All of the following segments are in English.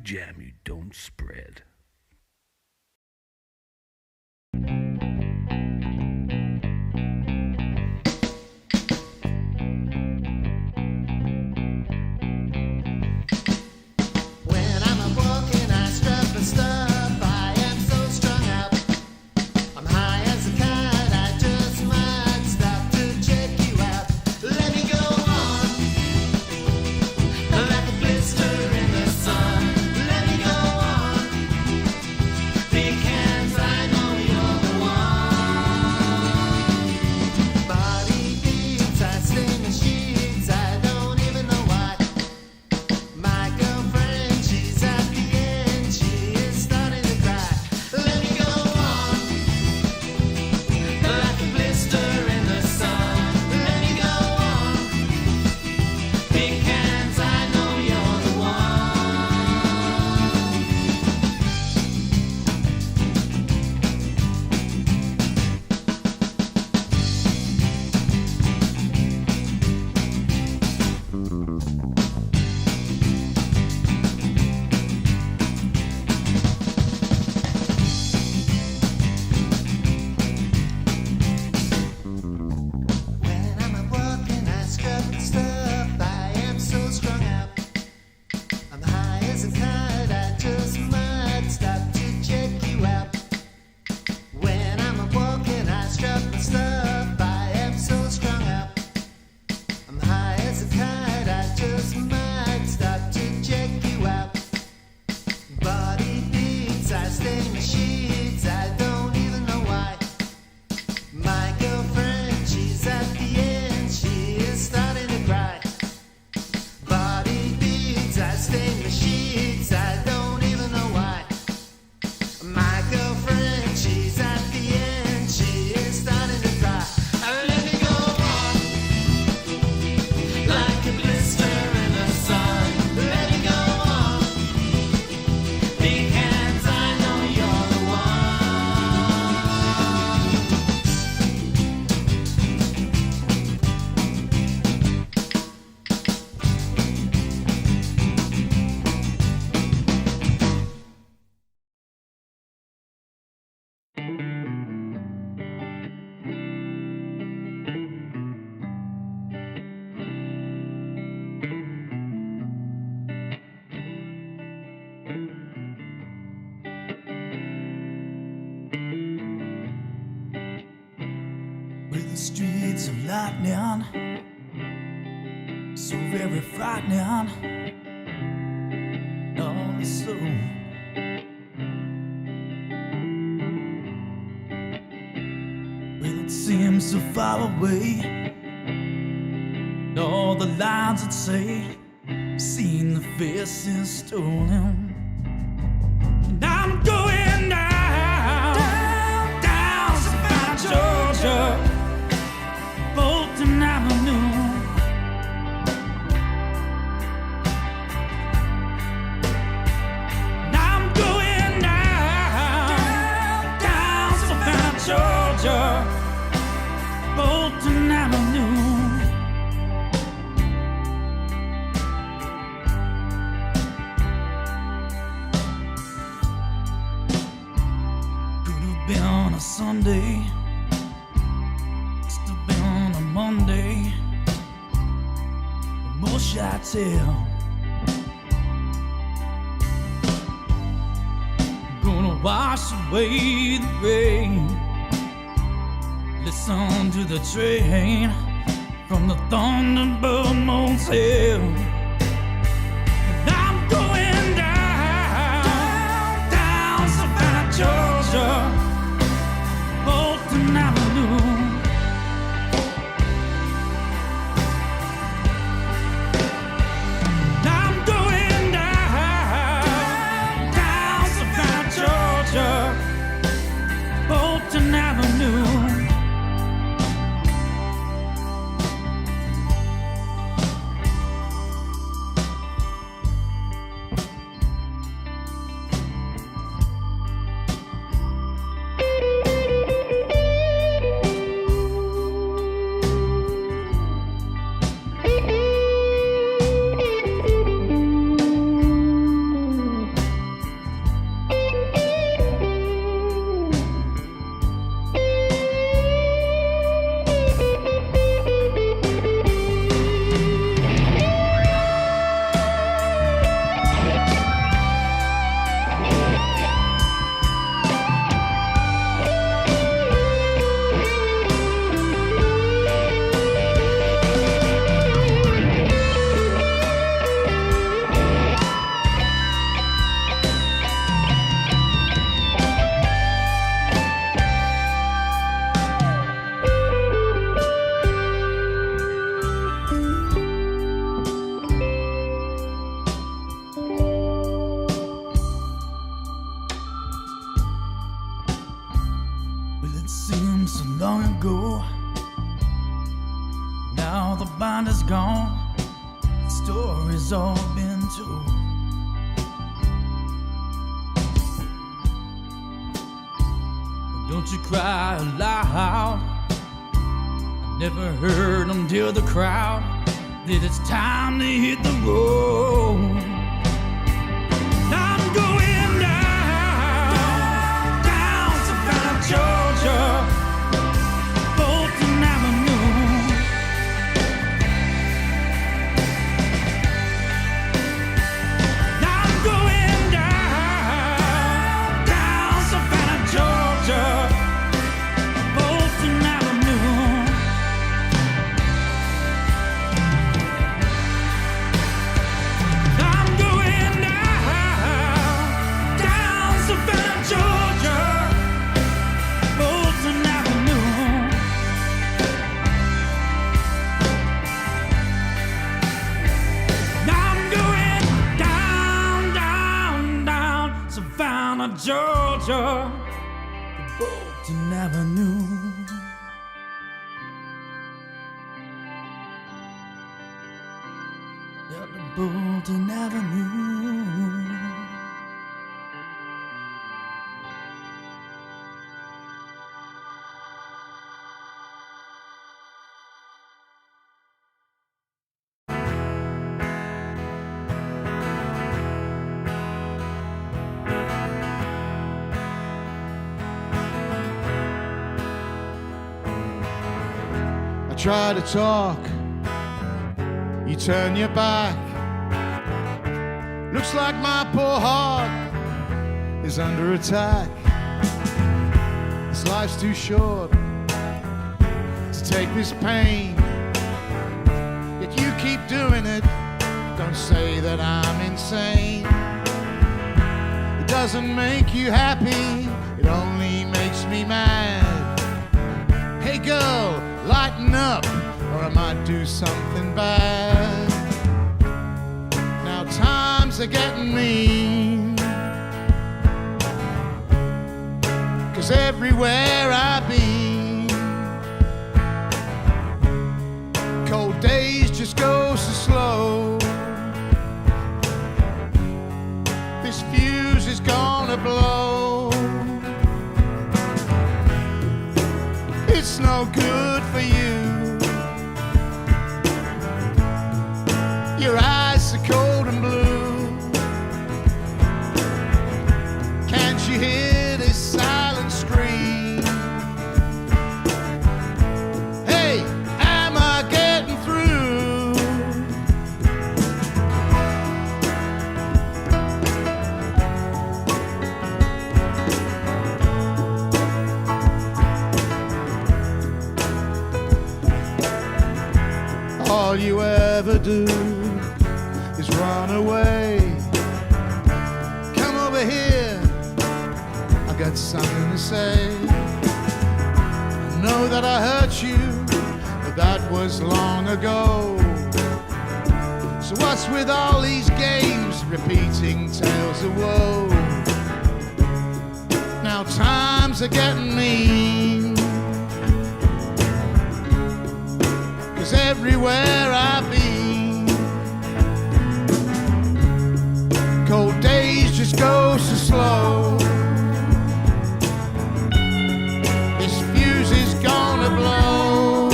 jam you don't spread. When I'm walking, I strut and stuff. I am so strung out. I'm high as a kite. I just might stop to check you out. Let me go on, like a blister in the sun. Let me go on. Big hands, I know you're the one. Body beats, I sting the sheets. I don't even know why. My girlfriend, she's at the end. She is starting to cry. Let me go on, like a blister in the sun. Let me go on. Big hands, I know you're the When I'm walking, I strut and stuff. I am so strung out. I'm high as a kite. I just might stop to check you out. When I'm walking, I strut and stuff. I am so strung out. I'm high as a kite. I just might stop to check you out. Body beats, I sting the sheets. I don't even know why. My girlfriend, she's at the end. She is starting to cry. Body beats, I sting the sheets. I don't even know why. My girlfriend, she's at the end. She is starting to cry. Let me go on, like a blister in the sun. Let me go on. Big hands, I know you're the With the streets of lightning, so very frightening, all is so. Well, it seems so far away, all the lines that say, seen the faces stolen. And I'm going down, down Savannah, Georgia, Bolton Avenue. And I'm going down, down Savannah, Georgia, Bolton Avenue. Could have been a Sunday, must have been a Monday. What more should I tell? I'm gonna wash away the rain, listen to the train from the Thunderbird Motel. And I'm going down, down Savannah, Georgia, Bolton Avenue. And I'm going down, down Savannah, Georgia, Bolton Avenue. has all been told. Don't you cry aloud. I never heard until the crowd that it's time to hit the road. I'm going down Savannah, Georgia, Bolton Avenue. I'm going down Savannah, Georgia, Bolton Avenue. I'm going down Savannah, Georgia, Bolton Avenue. I'm going down Savannah, Georgia, Bolton Avenue. Yeah, the Bolton Avenue. I try to talk, you turn your back. Looks like my poor heart is under attack. This life's too short to take this pain, yet you keep doing it. Don't say that I'm insane. It doesn't make you happy, it only makes me mad. Hey girl, lighten up, or I might do something bad. Now times are getting mean, 'cause everywhere I've been, cold days just go so slow. This fuse is gonna blow. It's no good for you. Your eyes are cold and blue. Can't you hear this silent scream? Hey, am I getting through? All you ever do is run away. Come over here, I got something to say. I know that I hurt you, but that was long ago. So what's with all these games, repeating tales of woe? Now times are getting mean, 'cause everywhere I've been, cold days just go so slow. This fuse is gonna blow.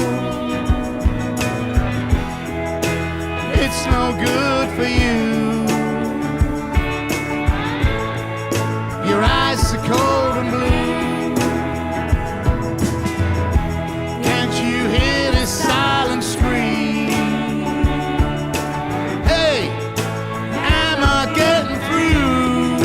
It's no good for you. Your eyes are cold and blue. Can't you hear this silent scream? Hey, am I getting through?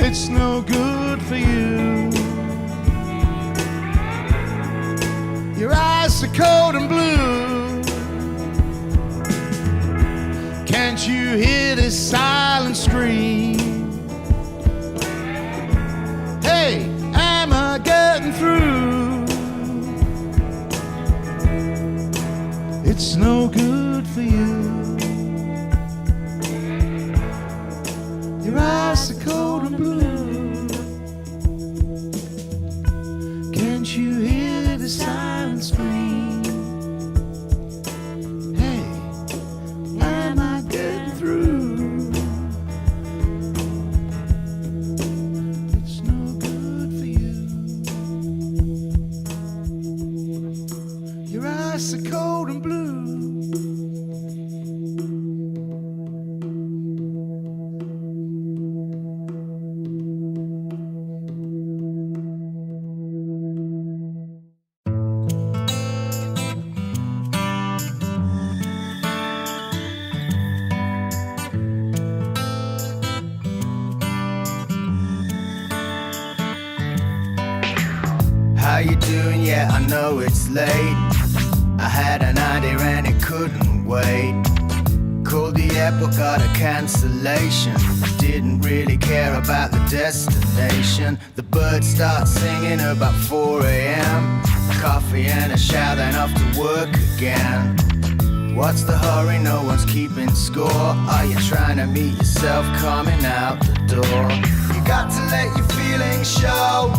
it's no good for you. Your eyes are cold and blue. Can't you hear this silent scream? Hey, am I getting through? It's no good for you. Your eyes are cold and blue. Can't you hear the silent scream? Hey, am I getting through? It's no good for you. Your eyes are cold and blue. How you doing? Yeah, I know it's late. I had an idea and it couldn't wait. Called the airport, got a cancellation. Didn't really care about the destination. The birds start singing about 4 a.m. Coffee and a shower, then off to work again. What's the hurry? No one's keeping score. Are you trying to meet yourself coming out the door? You got to let your feelings show.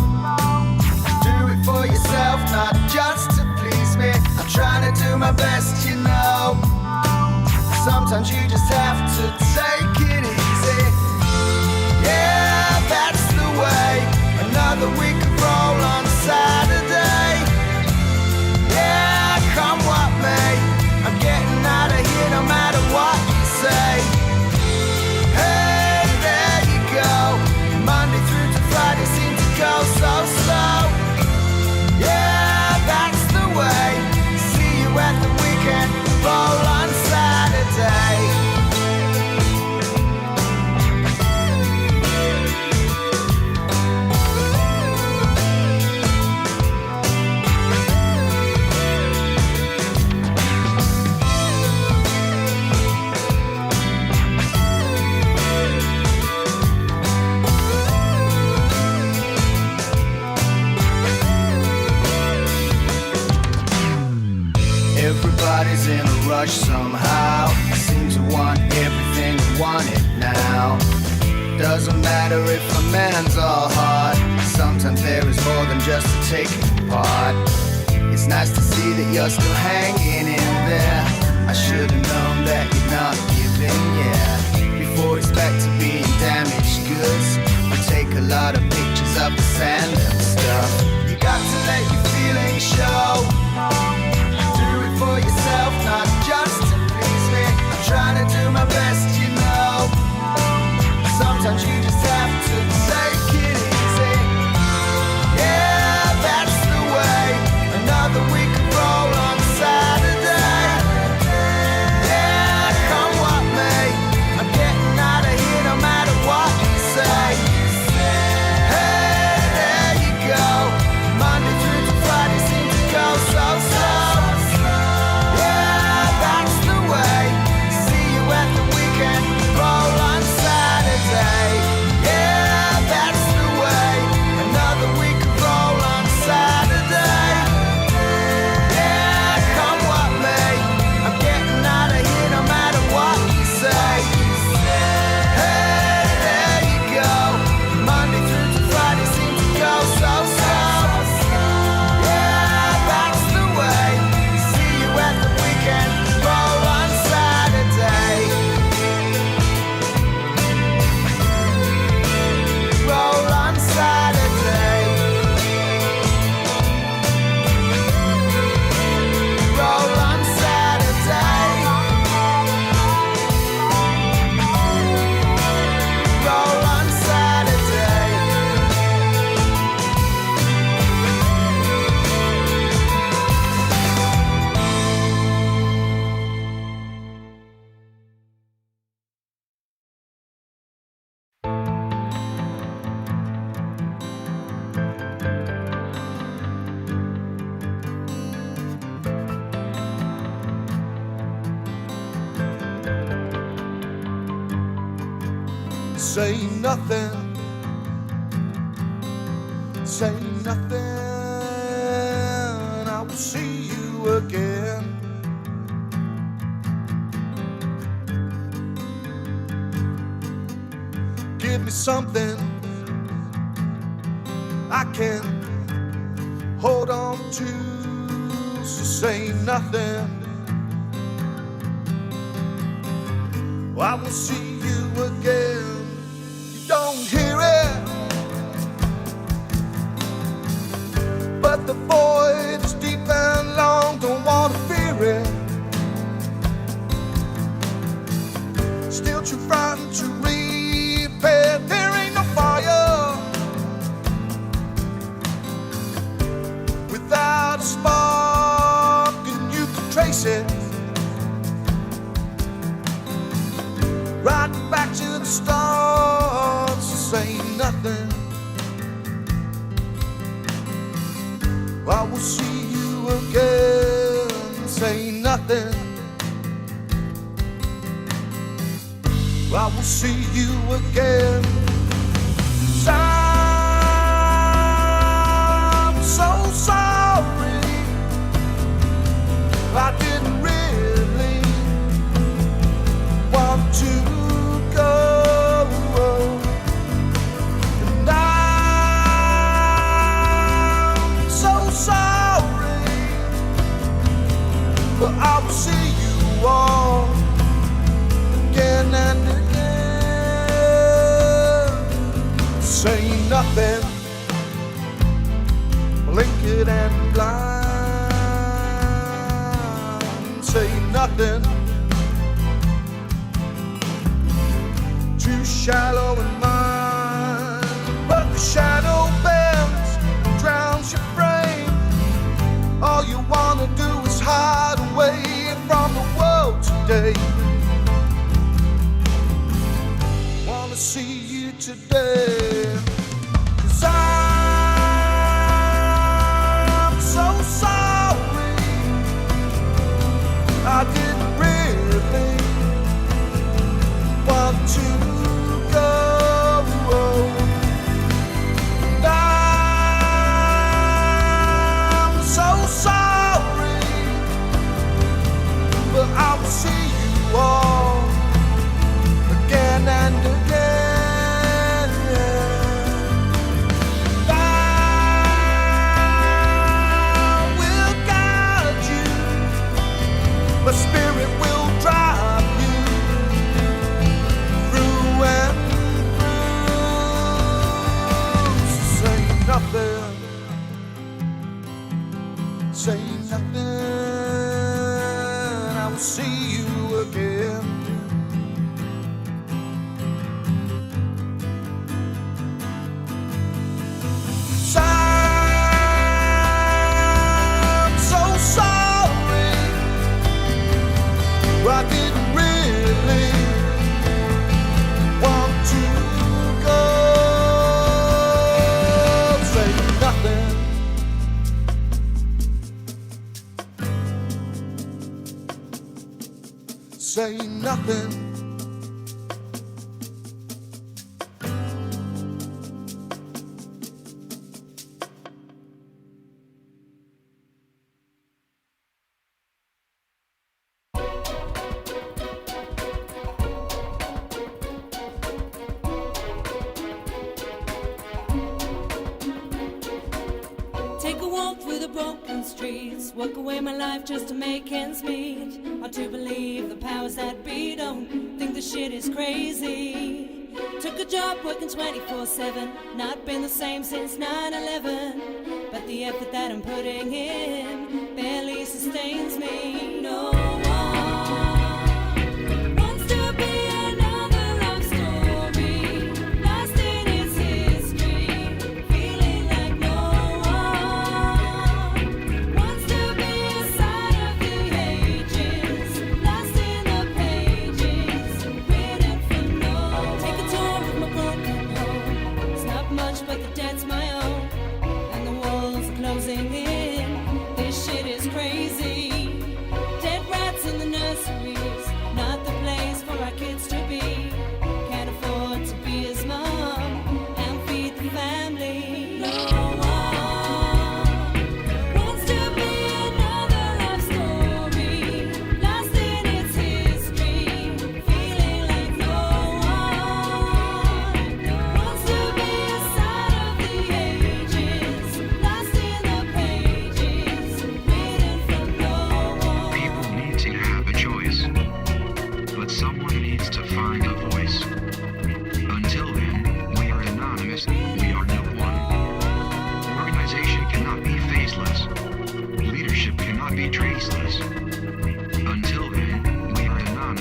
Do it for yourself, not just to please me. I'm trying to do my best, you know. Sometimes you just have to take it easy. Yeah, that's the way. Another week of roll on Saturday. Yeah, come what may, I'm getting out of here no matter what you say. Hey, there you go. Monday through to Friday seem to go so slow. Yeah, that's the way. See you at the weekend, roll on Saturday. Everybody's in a rush somehow. Seem to want everything, want it now. Doesn't matter if a man's all hard. Sometimes there is more than just a taking part. It's nice to see that you're still hanging in there. I should've known that you're not giving, yeah. Before it's back to being damaged goods. We take a lot of pictures of the sand and stuff. You got to let your feelings show. For yourself, not just to please me. I'm trying to do my best, you know. Sometimes you just have to take it easy. Yeah, that's the way. Another week of roll on Saturday. Say nothing, say nothing. I will see you again. Give me something I can hold on to. So say nothing. I will see you again. You don't hear it, but the void is deep and long. Don't want to fear it. Still too frightened to repair. There ain't no fire without a spark, and you can trace it right back to the start. So say nothing. I will see you again. Say nothing. I will see you again. 'Cause I'm so sorry. I didn't really want to go, and I'm so sorry, but I will see you all again and again. Say nothing, blink it and blind. Say nothing, too shallow in mind. But the shadow bends, drowns your frame. All you wanna do is hide away from the world today. Wanna see you today. 'Cause I'm so sorry. I didn't really want to go. And I'm so sorry, but I will see you all again and again. I will guide you, my spirit will drive you through and through. So say nothing, say nothing. I will see you again. I'm so sorry. I didn't really want to go. Say nothing. Say nothing. Take a walk through the broken streets, work away my life just to make ends meet. Hard to believe the powers that be don't think the shit is crazy. Took a job working 24/7, not been the same since 9/11. But the effort that I'm putting in barely sustains me. No one wants to be another love story, lost in its history, feeling like no one wants to be a sign of the ages, lost in the pages, written for no one. Take a tour of my broken home. It's not much, but the debt's my own, and the walls are closing in. This shit is crazy.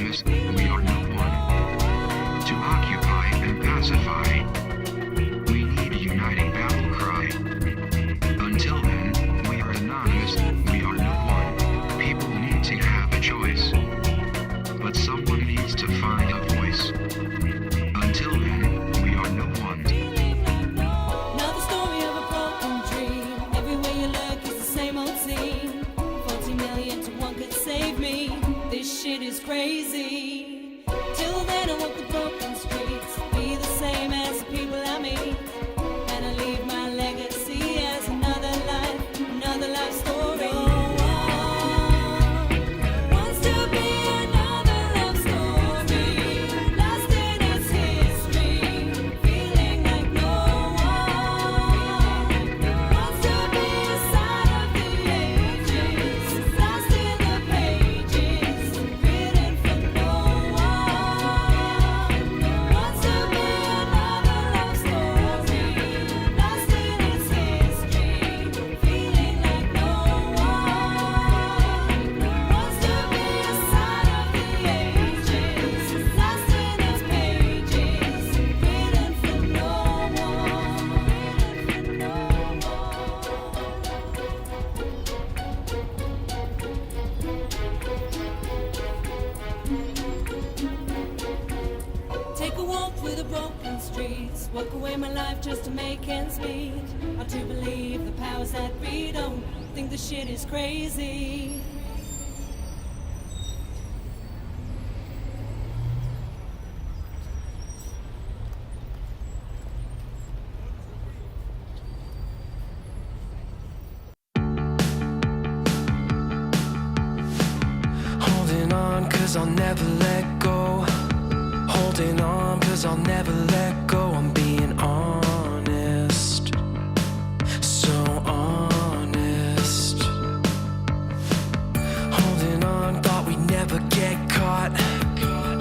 anonymous, we are no one. To occupy and pacify, we need a uniting battle cry. Until then, we are anonymous, we are no one. People need to have a choice. But someone needs to find a voice. Until then, we are no one. Now the story of a broken dream. Everywhere you look is the same old scene. 40 million to one could save me. This shit is crazy. Till then I walk the broken streets, be the same as the people I meet, and I leave my legacy as another life story. Wants to be another love story, lost in its history, feeling like no one. Wants to be a sign of the ages, lost in the pages, written for no one. Wants to be another love story, lost in its history, feeling like no one. Wants to be a sign of the ages, lost in its pages, written for no one. Take a walk through the broken streets, walk away my life just to make ends meet. I do believe the powers that be don't think the shit is crazy. Holding on cause I'll never let go. Holding on cause I'll never let go. I'm being honest, so honest. Holding on, thought we'd never get caught.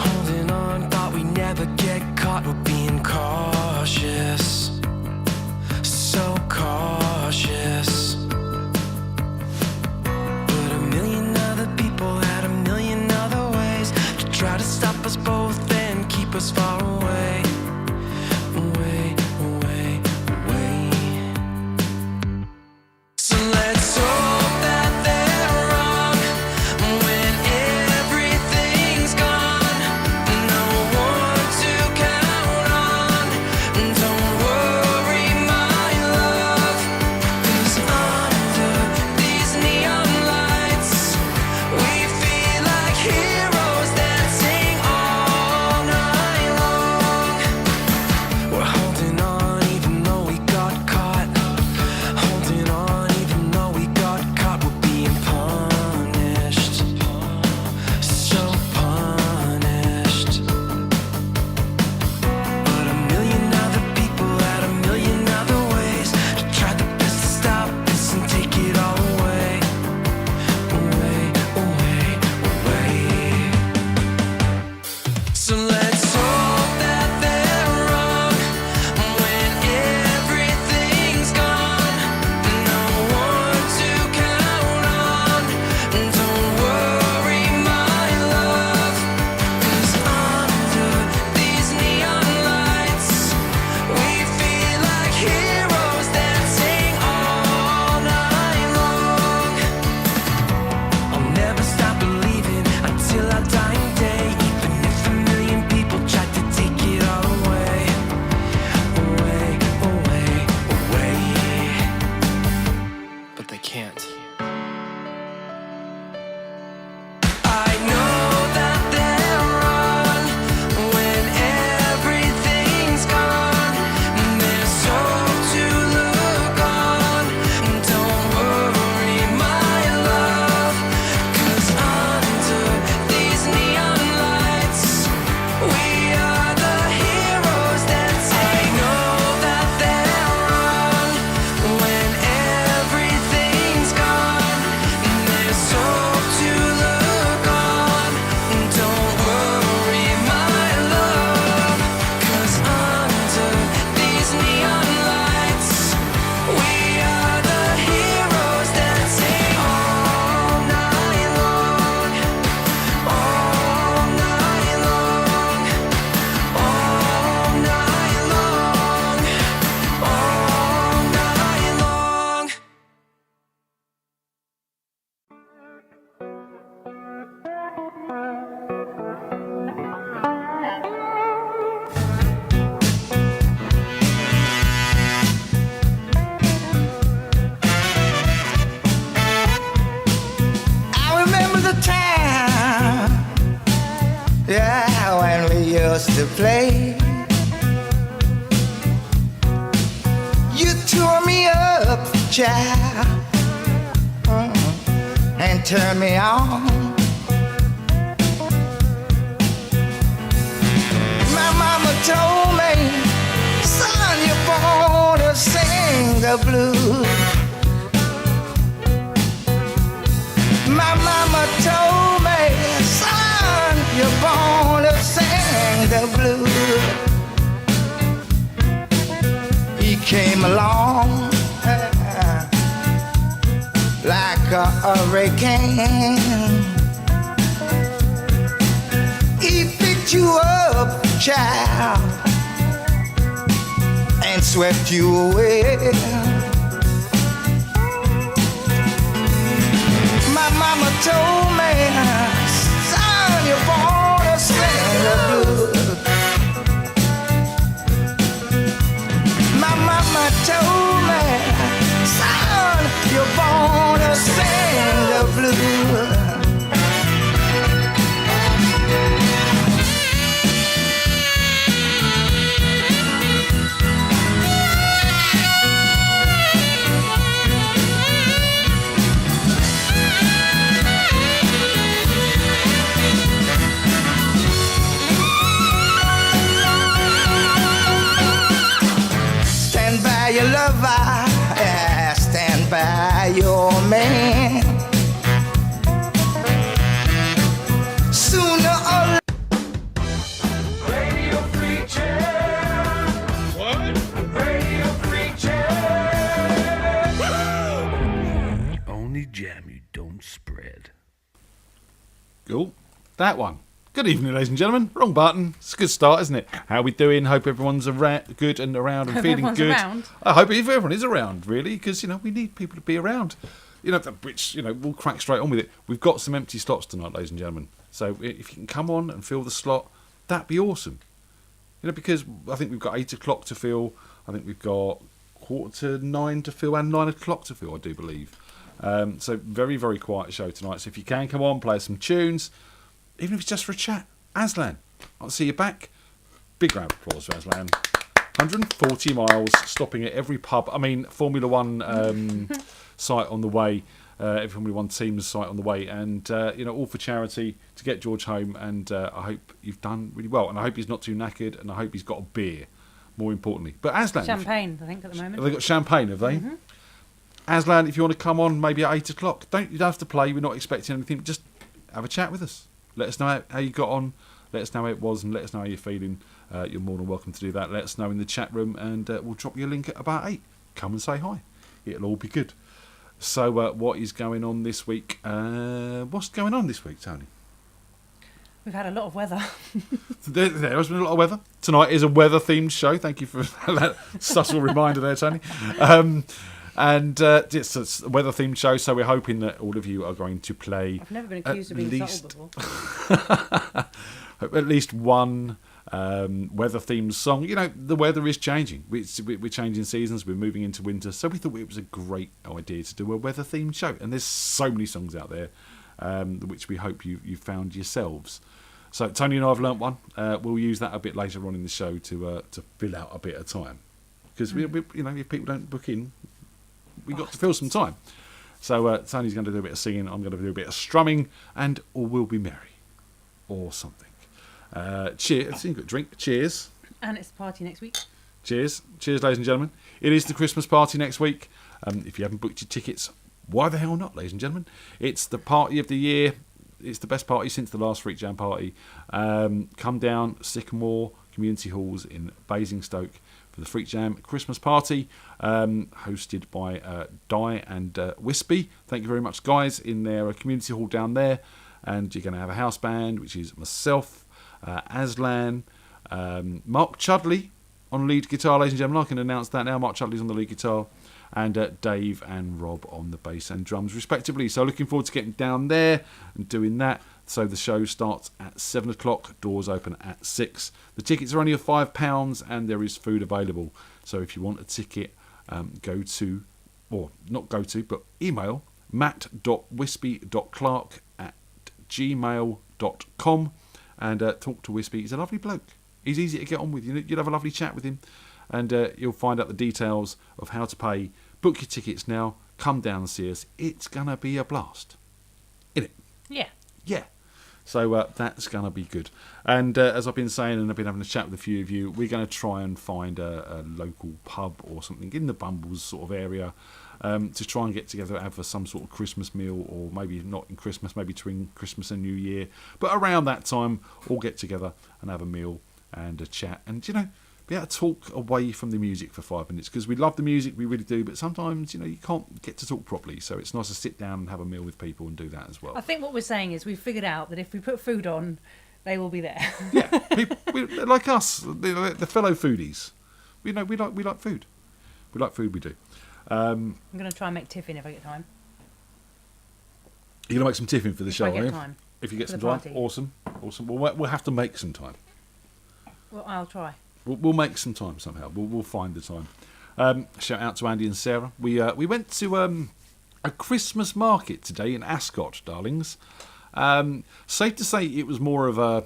Holding on, thought we'd never get caught. We're being cautious, so cautious. But a million other people had a million other ways to try to stop us both and keep us far away. Away, away, away. So let's hope that they're wrong when everything's gone. No one to count on. Don't worry, my love, 'cause under these neon lights we feel like heroes dancing all night long. Yeah, when we used to play. You tore me up, child, and turned me on. My mama told me, son, you're born to sing the blues. My mama told me, son, you're born to sing the blues. He came along like a hurricane. He picked you up, child, and swept you away. My mama told me, son, you're born to sing the blues. My mama told me, son, you're born to sing the blues. Stand by your lover, yeah, stand by your man. Sooner or later. Radio Freak Jam. What? Radio Freak Jam. The only jam you don't spread. Cool. That one. Good evening, ladies and gentlemen. Wrong button. It's a good start, isn't it? How we doing? Hope everyone's good and around and Hope feeling everyone's good. around. I hope everyone is around, really, because, we need people to be around. Which, we'll crack straight on with it. We've got some empty slots tonight, ladies and gentlemen. So if you can come on and fill the slot, that'd be awesome. Because I think we've got 8 o'clock to fill. I think we've got 8:45 to fill and 9 o'clock to fill, I do believe. So very, very quiet show tonight. So if you can come on, play some tunes, even if it's just for a chat. Aslan, I'll see you back. Big round of applause for Aslan. 140 miles, stopping at every pub. I mean, Formula One site on the way, Formula One team's site on the way, and all for charity to get George home. And I hope you've done really well, and I hope he's not too knackered, and I hope he's got a beer, more importantly. But Aslan, Champagne, I think, at the moment. have they got champagne? Have they? Mm-hmm. Aslan, if you want to come on, maybe at 8 o'clock. You don't have to play. We're not expecting anything. Just have a chat with us. Let us know how you got on. Let us know how it was, and let us know how you're feeling. You're more than welcome to do that. Let us know in the chat room, and we'll drop you a link at about 8. Come and say hi. It'll all be good. So, what is going on this week? What's going on this week, Tony? We've had a lot of weather. There has been a lot of weather. Tonight is a weather-themed show. Thank you for that subtle reminder there, Tony. And it's a weather-themed show, so we're hoping that all of you are going to play. I've never been accused of being subtle before. At least one weather-themed song. The weather is changing. We're changing seasons. We're moving into winter, so we thought it was a great idea to do a weather-themed show. And there's so many songs out there, which we hope you found yourselves. So Tony and I have learnt one. We'll use that a bit later on in the show to fill out a bit of time, because we if people don't book in, we got to fill some time. So Tony's going to do a bit of singing, I'm going to do a bit of strumming, and all will be merry, or something. Cheers! You've got a drink. Cheers! And it's the party next week. Cheers! Cheers, ladies and gentlemen. It is the Christmas party next week. If you haven't booked your tickets, why the hell not, ladies and gentlemen? It's the party of the year. It's the best party since the last FreakJam party. Come down Sycamore Community Halls in Basingstoke for the FreakJam Christmas party, hosted by Di and Wispy. Thank you very much, guys, in their community hall down there. And you're going to have a house band, which is myself, Aslan, Mark Chudley on lead guitar, ladies and gentlemen. I can announce that now. Mark Chudley's on the lead guitar, and Dave and Rob on the bass and drums, respectively. So looking forward to getting down there and doing that. So the show starts at 7 o'clock, doors open at 6. The tickets are only £5, and there is food available. So if you want a ticket, email matt.wispy.clark@gmail.com, and talk to Wispy. He's a lovely bloke. He's easy to get on with. You'll have a lovely chat with him, and you'll find out the details of how to pay. Book your tickets now. Come down and see us. It's going to be a blast. Isn't it? Yeah. Yeah. So that's going to be good. And as I've been saying, and I've been having a chat with a few of you, we're going to try and find a local pub or something in the Bumbles sort of area to try and get together, have some sort of Christmas meal, or maybe not in Christmas, maybe between Christmas and New Year. But around that time, all get together and have a meal and a chat. And, be able to talk away from the music for 5 minutes, because we love the music, we really do, but sometimes you can't get to talk properly, so it's nice to sit down and have a meal with people and do that as well. I think what we're saying is we've figured out that if we put food on, they will be there. Yeah, people like us, the fellow foodies, we like food, we do. I'm going to try and make tiffin if I get time. You're going to make some tiffin for the show, I get are you? time. If you get For some the time, party. awesome. We'll have to make some time. Well, I'll try. We'll make some time somehow. We'll find the time. Shout out to Andy and Sarah. We went to a Christmas market today in Ascot, darlings. Safe to say it was more of a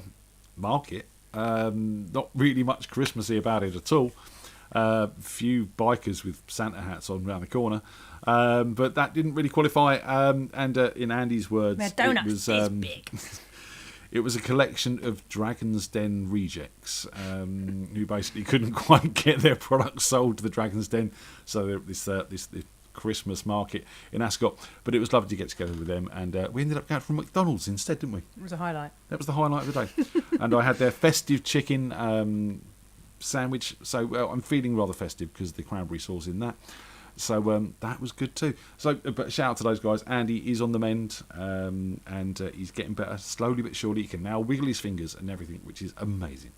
market. Not really much Christmassy about it at all. Few bikers with Santa hats on around the corner. But that didn't really qualify. And in Andy's words, Their donuts it was is big. it was a collection of Dragon's Den rejects who basically couldn't quite get their products sold to the Dragon's Den. So this Christmas market in Ascot. But it was lovely to get together with them, and we ended up going from McDonald's instead, didn't we? It was a highlight. That was the highlight of the day. And I had their festive chicken sandwich. So I'm feeling rather festive because of the cranberry sauce in that. So that was good too. So, but shout out to those guys. Andy is on the mend, and he's getting better slowly but surely. He can now wiggle his fingers and everything, which is amazing.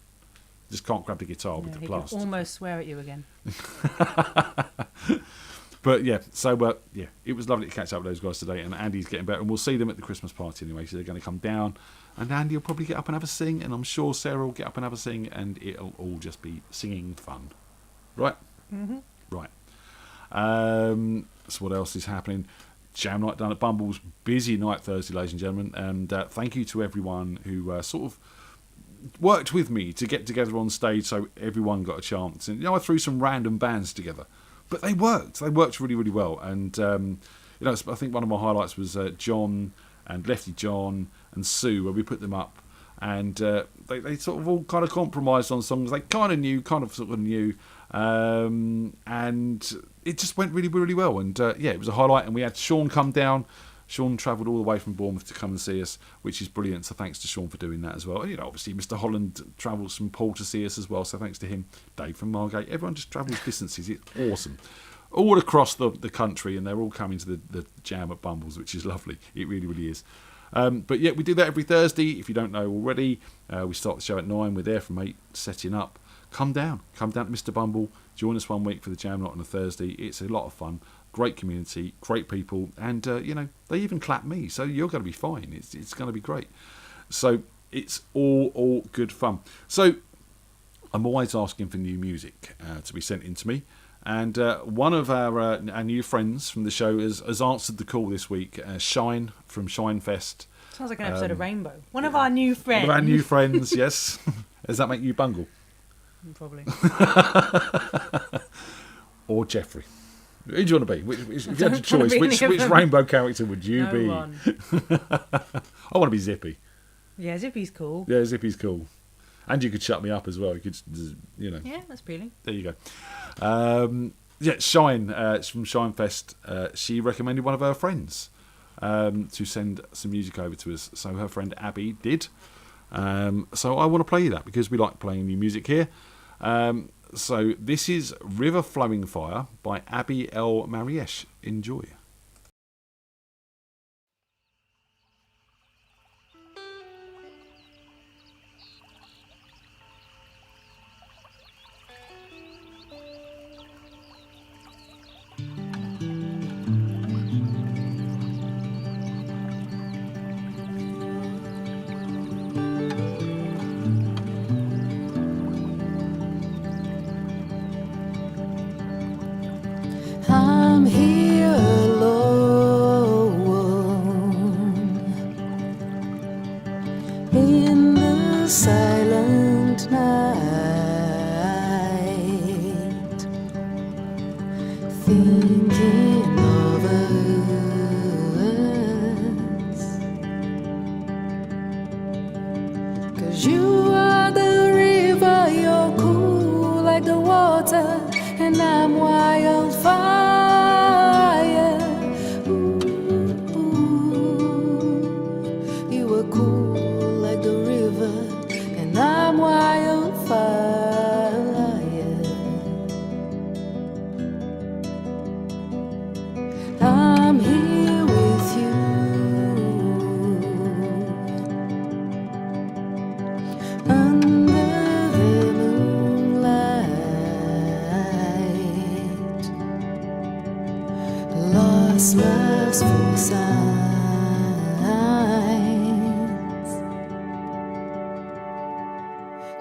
Just can't grab the guitar with the He blast. could almost swear at you again. But yeah, so yeah, it was lovely to catch up with those guys today, and Andy's getting better, and we'll see them at the Christmas party anyway. So they're going to come down, and Andy will probably get up and have a sing, and I'm sure Sarah will get up and have a sing, and it'll all just be singing fun, right? Mm-hmm. Right. So what else is happening? Jam night down at Bumble's, busy night Thursday, ladies and gentlemen, and thank you to everyone who sort of worked with me to get together on stage, so everyone got a chance. And I threw some random bands together, but they worked really, really well. And I think one of my highlights was John and Lefty John and Sue, where we put them up, and they sort of all kind of compromised on songs they kind of knew, and it just went really, really well. And yeah, it was a highlight. And we had Sean come down. Sean travelled all the way from Bournemouth to come and see us, which is brilliant. So thanks to Sean for doing that as well. And obviously Mr. Holland travels from Paul to see us as well. So thanks to him. Dave from Margate. Everyone just travels distances. It's awesome. All across the country, and they're all coming to the jam at Bumbles, which is lovely. It really, really is. But yeah, we do that every Thursday. If you don't know already, we start the show at 9. We're there from 8, setting up. Come down to Mr. Bumble. Join us one week for the jam night on a Thursday. It's a lot of fun. Great community, great people, and they even clap me, so you're going to be fine. It's going to be great. So it's all good fun. So I'm always asking for new music to be sent in to me, and one of our new friends from the show has answered the call this week. Shine from Shinefest. Sounds like an episode of Rainbow. One of our new friends. One of our new friends, yes. Does that make you Bungle? Probably. Or Jeffrey? Who do you want to be? If you had a don't wanna choice, be which any of them. rainbow character would you No be? one. I want to be Zippy. Yeah, Zippy's cool. Yeah, Zippy's cool. And you could shut me up as well. You could, Yeah, that's appealing. There you go. Yeah, Shine. It's from Shinefest. She recommended one of her friends to send some music over to us. So her friend Abby did. So I want to play you that because we like playing new music here. So this is River Flowing Fire by Abby L. Mariesh. Enjoy. I'm here alone. the silent night, thinking of us. 'Cause you are the river, you're cool like the water, and I'm wildfire. You were cool like the river, and I'm wildfire. I'm here with you, under the moonlight, lost love's full signs.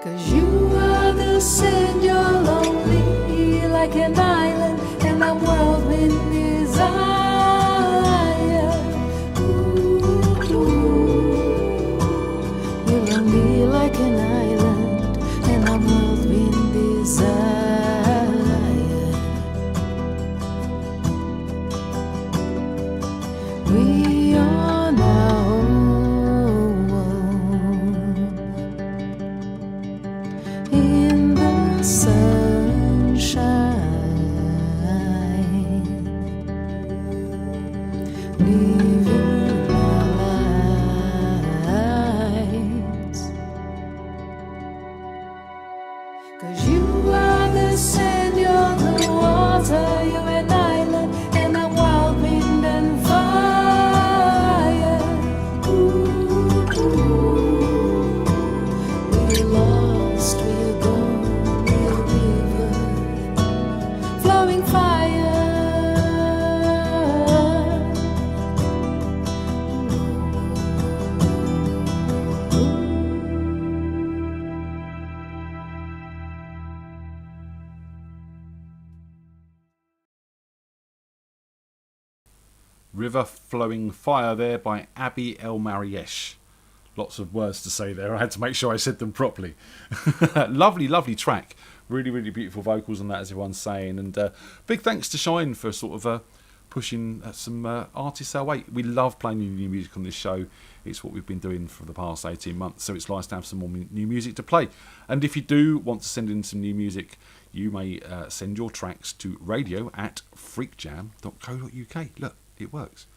'Cause you are the sand, you're lonely like an island, and I'm whirlwind desire. Ooh, you love me like an island, and I'm whirlwind desire. We are now one in the sunshine, living our lives. 'Cause you are the sand, you're the water, you're an island, and I'm wild wind and fire. Ooh, we're lost, we're gone, we're a river, flowing fire. River Flowing Fire there by Abby El Mariesh. Lots of words to say there. I had to make sure I said them properly. Lovely, lovely track. Really, really beautiful vocals on that, as everyone's saying. And big thanks to Shine for sort of pushing some artists our way. We love playing new music on this show. It's what we've been doing for the past 18 months, so it's nice to have some more new music to play. And if you do want to send in some new music, you may send your tracks to radio@freakjam.co.uk. Look, it works.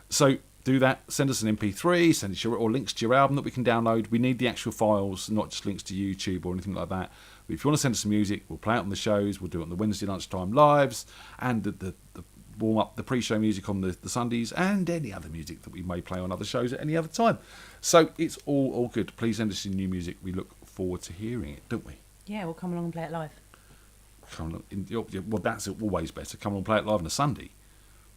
So do that. Send us an MP3, send us or links to your album that we can download. We need the actual files, not just links to YouTube or anything like that. But if you want to send us some music, we'll play it on the shows. We'll do it on the Wednesday lunchtime lives and the warm up, the pre-show music on the Sundays, and any other music that we may play on other shows at any other time. So it's all good. Please send us your new music. We look forward to hearing it, don't we? Yeah, we'll come along and play it live. Well, that's always better. Come on and play it live on a Sunday.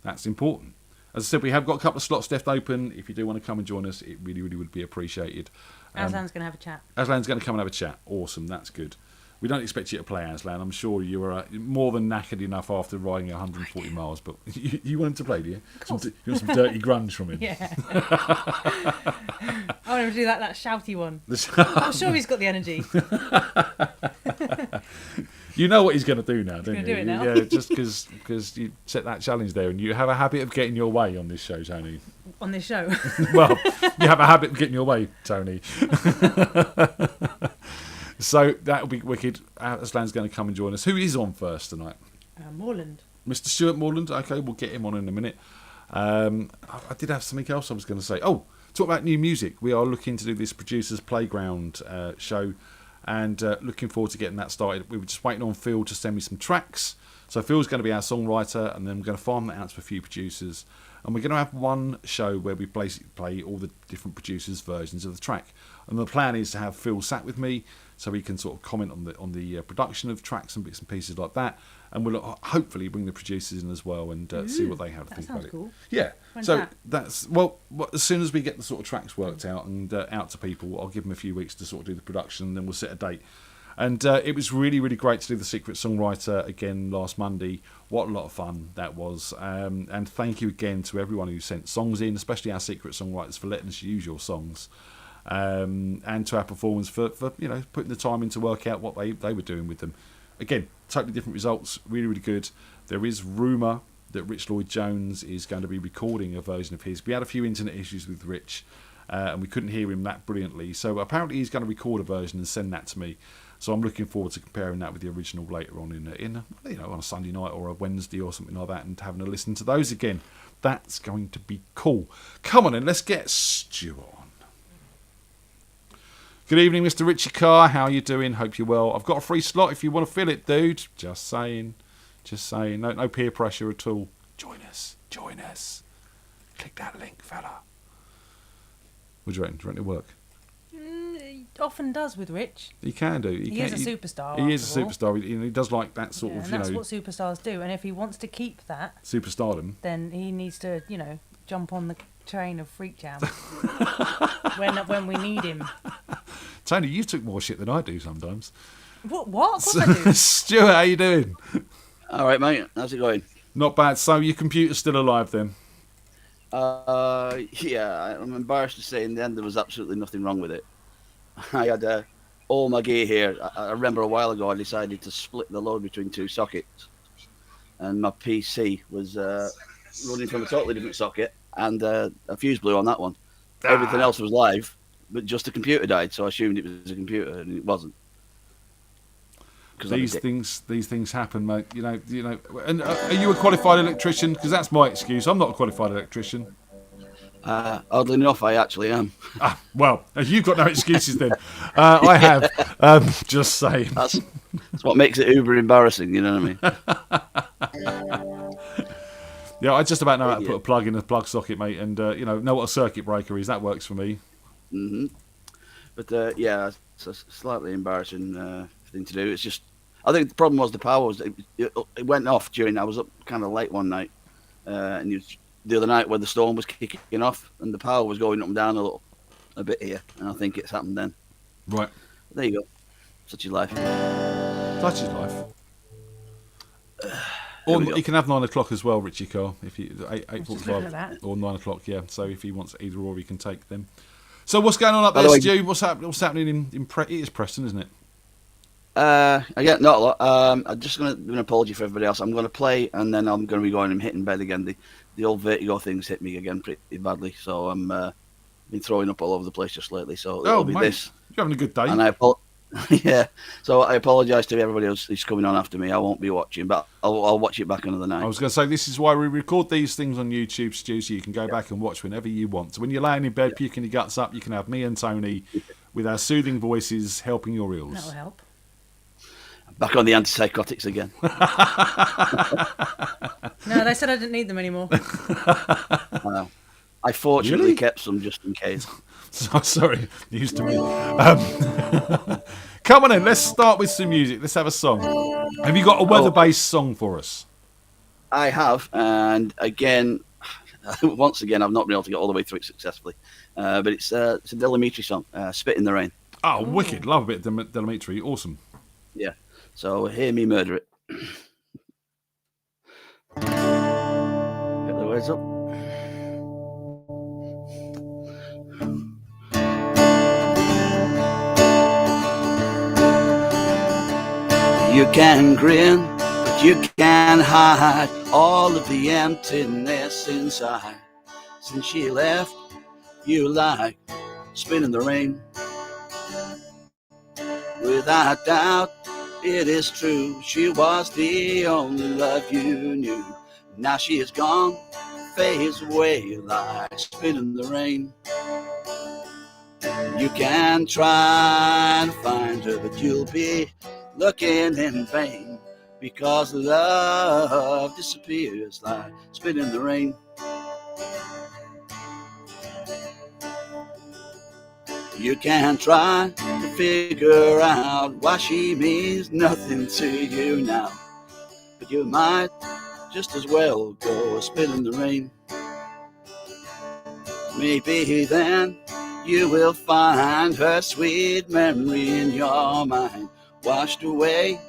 That's important. As I said, we have got a couple of slots left open. If you do want to come and join us, it really, really would be appreciated. Aslan's going to have a chat. Aslan's going to come and have a chat. Awesome, that's good. We don't expect you to play Aslan. I'm sure you are more than knackered enough after riding 140 miles. But you want him to play, do you? You want some dirty grunge from him? Yeah. I want him to do that shouty one. I'm sure he's got the energy. You know what he's going to do now, don't you? Do it now. Yeah, just because you set that challenge there, and you have a habit of getting your way on this show, Tony. On this show? Well, you have a habit of getting your way, Tony. So that'll be wicked. Aslan's going to come and join us. Who is on first tonight? Morland. Mr. Stuart Morland. Okay, we'll get him on in a minute. I did have something else I was going to say. Oh, talk about new music. We are looking to do this Producers Playground show, and looking forward to getting that started. We were just waiting on Phil to send me some tracks. So Phil's going to be our songwriter, and then we're going to farm that out to a few producers. And we're going to have one show where we play all the different producers' versions of the track. And the plan is to have Phil sat with me, so he can sort of comment on the production of tracks and bits and pieces like that. And we'll hopefully bring the producers in as well and see what they have to think about it. Cool. Yeah. When's so that? that's as soon as we get the sort of tracks worked out and out to people, I'll give them a few weeks to sort of do the production, and then we'll set a date. And it was really, really great to do the Secret Songwriter again last Monday. What a lot of fun that was. And thank you again to everyone who sent songs in, especially our Secret Songwriters, for letting us use your songs. and to our performers for putting the time in to work out what they were doing with them. Again, totally different results, really, really good. There is rumour that Rich Lloyd-Jones is going to be recording a version of his. We had a few internet issues with Rich, and we couldn't hear him that brilliantly. So apparently he's going to record a version and send that to me. So I'm looking forward to comparing that with the original later on on a Sunday night or a Wednesday or something like that, and having a listen to those again. That's going to be cool. Come on then, let's get Stu on. Good evening, Mr. Richie Carr. How are you doing? Hope you're well. I've got a free slot if you want to fill it, dude. Just saying. No peer pressure at all. Join us. Click that link, fella. What do you reckon? Do you reckon it'll work? It often does with Rich. He can do. He is a superstar. He is a superstar. He does like that sort of, and that's what superstars do. And if he wants to keep that superstardom, then he needs to, jump on the train of FreakJam when we need him. Tony, you took more shit than I do sometimes. What? Of course I do. Stuart, how you doing? All right, mate. How's it going? Not bad. So your computer's still alive then? Yeah. I'm embarrassed to say in the end there was absolutely nothing wrong with it. I had all my gear here. I remember a while ago I decided to split the load between two sockets, and my PC was running from a totally different socket, and a fuse blew on that one. Everything else was live, but just the computer died, so I assumed it was a computer, and it wasn't. These things happen, mate. And are you a qualified electrician? Because that's my excuse. I'm not a qualified electrician. Oddly enough, I actually am. Well, you've got no excuses then. I have. Just saying. That's what makes it uber embarrassing, you know what I mean? Yeah, I just about know how to put a plug in a plug socket, mate, and know what a circuit breaker is. That works for me. Mm-hmm. But yeah, it's a slightly embarrassing thing to do. It's just, I think the problem was the power was it went off I was up kind of late one night, and the other night where the storm was kicking off, and the power was going up and down a bit here, and I think it's happened then. Right. There you go. Such is life. Such is life. Or you can have 9 o'clock as well, Richie Carr, if you 8:45 or 9 o'clock. Yeah. So if he wants either or, he can take them. So what's going on up there, Stu? What's happening in it is Preston, isn't it? Again, not a lot. I'm just going to do an apology for everybody else. I'm going to play, and then I'm going to be going and hitting bed again. The old vertigo thing's hit me again pretty badly, so I'm been throwing up all over the place just lately. So it'll be this. You're having a good day. And yeah. So I apologise to everybody else who's coming on after me. I won't be watching, but I'll watch it back another night. I was going to say, this is why we record these things on YouTube, Stu, so you can go back and watch whenever you want. So when you're laying in bed, puking your guts up, you can have me and Tony with our soothing voices helping your eels. That'll help. Back on the antipsychotics again. No, they said I didn't need them anymore. I fortunately kept some just in case. Sorry, news to me. Come on in, let's start with some music. Let's have a song. Have you got a weather-based song for us? I have, and again, once again, I've not been able to get all the way through it successfully. But it's a Delamitri song, Spit in the Rain. Oh, wicked. Love a bit of Delamitri. Awesome. Yeah. So hear me murder it. Get the words up. You can grin, but you can hide all of the emptiness inside. Since she left, you like spin in the rain. Without doubt, it is true, she was the only love you knew. Now she is gone, fades away like spit in the rain. You can try and find her, but you'll be looking in vain, because love disappears like spit in the rain. You can try to figure out why she means nothing to you now, but you might just as well go spit in the rain. Maybe then you will find her sweet memory in your mind, washed away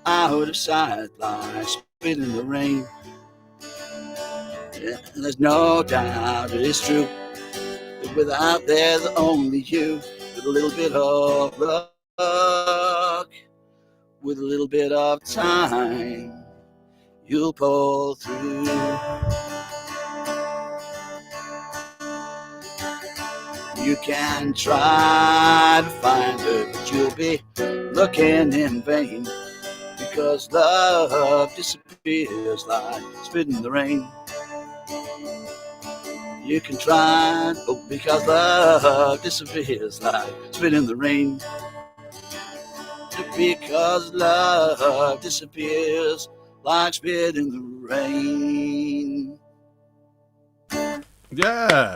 out of sight like spit in the rain. Yeah, there's no doubt it is true. Without there's only you, with a little bit of luck, with a little bit of time, you'll pull through. You can try to find her, but you'll be looking in vain, because love disappears like spit in the rain. You can try, oh, because love disappears like spit in the rain. Because love disappears like spit in the rain. Yeah.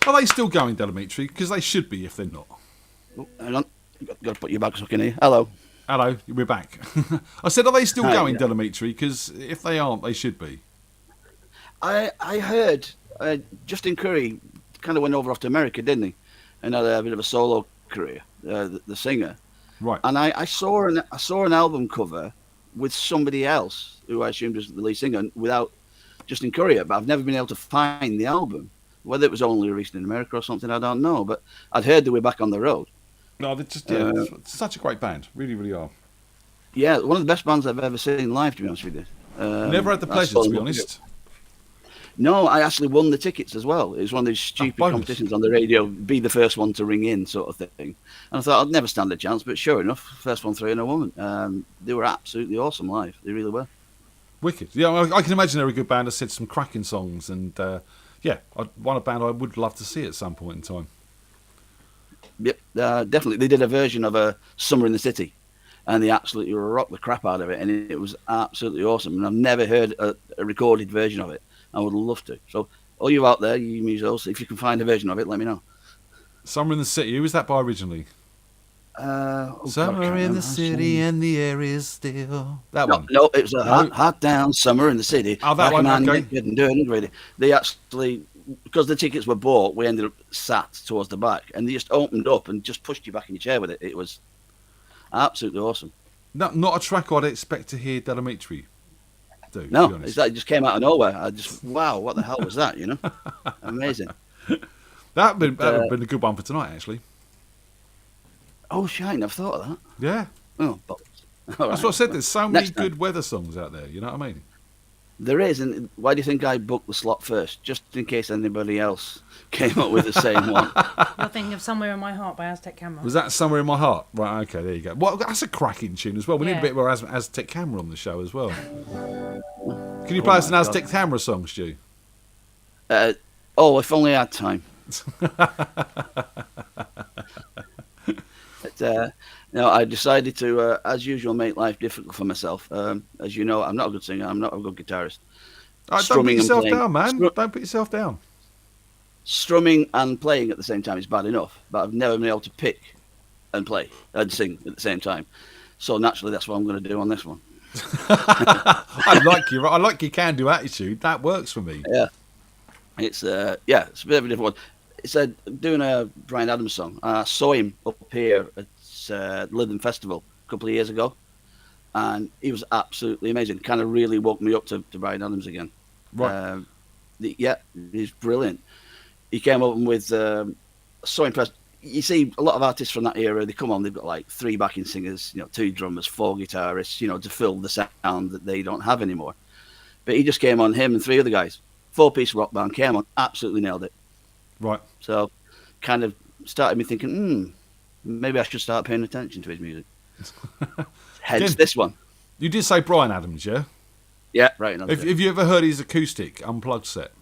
Are they still going, Delamitri? Because they should be if they're not. Oh, hang on, got to put your back in here. Hello. Hello, we're back. I said, are they still Hi, going, yeah. Delamitri? Because if they aren't, they should be. I heard Justin Curry kind of went over off to America, didn't he? And had a bit of a solo career, the singer. Right. And I saw an album cover with somebody else who I assumed was the lead singer without Justin Curry, but I've never been able to find the album. Whether it was only released in America or something, I don't know. But I'd heard they were back on the road. No, they're just it's such a great band. Really, really are. Yeah, one of the best bands I've ever seen live, to be honest with you. Never had the pleasure, to be honest. No, I actually won the tickets as well. It was one of those stupid bonus. competitions on the radio, be the first one to ring in sort of thing. And I thought I'd never stand a chance, but sure enough, first one through and a woman. They were absolutely awesome live. They really were. Wicked. Yeah, I can imagine they're a good band. I said some cracking songs, and yeah, one a band I would love to see at some point in time. Yep, definitely. They did a version of Summer in the City, and they absolutely rocked the crap out of it, and it was absolutely awesome. And I've never heard a recorded version of it. I would love to. So, all you out there, you musos, if you can find a version of it, let me know. Summer in the City. Who was that by originally? Summer in the city and the air is still. That one. No, it was a hot down summer in the city. Oh, that one. Okay. Couldn't do it, really. They actually, because the tickets were bought, we ended up sat towards the back, and they just opened up and just pushed you back in your chair with it. It was absolutely awesome. No, not a track I'd expect to hear Delamitri do. No, to be honest. it just came out of nowhere. I just, wow, what the hell was that? You know, amazing. That would have been a good one for tonight, actually. Oh, shine! I've thought of that. Yeah. Oh, but That's what I said. There's so many good weather songs out there. You know what I mean? There is, and why do you think I booked the slot first? Just in case anybody else came up with the same one. You're thinking of Somewhere in My Heart by Aztec Camera. Was that Somewhere in My Heart? Right, okay, there you go. Well, that's a cracking tune as well. We need Yeah. a bit more Aztec Camera on the show as well. Can you play us an Aztec Camera song, Stu? If only I had time. But, no, I decided to, as usual, make life difficult for myself. As you know, I'm not a good singer. I'm not a good guitarist. Don't put Strumming and yourself playing. down, man. Don't put yourself down. Strumming and playing at the same time is bad enough, but I've never been able to pick and play and sing at the same time. So naturally, that's what I'm going to do on this one. I like your can-do attitude. That works for me. Yeah, it's a bit of a different one. It's doing a Bryan Adams song. I saw him up here at Lytham Festival a couple of years ago, and he was absolutely amazing. Kind of really woke me up to Bryan Adams again. Right. He's brilliant. He came up with so impressed. You see, a lot of artists from that era, they come on, they've got like 3 backing singers, 2 drummers, 4 guitarists, to fill the sound that they don't have anymore. But he just came on, him and 3 other guys, 4-piece rock band, came on, absolutely nailed it. Right. So, kind of started me thinking, maybe I should start paying attention to his music. Hence Jim, this one. You did say Bryan Adams, yeah? Yeah, right. Have you ever heard his acoustic unplugged set?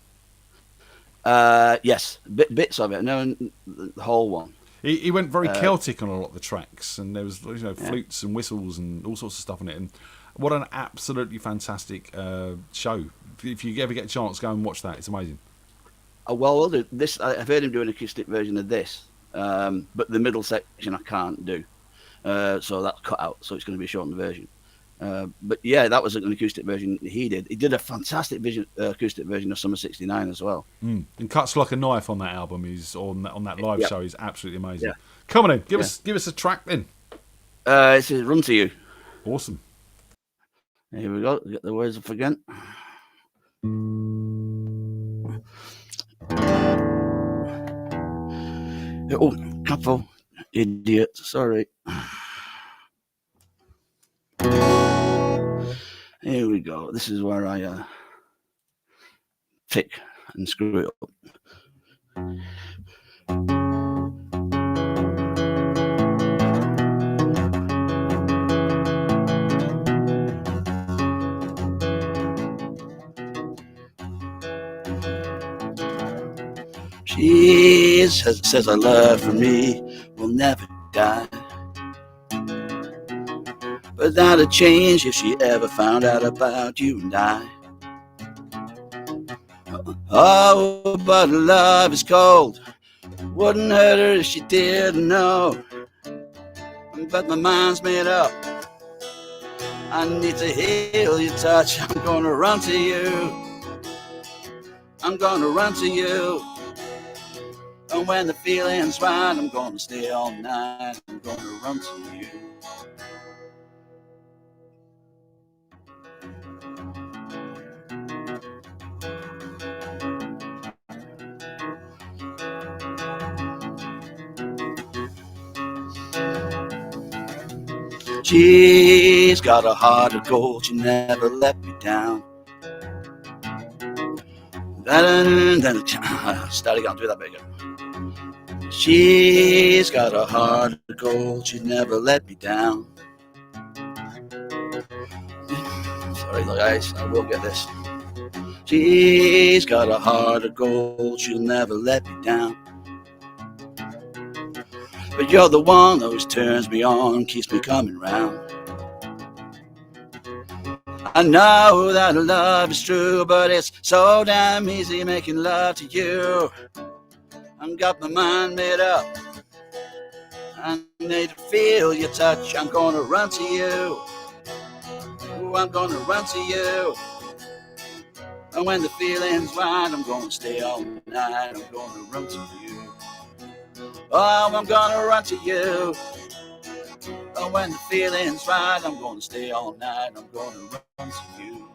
Yes, bits of it. No, the whole one. He went very Celtic on a lot of the tracks, and there was flutes and whistles and all sorts of stuff in it. And what an absolutely fantastic show! If you ever get a chance, go and watch that. It's amazing. Well, we'll do this. I've heard him do an acoustic version of this, but the middle section I can't do, so that's cut out. So it's going to be a shortened version. But yeah, that was an acoustic version he did. He did a fantastic acoustic version of Summer '69 as well. And Cuts Like a Knife on that album is on that live show is absolutely amazing. Yeah. Come on in, give us a track then. It's a Run to You. Awesome. Here we go. Get the words up again. Oh, couple idiot. Sorry. Here we go. This is where I pick and screw it up. She says her love for me will never die. But that'd change if she ever found out about you and I. Oh, but love is cold. Wouldn't hurt her if she didn't know. But my mind's made up. I need to heal your touch. I'm gonna run to you. I'm gonna run to you. And when the feeling's right, I'm gonna stay all night. I'm gonna run to you. She's got a heart of gold, she never let me down. Start again, do that bit again. She's got a heart of gold, she never let me down. Sorry guys, I will get this. She's got a heart of gold, she'll never let me down. But you're the one that always turns me on, keeps me coming round. I know that love is true, but it's so damn easy making love to you. I've got my mind made up. I need to feel your touch. I'm gonna run to you. Ooh, I'm gonna run to you. And when the feeling's right, I'm gonna stay all night. I'm gonna run to you. Oh, I'm gonna run to you. And when the feeling's right, I'm gonna stay all night. I'm gonna run to you.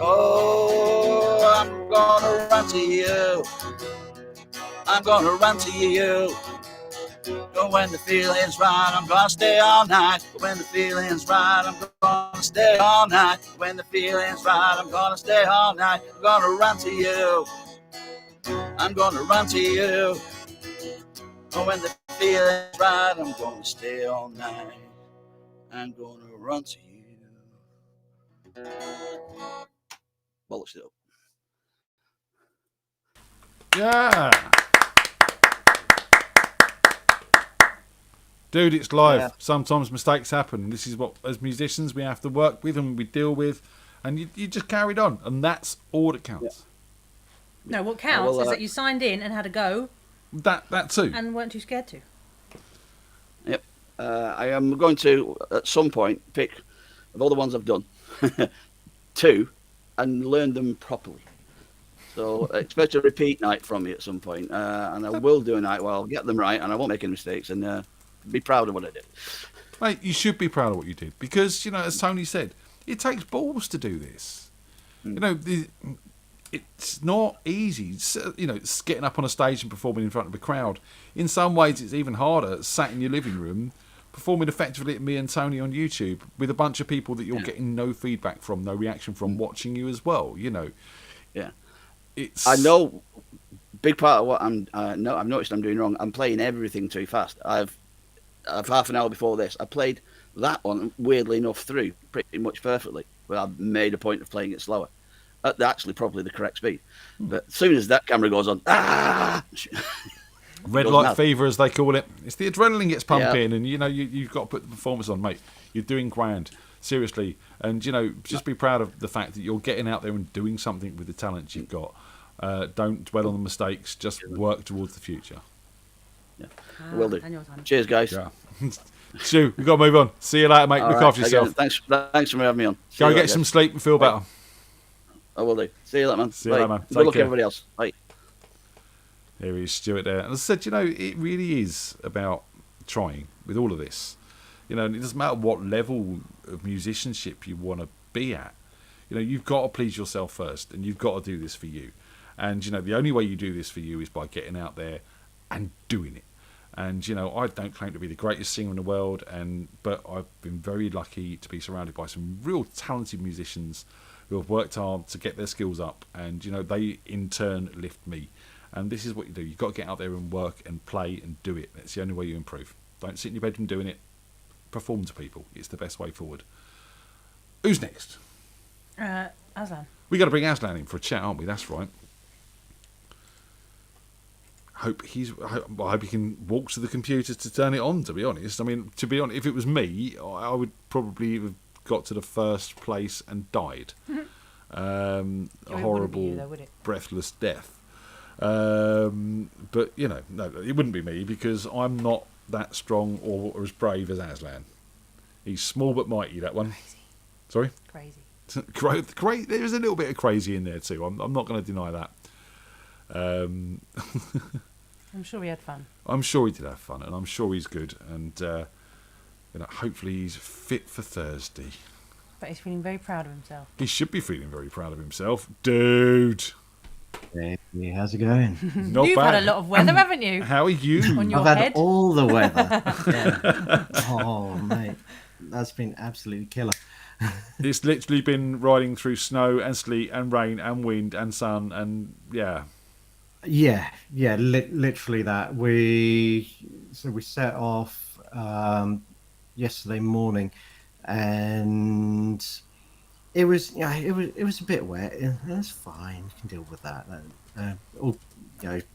Oh, I'm gonna run to you. I'm gonna run to you. And when the feeling's right, I'm gonna stay all night. When the feeling's right, I'm gonna stay all night. When the feeling's right, I'm gonna stay all night. I'm gonna run to you. I'm gonna run to you. And when the feeling's right, I'm gonna stay all night. I'm gonna run to you. Bollocks it up. Yeah. Dude, it's live. Yeah. Sometimes mistakes happen. This is what, as musicians, we have to work with and we deal with. And you just carried on. And that's all that counts. No, what counts is that you signed in and had a go. That too. And weren't too scared to. Yep. I am going to, at some point, pick, of all the ones I've done, 2 and learn them properly. So expect a repeat night from me at some point. And I will do a night where I'll get them right and I won't make any mistakes and be proud of what I did. Mate, you should be proud of what you did. Because, you know, as Tony said, it takes balls to do this. You know, it's not easy. You know, it's getting up on a stage and performing in front of a crowd. In some ways, it's even harder sat in your living room, performing effectively at me and Tony on YouTube with a bunch of people that you're getting no feedback from, no reaction from, watching you as well. You know, I know. Big part of what I've noticed I'm doing wrong. I'm playing everything too fast. I've half an hour before this. I played that one weirdly enough through pretty much perfectly, but I made a point of playing it slower. At actually probably the correct speed. But as soon as that camera goes on, red light fever, as they call it. It's the adrenaline gets pumping, and you know you've got to put the performance on, mate. You're doing grand, seriously, and you know just be proud of the fact that you're getting out there and doing something with the talent you've got. Don't dwell on the mistakes. Just work towards the future. Yeah, will do. Cheers, guys. Yeah. Stu, we've got to move on. See you later, mate. Look after yourself. Thanks for having me on. Go get some sleep and feel better. I will do. See you later, man. See you later, man. Good luck, everybody else. Bye. There he is, Stuart there. And as I said, you know, it really is about trying with all of this. You know, and it doesn't matter what level of musicianship you want to be at. you've got to please yourself first, and you've got to do this for you. And the only way you do this for you is by getting out there and doing it. And I don't claim to be the greatest singer in the world, but I've been very lucky to be surrounded by some real talented musicians who have worked hard to get their skills up, and they in turn lift me. And this is what you do. You've got to get out there and work and play and do it. That's the only way you improve. Don't sit in your bedroom doing it. Perform to people. It's the best way forward. Who's next? Aslan. We got to bring Aslan in for a chat, aren't we? That's right. I hope he can walk to the computer to turn it on, to be honest. I mean, to be honest, if it was me, I would probably have got to the first place and died. A horrible, you, though, would it? breathless death. But, no, it wouldn't be me, because I'm not that strong or as brave as Aslan. He's small but mighty, that one. Crazy. Sorry? Crazy. There's a little bit of crazy in there too. I'm not going to deny that. I'm sure we had fun. I'm sure he did have fun, and I'm sure he's good, and hopefully he's fit for Thursday. But he's feeling very proud of himself. He should be feeling very proud of himself, dude. Hey, how's it going? Not You've bad. had a lot of weather, haven't you? How are you? On your I've head? had all the weather. Yeah. Oh, mate, that's been absolutely killer. It's literally been riding through snow and sleet and rain and wind and sun, and yeah. Literally that. We set off yesterday morning, and it was a bit wet. It's fine. You can deal with that.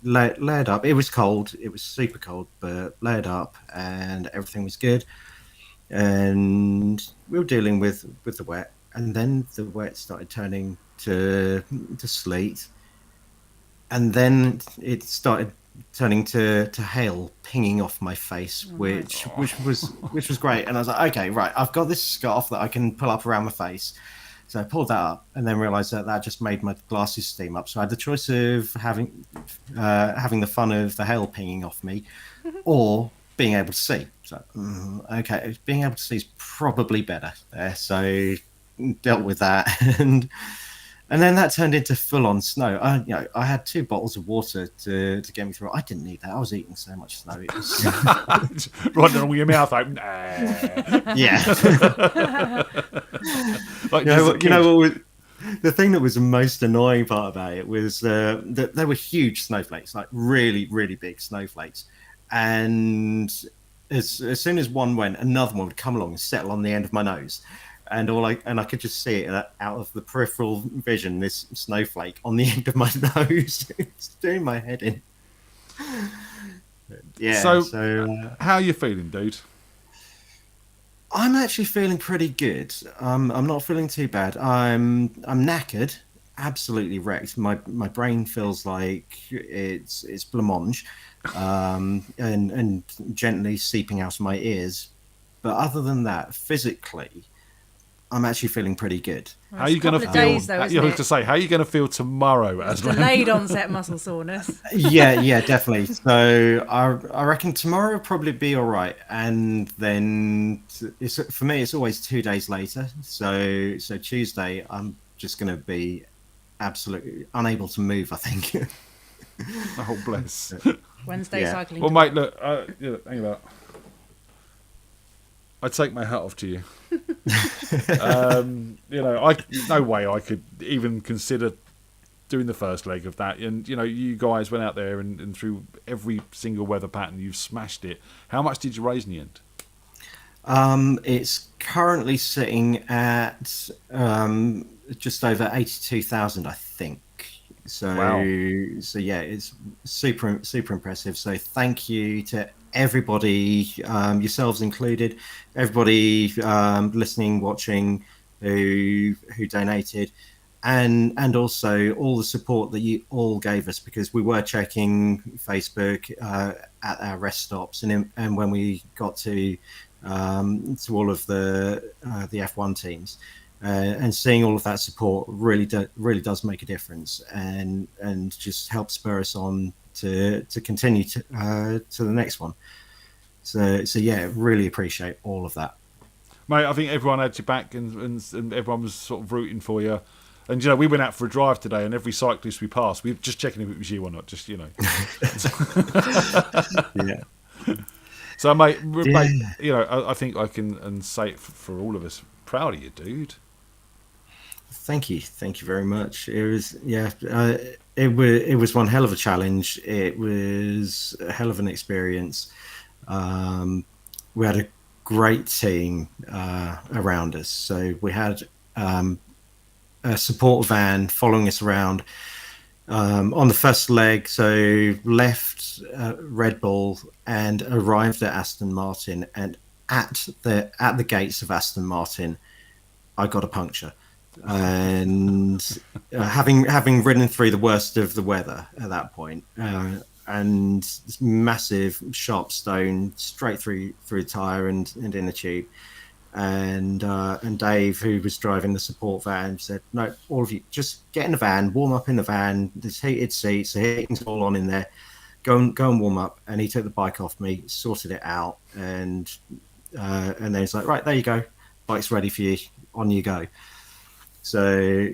Layered up. It was cold. It was super cold, but layered up, and everything was good. And we were dealing with the wet, and then the wet started turning to sleet. And then it started turning to hail pinging off my face, which was great. And I was like, okay, right, I've got this scarf that I can pull up around my face. So I pulled that up, and then realised that just made my glasses steam up. So I had the choice of having the fun of the hail pinging off me, or being able to see. So okay, being able to see is probably better there. So dealt with that, and then that turned into full-on snow. I had 2 bottles of water to get me through. I didn't need that. I was eating so much snow. It was Right down with your mouth open. yeah. Like The thing that was the most annoying part about it was that there were huge snowflakes, like really, really big snowflakes. And as soon as one went, another one would come along and settle on the end of my nose. And I could just see it out of the peripheral vision, this snowflake on the end of my nose. It's doing my head in. Yeah. So how are you feeling, dude? I'm actually feeling pretty good. I'm not feeling too bad. I'm knackered, absolutely wrecked. My brain feels like it's blancmange, and gently seeping out of my ears. But other than that, physically, I'm actually feeling pretty good. Well, How are you going to feel? Days, though, I isn't was it? to say, how are you going to feel tomorrow? It's delayed onset muscle soreness. Yeah, definitely. So I reckon tomorrow will probably be all right, and then for me it's always 2 days later. So Tuesday I'm just going to be absolutely unable to move, I think. Oh, bless. Wednesday Yeah. cycling. Well, mate, look, hang about. I take my hat off to you. No way I could even consider doing the first leg of that. And you guys went out there and through every single weather pattern, you've smashed it. How much did you raise in the end? It's currently sitting at just over 82,000, I think. So, Wow. So yeah, it's super impressive. So thank you to everybody, yourselves included, everybody listening, watching, who donated, and also all the support that you all gave us, because we were checking Facebook at our rest stops, and when we got to all of the F1 teams. And seeing all of that support really does make a difference, and just helps spur us on to continue to the next one. So yeah, really appreciate all of that. Mate, I think everyone had your back and everyone was sort of rooting for you. And, we went out for a drive today, and every cyclist we passed, we were just checking if it was you or not, Yeah. So, mate, I think I can say it for all of us. Proud of you, dude. Thank you very much. It was it was one hell of a challenge. It was a hell of an experience. We had a great team around us. So we had a support van following us around on the first leg. So left Red Bull and arrived at Aston Martin, and at the gates of Aston Martin, I got a puncture. And having ridden through the worst of the weather at that point, and this massive sharp stone straight through the tire and in the tube, and Dave, who was driving the support van, said, "No, all of you, just get in the van, warm up in the van. There's heated seats, the heating's all on in there. Go and warm up." And he took the bike off me, sorted it out, and then he's like, "Right, there you go, bike's ready for you. On you go." So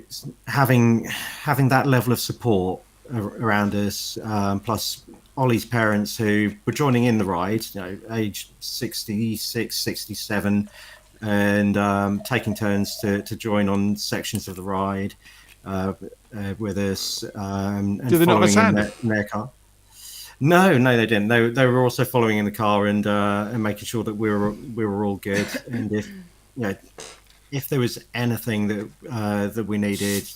having that level of support around us, plus Ollie's parents who were joining in the ride, age 66, 67, and taking turns to join on sections of the ride with us. And did they not have a hand in their car? No, they didn't. They were also following in the car and making sure that we were all good. And if there was anything that we needed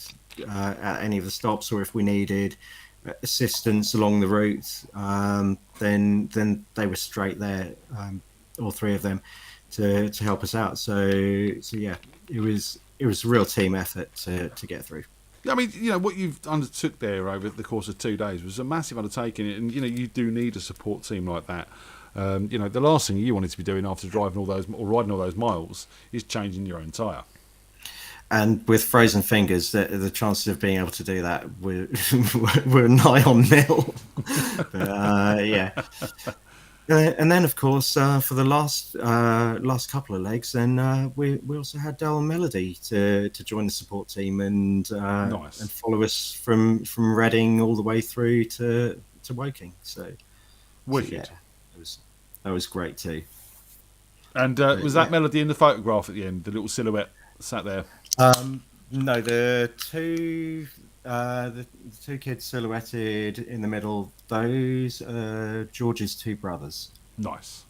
at any of the stops, or if we needed assistance along the route, then they were straight there, all three of them, to help us out. So yeah, it was a real team effort to get through. I mean, what you've undertook there over the course of 2 days was a massive undertaking, and you do need a support team like that. The last thing you wanted to be doing after driving all those or riding all those miles is changing your own tyre. And with frozen fingers, the chances of being able to do that were nigh on nil. But, yeah. And then, of course, for the last couple of legs, then we also had Dale and Melody to join the support team and nice. And follow us from Reading all the way through to Woking. So wicked. Yeah, that was great too. And was that Melody in the photograph at the end? The little silhouette sat there. No, the two kids silhouetted in the middle. Those are George's two brothers. Nice.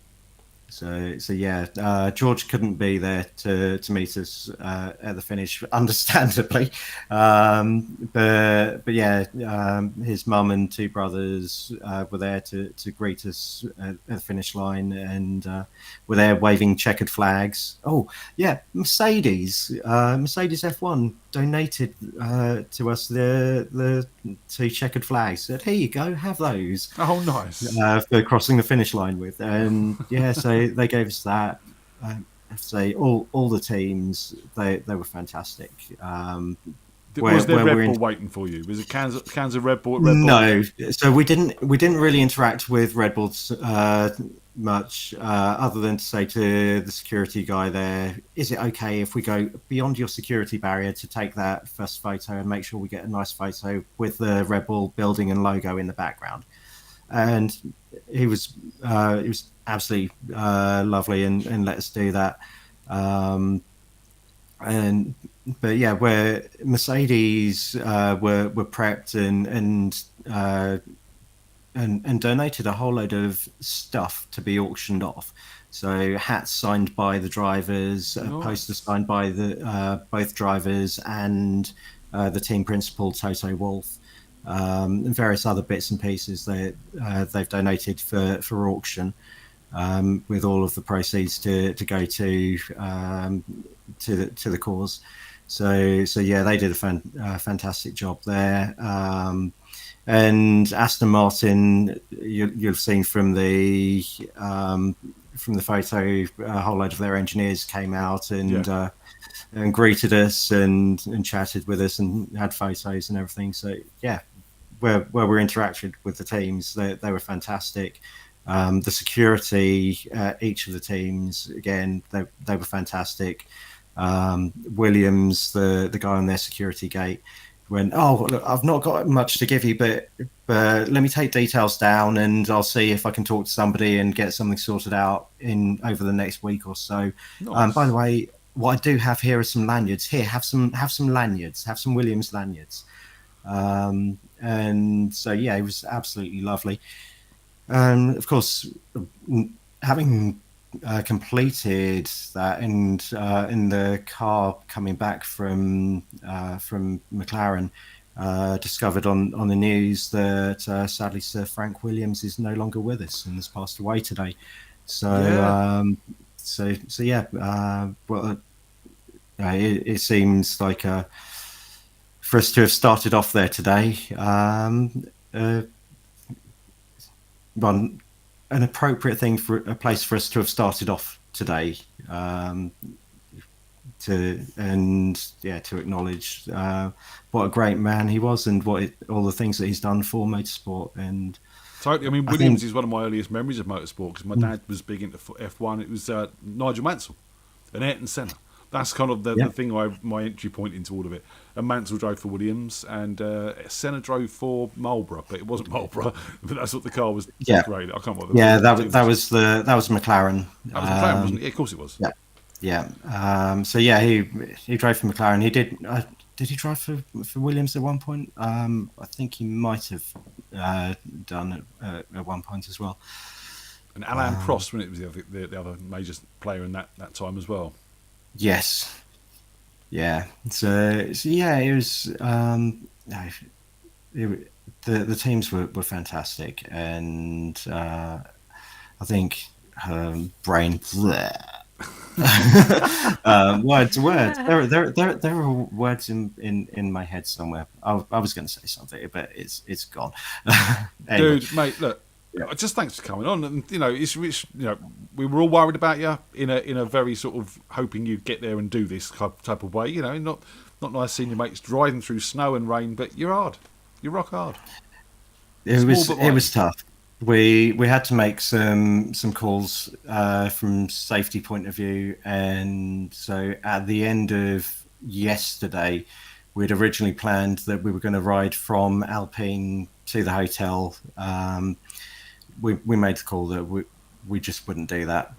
So yeah, George couldn't be there to meet us at the finish, understandably. But yeah, his mum and two brothers were there to greet us at the finish line, and were there waving checkered flags. Oh yeah, Mercedes F1 donated to us the two checkered flags. Said, "Here you go, have those." Oh, nice. For crossing the finish line with, and yeah, so they gave us that. I have to say, all the teams, they were fantastic. Was there Red Bull waiting for you? Was it cans of Red Bull? No, so we didn't really interact with Red Bull much, other than to say to the security guy there, "Is it okay if we go beyond your security barrier to take that first photo and make sure we get a nice photo with the Red Bull building and logo in the background?" And he was absolutely lovely and let us do that. But yeah, where Mercedes were prepped and donated a whole load of stuff to be auctioned off. So hats signed by the drivers, posters signed by the both drivers and the team principal Toto Wolff, and various other bits and pieces they've donated for auction, with all of the proceeds to go to the cause. So yeah, they did a fantastic job there. And Aston Martin, you've seen from the photo, a whole load of their engineers came out and greeted us and chatted with us and had photos and everything. So yeah, where we interacted with the teams, they were fantastic. The security, each of the teams, again, they were fantastic. Williams, the guy on their security gate, went, "Oh, look, I've not got much to give you, but let me take details down, and I'll see if I can talk to somebody and get something sorted out in over the next week or so." Nice. By the way, what I do have here are some lanyards. Here, have some lanyards. Have some Williams lanyards. And so yeah, it was absolutely lovely. Of course, having completed that, and in the car coming back from McLaren, discovered on the news that sadly Sir Frank Williams is no longer with us and has passed away today. So Yeah. so yeah, well, it seems like for us to have started off there today, well, an appropriate thing for a place for us to have started off today, to acknowledge what a great man he was, and all the things that he's done for motorsport. And Totally. I mean, I Williams think- is one of my earliest memories of motorsport because my dad was big into F1. It was Nigel Mansell and Ayrton Senna. That's kind of the thing, my entry point into all of it. And Mansell drove for Williams, and Senna drove for Marlboro, but it wasn't Marlboro. But that's what the car was. Yeah. Great. I can't remember. Yeah, that was McLaren. That was McLaren, wasn't it? Yeah, of course it was. Yeah, yeah. So yeah, he drove for McLaren. He did. Did he drive for Williams at one point? I think he might have done at one point as well. And Alain Prost, when it was the other major player in that time as well. Yes. Yeah. So yeah, it was. The teams were fantastic, and I think brain. Words. There are words in my head somewhere. I was going to say something, but it's gone. Anyway. Dude, mate, look. Just thanks for coming on, and it's we were all worried about you in a very sort of hoping you'd get there and do this type of way. Not nice seeing your mates driving through snow and rain, but you're hard, you're rock hard. It was tough. We had to make some calls from safety point of view, and so at the end of yesterday, we'd originally planned that we were going to ride from Alpine to the hotel. We made the call that we just wouldn't do that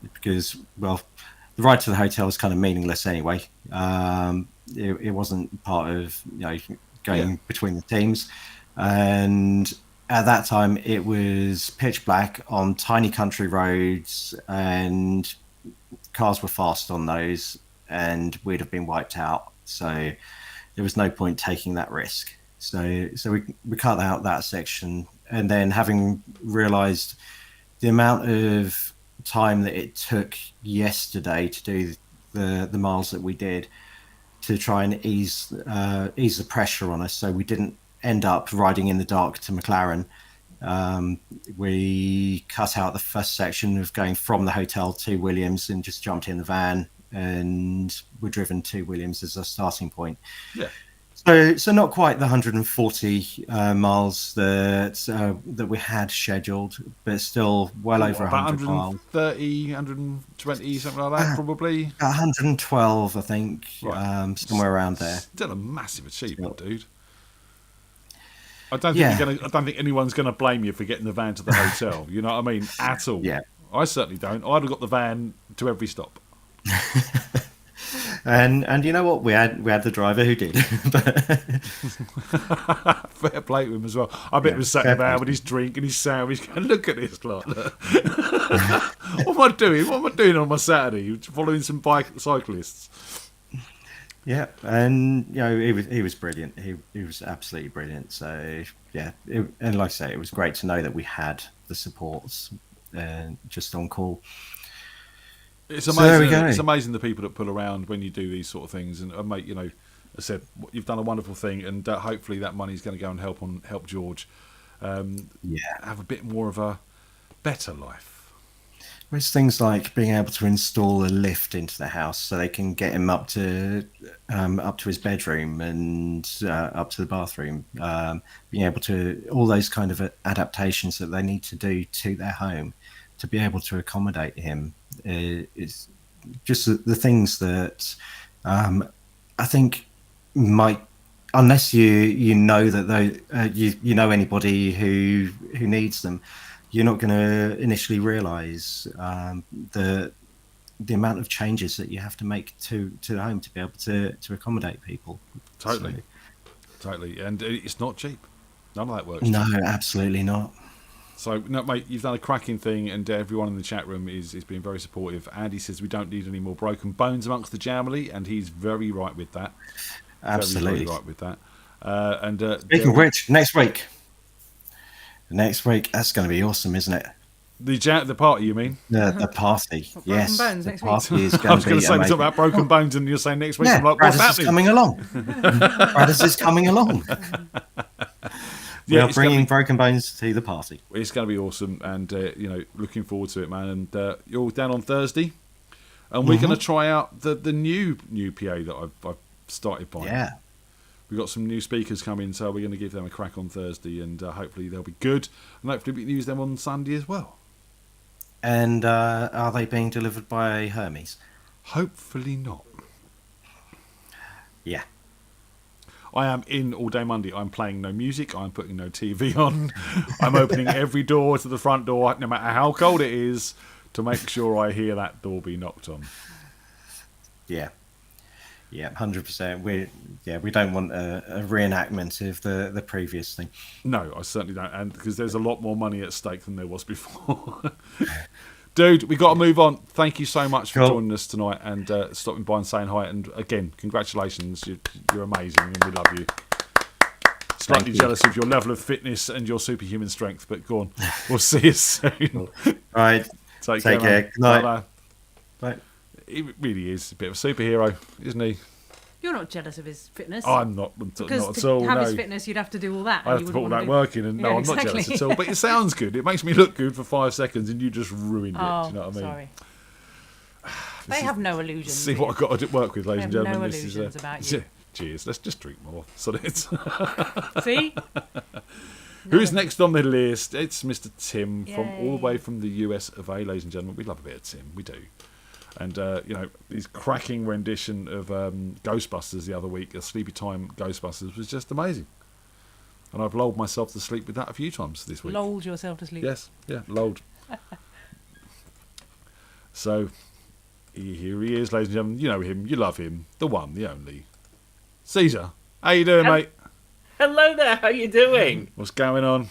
because, well, the ride to the hotel was kind of meaningless anyway. It wasn't part of going between the teams, and at that time it was pitch black on tiny country roads, and cars were fast on those, and we'd have been wiped out. So there was no point taking that risk. So we cut out that section. And then, having realised the amount of time that it took yesterday to do the miles that we did, to try and ease the pressure on us, so we didn't end up riding in the dark to McLaren, we cut out the first section of going from the hotel to Williams and just jumped in the van, and we're driven to Williams as a starting point. Yeah. So not quite the 140 miles that we had scheduled, but still well over 100 miles. 130, 120, something like that, probably. 112, I think, somewhere around there. Still a massive achievement, dude. I don't think anyone's gonna blame you for getting the van to the hotel. You know what I mean? At all. Yeah. I certainly don't. I'd have got the van to every stop. And you know what? We had the driver who did. Fair play to him as well. I bet he was sat in the van with his drink and his sandwich going, look at this, look. What am I doing? What am I doing on my Saturday? Following some cyclists. Yeah, and he was brilliant. He was absolutely brilliant. So yeah, and like I say, it was great to know that we had the supports just on call. It's amazing. It's amazing the people that pull around when you do these sort of things. And mate, I said you've done a wonderful thing, and hopefully that money's going to go and help George have a bit more of a better life. It's things like being able to install a lift into the house so they can get him up to his bedroom and up to the bathroom. Being able to all those kind of adaptations that they need to do to their home to be able to accommodate him is just the things that I think might, unless you know that you know anybody who needs them, you're not going to initially realise the amount of changes that you have to make to the home to be able to accommodate people. Totally, totally, and it's not cheap. None of that works. No, cheap. absolutely not. So, no, mate, you've done a cracking thing, and everyone in the chat room is being very supportive. Andy says we don't need any more broken bones amongst the Jamily, and he's very right with that. Absolutely very right with that. Speaking of which, next week, that's going to be awesome, isn't it? The party, you mean? The party, yes. Bones the next party week. is I going was to going be to say amazing. something about broken bones, and you're saying next week. Yeah, I'm like, what's Bradders is happening? coming along. Bradders is coming along. We are bringing broken bones to the party. It's going to be awesome, and looking forward to it, man. And you're all down on Thursday, and we're going to try out the new PA that I've started buying. Yeah. We've got some new speakers coming, so we're going to give them a crack on Thursday, and hopefully they'll be good, and hopefully we can use them on Sunday as well. And are they being delivered by Hermes? Hopefully not. Yeah. I am in all day Monday. I'm playing no music. I'm putting no TV on. I'm opening every door to the front door, no matter how cold it is, to make sure I hear that door be knocked on. Yeah. Yeah, 100%. We don't want a reenactment of the previous thing. No, I certainly don't, and because there's a lot more money at stake than there was before. Dude, we got to move on. Thank you so much for joining us tonight and stopping by and saying hi. And again, congratulations. You're amazing and we love you. Slightly jealous of your level of fitness and your superhuman strength, but go on. We'll see you soon. All right. Take care. Man. Good night. Bye. Bye. He really is a bit of a superhero, isn't he? You're not jealous of his fitness. I'm not Because at to all. have No. his fitness, you'd have to do all that. I have to put all that work in, and no, I'm not jealous at all. But it sounds good. It makes me look good for 5 seconds, and you just ruined it. Oh, do you know what I mean? sorry. They have no illusions. See what I've got to work with, ladies and gentlemen. No this illusions is about you. Cheers. Let's just drink more. So it's See? Who's next on the list? It's Mr. Tim from Yay. all the way from the US of A, ladies and gentlemen. We love a bit of Tim. We do. And, his cracking rendition of Ghostbusters the other week, a Sleepy Time Ghostbusters, was just amazing. And I've lulled myself to sleep with that a few times this week. Lulled yourself to sleep. Yes, lulled. So, here he is, ladies and gentlemen. You know him, you love him, the one, the only. Caesar, how you doing, mate? Hello there, how you doing? What's going on?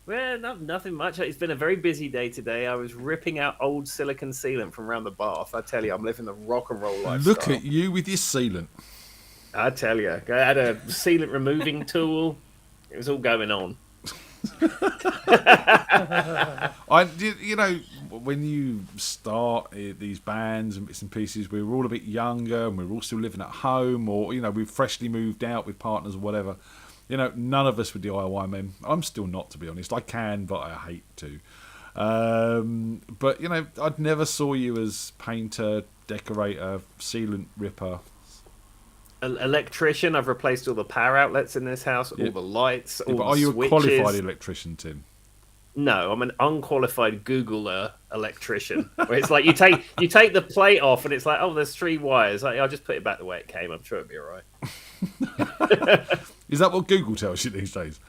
Well, nothing much. It's been a very busy day today. I was ripping out old silicon sealant from around the bath. I tell you, I'm living the rock and roll lifestyle. Look at you with your sealant. I tell you, I had a sealant removing tool. It was all going on. When you start these bands and bits and pieces, we were all a bit younger and we were all still living at home, or we've freshly moved out with partners or whatever. None of us were DIY men. I'm still not, to be honest. I can, but I hate to. But I'd never saw you as painter, decorator, sealant ripper. Electrician. I've replaced all the power outlets in this house, all the lights, all but the are you switches. a qualified electrician, Tim? No, I'm an unqualified Googler electrician. Where it's like you take the plate off and it's like, oh, there's 3 wires. I'll just put it back the way it came. I'm sure it'll be all right. Is that what Google tells you these days?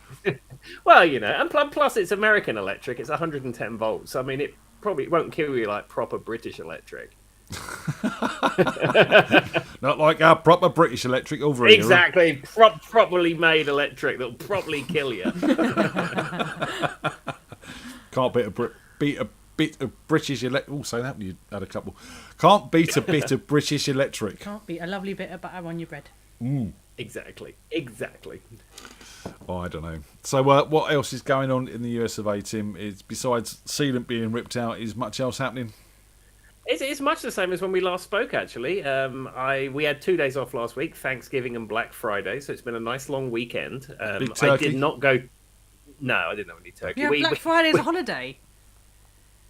Well, and plus it's American electric. It's 110 volts. I mean, it probably won't kill you like proper British electric. Not like our proper British electric over here. Exactly. Properly made electric that'll properly kill you. Can't beat a bit of British electric. Oh, say that when you had a couple. Can't beat a bit of British electric. Can't beat a lovely bit of butter on your bread. Exactly. Oh, I don't know. So what else is going on in the US of A, Tim? Besides sealant being ripped out, is much else happening? It's much the same as when we last spoke, actually. We had 2 days off last week, Thanksgiving and Black Friday, so it's been a nice long weekend. Big turkey? I did not go... No, I didn't have any turkey. Yeah, Black Friday is a holiday.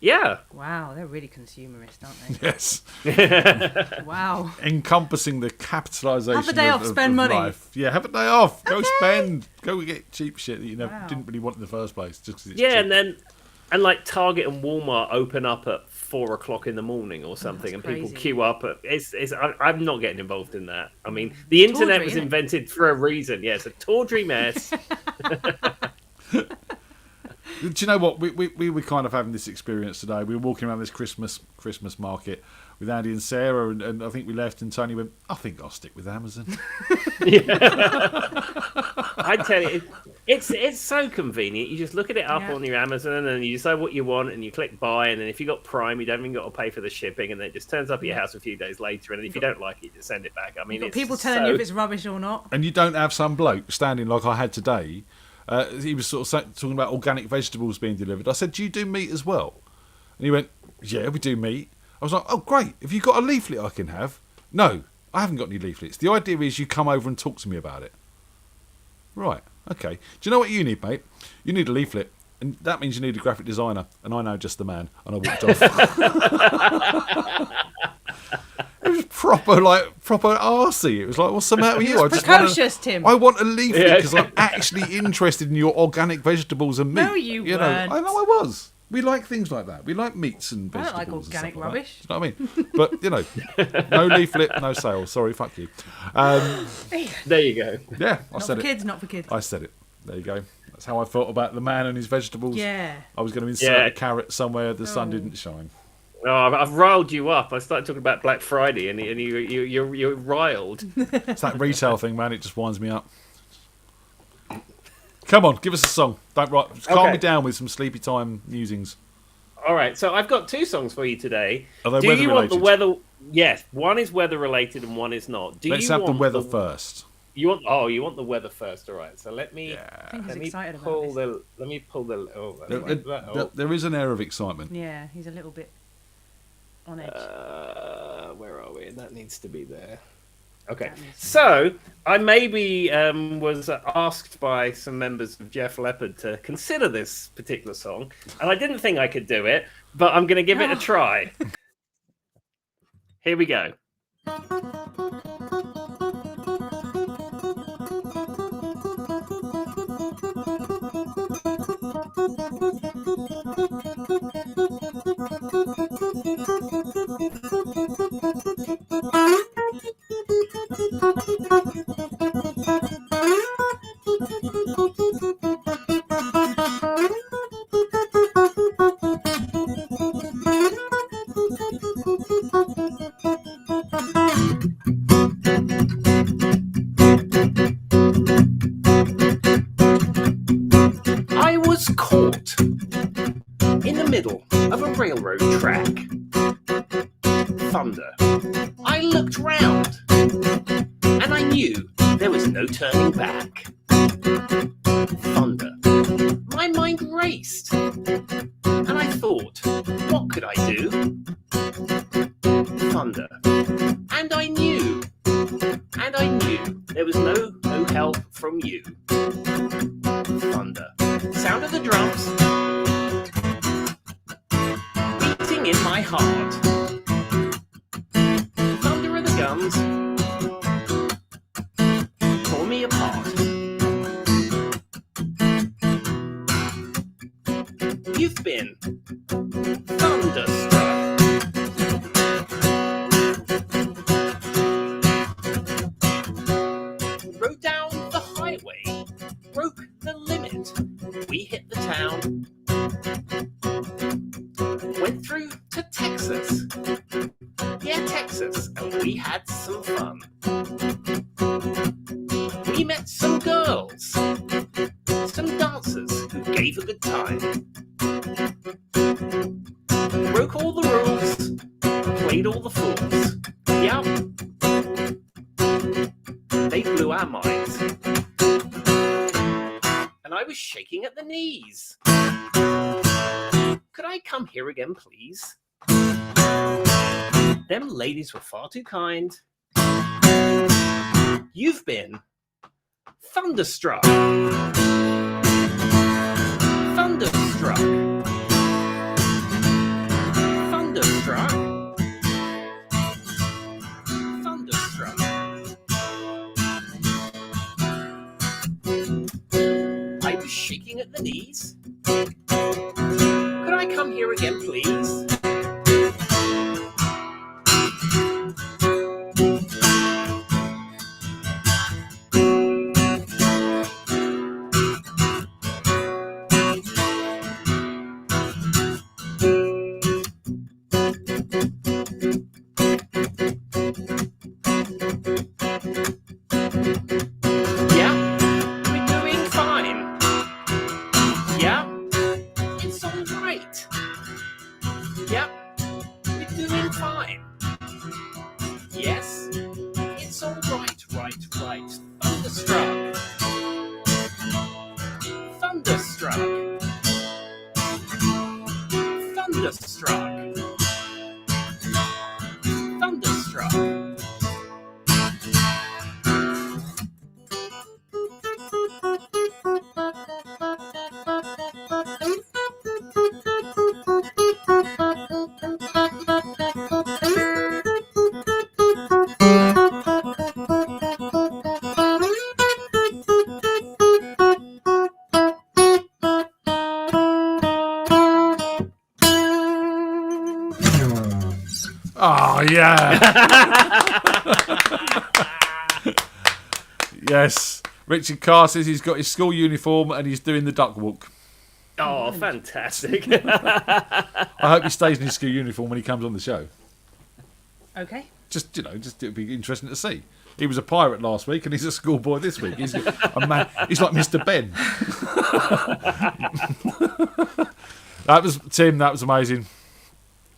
Yeah. Wow, they're really consumerist, aren't Yes. they? Wow. Encompassing the capitalisation Have a day off, spend of money. life. Yeah, have a day off. Go Okay. spend. Go get cheap shit that you never Wow. didn't really want in the first place. Just 'cause it's Yeah, cheap. and like Target and Walmart open up at 4:00 in the morning or something, and people crazy. queue up. I'm not getting involved in that. I mean, the internet Tawdry, was innit? invented for a reason. Yeah, it's a tawdry mess. Do you know what? We were kind of having this experience today. We were walking around this Christmas market with Andy and Sarah, and I think we left, and Tony went, I think I'll stick with Amazon. I tell you, it's so convenient. You just look at it up Yeah. on your Amazon, and you decide what you want, and you click buy, and then if you got Prime, you don't even got to pay for the shipping, and then it just turns up at your house a few days later. And if you don't like it, you just send it back. I mean, You've got it's people telling you if it's rubbish or not. And you don't have some bloke standing like I had today. He was sort of talking about organic vegetables being delivered. I said, do you do meat as well? And he went, yeah, we do meat. I was like, oh, great. Have you got a leaflet I can have? No, I haven't got any leaflets. The idea is you come over and talk to me about it. Right, okay. Do you know what you need, mate? You need a leaflet. And that means you need a graphic designer. And I know just the man. And I walked off. It was proper arsey. It was like, what's the matter with you? was precocious, Tim. I want a leaflet because I'm actually interested in your organic vegetables and meat. No, you know, weren't. I know I was. We like things like that. We like meats and I vegetables. don't like organic and stuff rubbish. Like that. Do you know what I mean? But, no leaflet, no sale. Sorry, fuck you. There you go. Yeah, I Not said for it. kids, not for kids. I said it. There you go. That's how I felt about the man and his vegetables. Yeah. I was going to insert a carrot somewhere. The sun didn't shine. Oh, I've riled you up. I started talking about Black Friday, and you're riled. It's that retail thing, man. It just winds me up. Come on, give us a song. Don't write. Calm me down with some sleepy time musings. All right, so I've got two songs for you today. Are they Do weather you want the related? weather? Yes, one is weather related and one is not. Do Let's you have the want weather first. You want the weather first. All right, so let me I think he's let me excited about pull this. the let me pull the There is an air of excitement. Yeah, he's a little bit on edge. Where are we? That needs to be there. Okay, so I maybe was asked by some members of Jeff Leppard to consider this particular song, and I didn't think I could do it, but I'm going to give it a try. Here we go. I was caught in the middle of a railroad track. Thunder. I looked round and I knew there was no turning back. Thunder. My mind raced and I thought, what could I do? Thunder. And I knew there was no help from you. Thunder. Sound of the drums beating in my heart. Thunder of the guns tore me apart. You've been thunderstruck. Rode down the highway, broke the limit. We hit the town. Went through to Texas. Yeah, Texas, and we had some fun. We met some girls, some dancers who gave a good time. Broke all the rules, played all the fools. Yep. They blew our minds. And I was shaking at the knees. Could I come here again, please? Them ladies were far too kind. You've been thunderstruck. Thunderstruck. was shaking at the knees. Could I come here again, please? Oh, yeah. Yes. Richard Carr says he's got his school uniform and he's doing the duck walk. Oh, fantastic. I hope he stays in his school uniform when he comes on the show. Okay. Just it'd be interesting to see. He was a pirate last week and he's a schoolboy this week. He's a man. He's like Mr. Ben. That was Tim. That was amazing.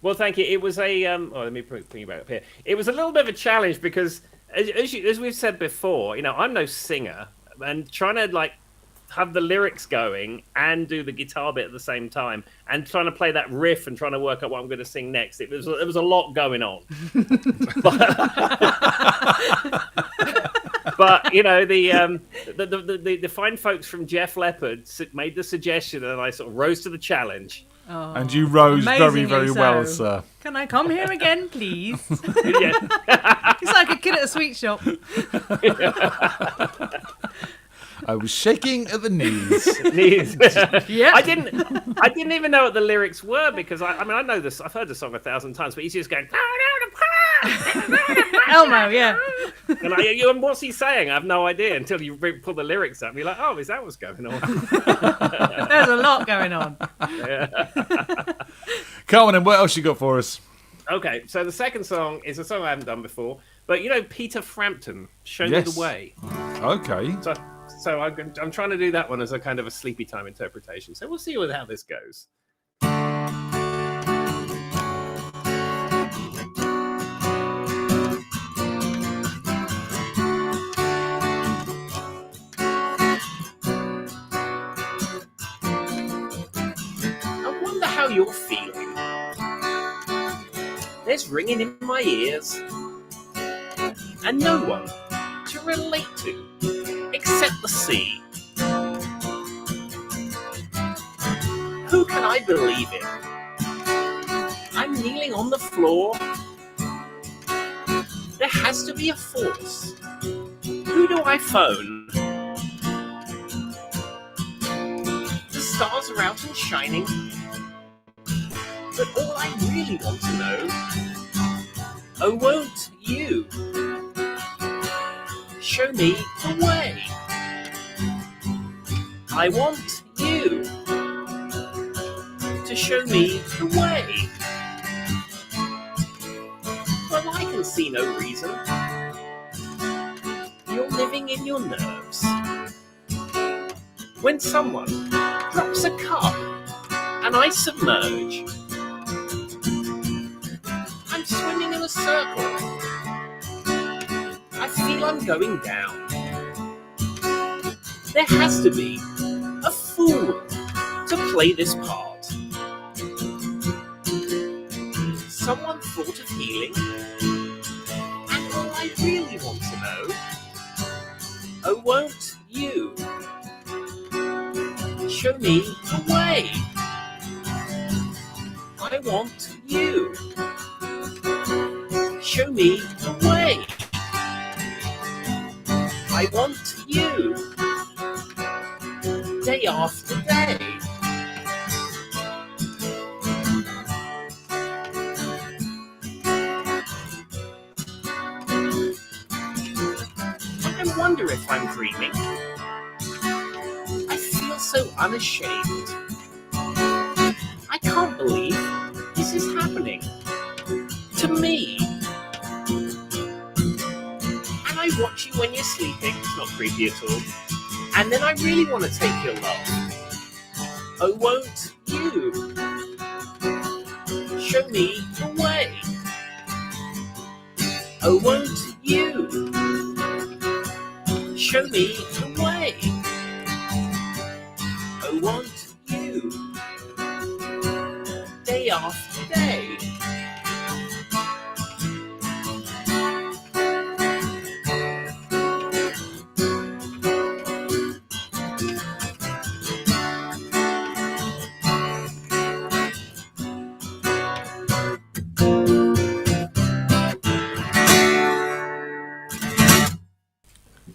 Well, thank you. It was a let me bring you back up here. It was a little bit of a challenge because, as we've said before, I'm no singer, and trying to like have the lyrics going and do the guitar bit at the same time, and trying to play that riff and trying to work out what I'm going to sing next. It was a lot going on. But the fine folks from Jeff Leppard made the suggestion, and I sort of rose to the challenge. Oh, and you rose very, very well, sir. Can I come here again, please? Yeah. It's like a kid at a sweet shop. I was shaking at the knees. Yeah. I didn't even know what the lyrics were because I know this. I've heard the song 1,000 times, but he's just going. Elmo, yeah. And what's he saying? I have no idea until you pull the lyrics up. And you're like, oh, is that what's going on? There's a lot going on. Yeah. Come on, and what else you got for us? Okay, so the second song is a song I haven't done before, but Peter Frampton, Show Me the Way. Okay. So I'm trying to do that one as a kind of a sleepy time interpretation. So we'll see how this goes. I wonder how you're feeling. There's ringing in my ears, and no one to relate to except the sea. Who can I believe in? I'm kneeling on the floor. There has to be a force. Who do I phone? The stars are out and shining, but all I really want to know, oh, won't you show me the way? I want you to show me the way. Well, I can see no reason. You're living in your nerves. When someone drops a cup and I submerge, I'm swimming in a circle. I feel I'm going down. There has to be a fool to play this part. Someone thought of healing, and all I really want to know, oh, won't you show me the way? I want you. Show me the way. I want you. day after day. I wonder if I'm dreaming. I feel so unashamed. I can't believe this is happening to me. And I watch you when you're sleeping. It's not creepy at all. And then I really want to take your love. Oh, won't you show me the way? Oh, won't you show me the way? Oh, won't you day after day?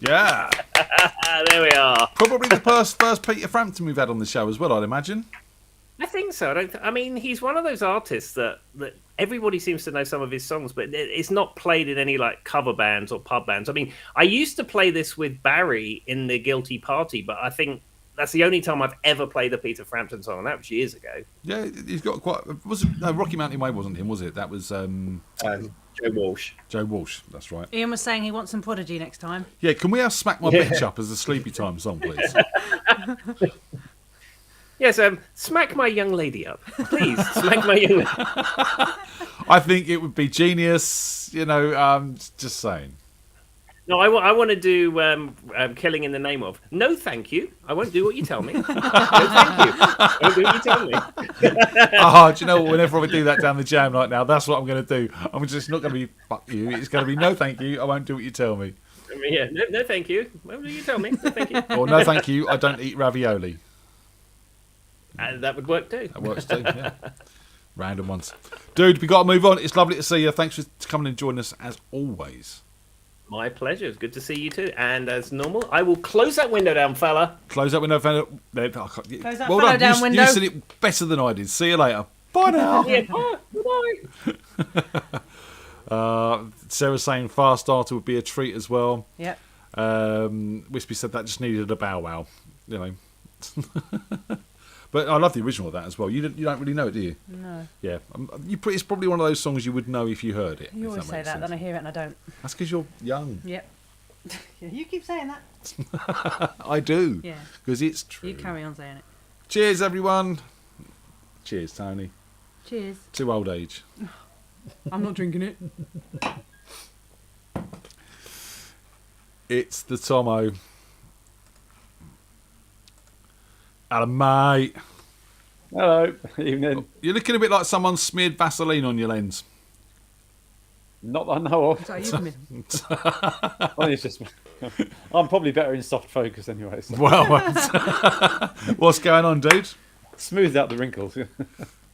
Yeah. There we are. Probably the first Peter Frampton we've had on the show as well, I'd imagine. I think so. I mean, he's one of those artists that everybody seems to know some of his songs, but it's not played in any like cover bands or pub bands. I mean, I used to play this with Barry in the Guilty Party, but I think that's the only time I've ever played a Peter Frampton song, and that was years ago. Yeah, he's got quite. No, Rocky Mountain Way wasn't him, was it? That was Joe Walsh. Joe Walsh, that's right. Ian was saying he wants some Prodigy next time. Yeah, can we have Smack My Bitch Up as a Sleepy Time song, please? Yes, smack my young lady up. Please, smack my young lady. I think it would be genius, just saying. No, I want to do Killing in the Name of. No, thank you. I won't do what you tell me. No, thank you. I won't do what you tell me. Do you know what? Whenever I do that down the jam right now, that's what I'm going to do. I'm just not going to be fuck you. It's going to be no, thank you. I won't do what you tell me. Yeah, no, thank you. What do you tell me? No, thank you. Or no, thank you. I don't eat ravioli. And that would work too. That works too, yeah. Random ones. Dude, we got to move on. It's lovely to see you. Thanks for coming and joining us as always. My pleasure. It's good to see you too. And as normal, I will close that window down, fella. Close that window, fella. Close that fellow down window. You said it better than I did. See you later. Bye now. Yeah, bye. Sarah's saying Fast Starter would be a treat as well. Yep. Wispy said that just needed a bow wow. But I love the original of that as well. You don't really know it, do you? No. Yeah. It's probably one of those songs you would know if you heard it. You always say that, then I hear it and I don't. That's because you're young. Yep. You keep saying that. I do. Yeah. Because it's true. You carry on saying it. Cheers, everyone. Cheers, Tony. Cheers. To old age. I'm not drinking it. It's the Tomo. Hello, mate. Hello. Evening. You're looking a bit like someone smeared Vaseline on your lens. Not that I know of. Well, it's just, I'm probably better in soft focus anyway. So. Well, what's going on, dude? Smoothed out the wrinkles.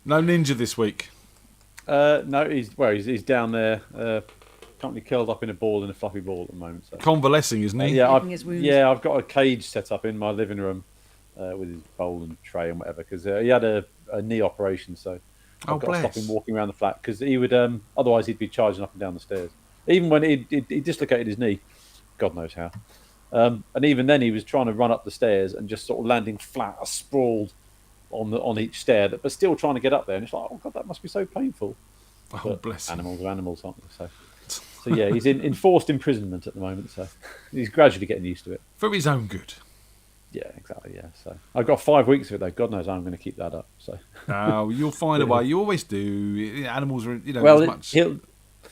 No ninja this week. No, he's down there, currently curled up in a ball, in a fluffy ball at the moment. So. Convalescing, isn't he? I've got a cage set up in my living room with his bowl and tray and whatever, because he had a knee operation, so I've got to stop him walking around the flat, because he would otherwise he'd be charging up and down the stairs. Even when he dislocated his knee, God knows how. And even then, he was trying to run up the stairs and just sort of landing flat, sprawled on each stair, but still trying to get up there. And it's like, oh God, that must be so painful. Oh, but bless him. Animals are animals, aren't they? So yeah, he's in enforced imprisonment at the moment. So he's gradually getting used to it. For his own good. Yeah, exactly. Yeah. So I've got 5 weeks of it though. God knows how I'm going to keep that up. So. Oh, you'll find a way. You always do. Animals are, Well, as much.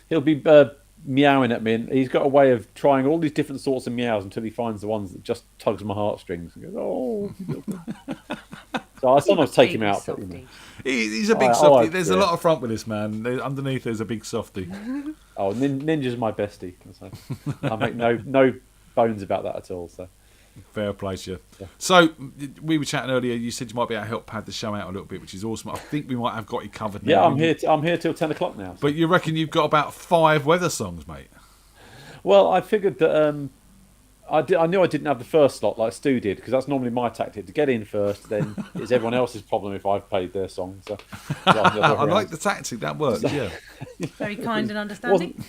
he'll be meowing at me, and he's got a way of trying all these different sorts of meows until he finds the ones that just tugs my heartstrings and goes, oh. So I sometimes take him out. But, He's a big softy. There's a lot of front with this man. Underneath, there's a big softy. Oh, Ninja's my bestie. So I make no bones about that at all. So. Fair play to you. Yeah. So we were chatting earlier. You said you might be able to help pad the show out a little bit, which is awesome. I think we might have got you covered now. Yeah, I'm here till 10 o'clock now. So. But you reckon you've got about 5 weather songs, mate? Well, I figured that I knew I didn't have the first slot like Stu did, because that's normally my tactic to get in first. Then it's everyone else's problem if I've played their song. So I like the tactic. That works. Yeah. Very kind and understanding.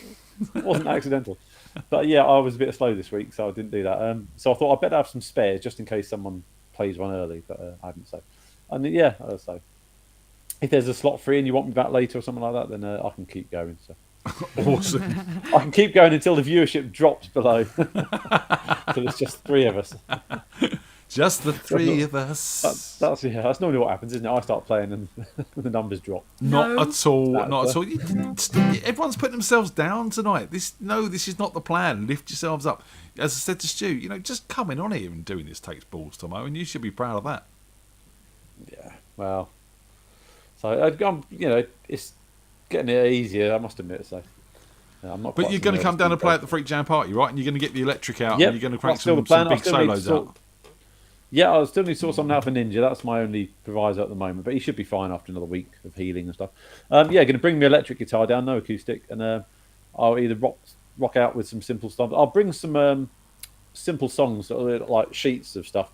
Wasn't accidental. But yeah, I was a bit slow this week, so I didn't do that. So I thought I'd better have some spares just in case someone plays one early, but I haven't. So, and yeah, so if there's a slot free and you want me back later or something like that, then I can keep going. So. Awesome. I can keep going until the viewership drops below. So it's just 3 of us. Just the 3 of us. That's normally what happens, isn't it? I start playing and the numbers drop. Not at all. Not at all. Everyone's putting themselves down tonight. This is not the plan. Lift yourselves up. As I said to Stu, just coming on here and doing this takes balls, Tomo, and you should be proud of that. Yeah. Well. So it's getting it easier, I must admit. So, I'm not. But you're going to come down and play at the FreakJam party, right? And you're going to get the electric out, and you're going to crank some big solos out. Yeah, I still need to sort something out for Ninja. That's my only proviso at the moment. But he should be fine after another week of healing and stuff. Going to bring the electric guitar down, no acoustic, and I'll either rock out with some simple stuff. I'll bring some simple songs that are like sheets of stuff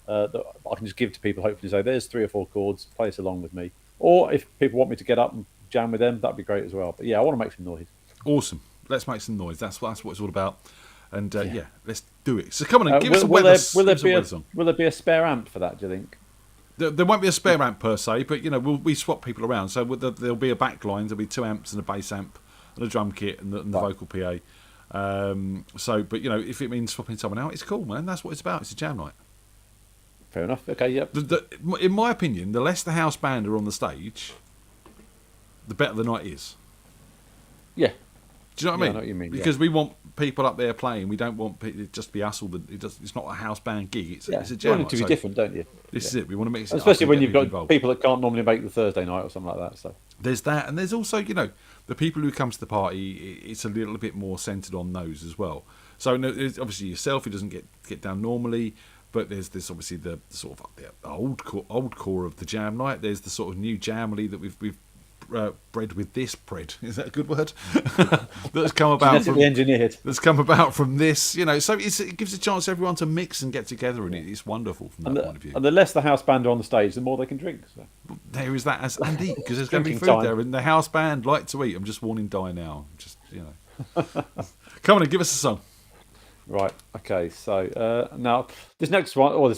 that I can just give to people. Hopefully, say there's 3 or 4 chords. Play this along with me. Or if people want me to get up and jam with them, that'd be great as well. But yeah, I want to make some noise. Awesome. Let's make some noise. That's what it's all about. And let's do it. So come on, give us a weather song. Will there be a spare amp for that, do you think? There won't be a spare amp per se, but we swap people around. So there'll be a back line. There'll be 2 amps and a bass amp and a drum kit and the vocal PA. But if it means swapping someone out, it's cool, man. That's what it's about. It's a jam night. Fair enough. Okay, yep. In my opinion, the less the house band are on the stage, the better the night is. Yeah. Do you know what I mean? I know what you mean. Because we want people up there playing. We don't want it just to be hustled. It's not a house band gig. It's a jam. You want it to be different, don't you? This is it. We want to mix it especially up when you've got involved. people that can't normally make the Thursday night or something like that. So there's that, and there's also the people who come to the party. It's a little bit more centred on those as well. So there's obviously yourself who doesn't get down normally. But there's this obviously the sort of the old core of the jam night. There's the sort of new jamily that we've bred with this bread. Is that a good word? That's come about from engineered. That's come about from this. So it gives a chance for everyone to mix and get together, and it's wonderful from that point of view. And the less the house band are on the stage, the more they can drink. So. There is that and eat, because there's going to be food there, and the house band like to eat. I'm just warning Di now. Come on and give us a song. Right. Okay. So now this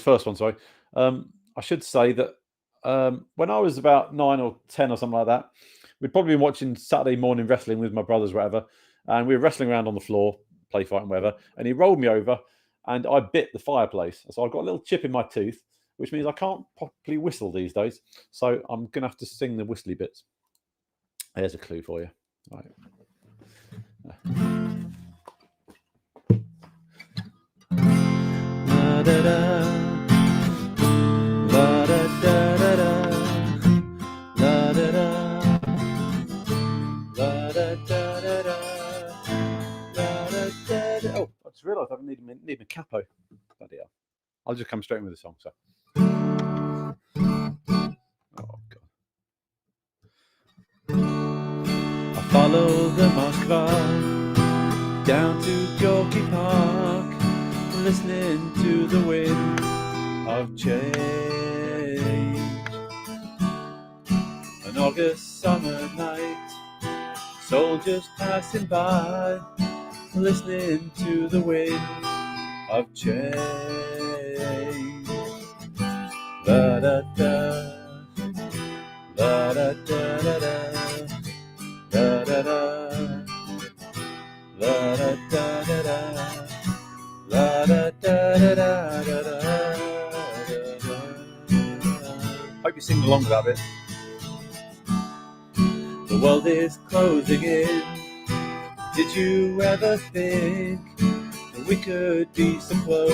first one. Sorry. I should say that when I was about 9 or 10 or something like that, we'd probably been watching Saturday morning wrestling with my brothers, or whatever, and we were wrestling around on the floor, play fighting, whatever. And he rolled me over, and I bit the fireplace. So I've got a little chip in my tooth, which means I can't properly whistle these days. So I'm gonna have to sing the whistly bits. There's a clue for you. Right. Da da da da da da da da da da. Oh, I just realised I need a capo. Bloody hell. I'll just come straight in with the song. So. Oh God. I follow the Moskva down to Gorky Park, listening to the wind of change. An August summer night, soldiers passing by, listening to the wind of change. La da da, la da da da da, la da da, la da da da da. La da da da da da da. Hope you sing along with that bit. The world is closing in. Did you ever think that we could be so close,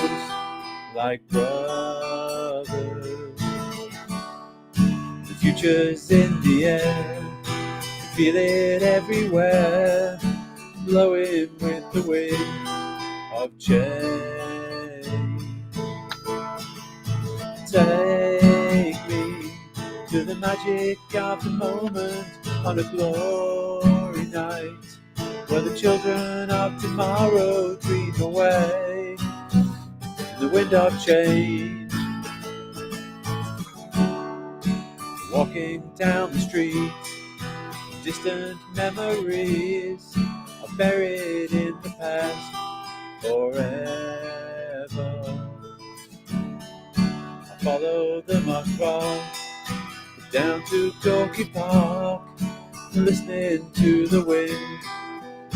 like brothers? The future's in the air. You feel it everywhere, blowing with the wind of change. Take me to the magic of the moment on a glory night, where the children of tomorrow dream away wind of change. Walking down the street, distant memories are buried in the past forever. I follow the marked path down to Dorky Park, listening to the wind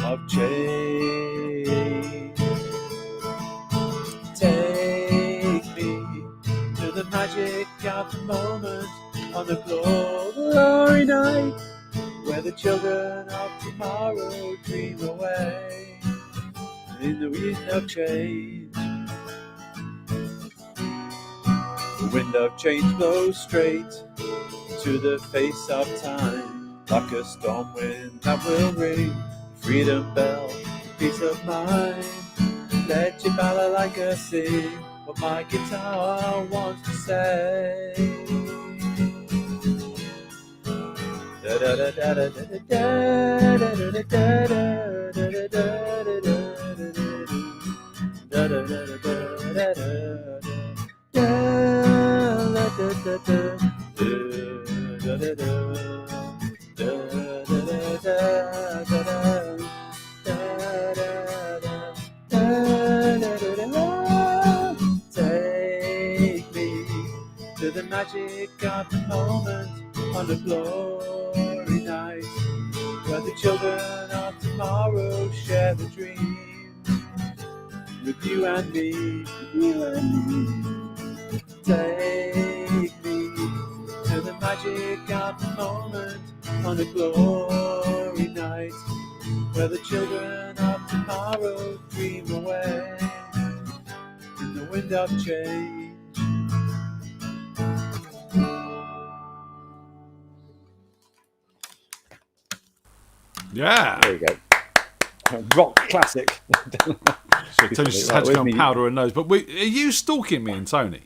of change. Take me to the magic of the moment on the glory night, where the children of tomorrow dream away in the wind of change. The wind of change blows straight to the face of time, like a storm wind that will ring freedom bell, peace of mind. Let your ballad like a sing what my guitar wants to say. Da da da da da da da da da Take me to the magic of the moment on the glory night, where the children of tomorrow share the dream with you and me, Take me to the magic of the moment on the glory night, where the children of tomorrow dream away in the wind of change. Yeah. There you go. Rock classic. So Tony's just had to go and powder her nose. But are you stalking me and Tony?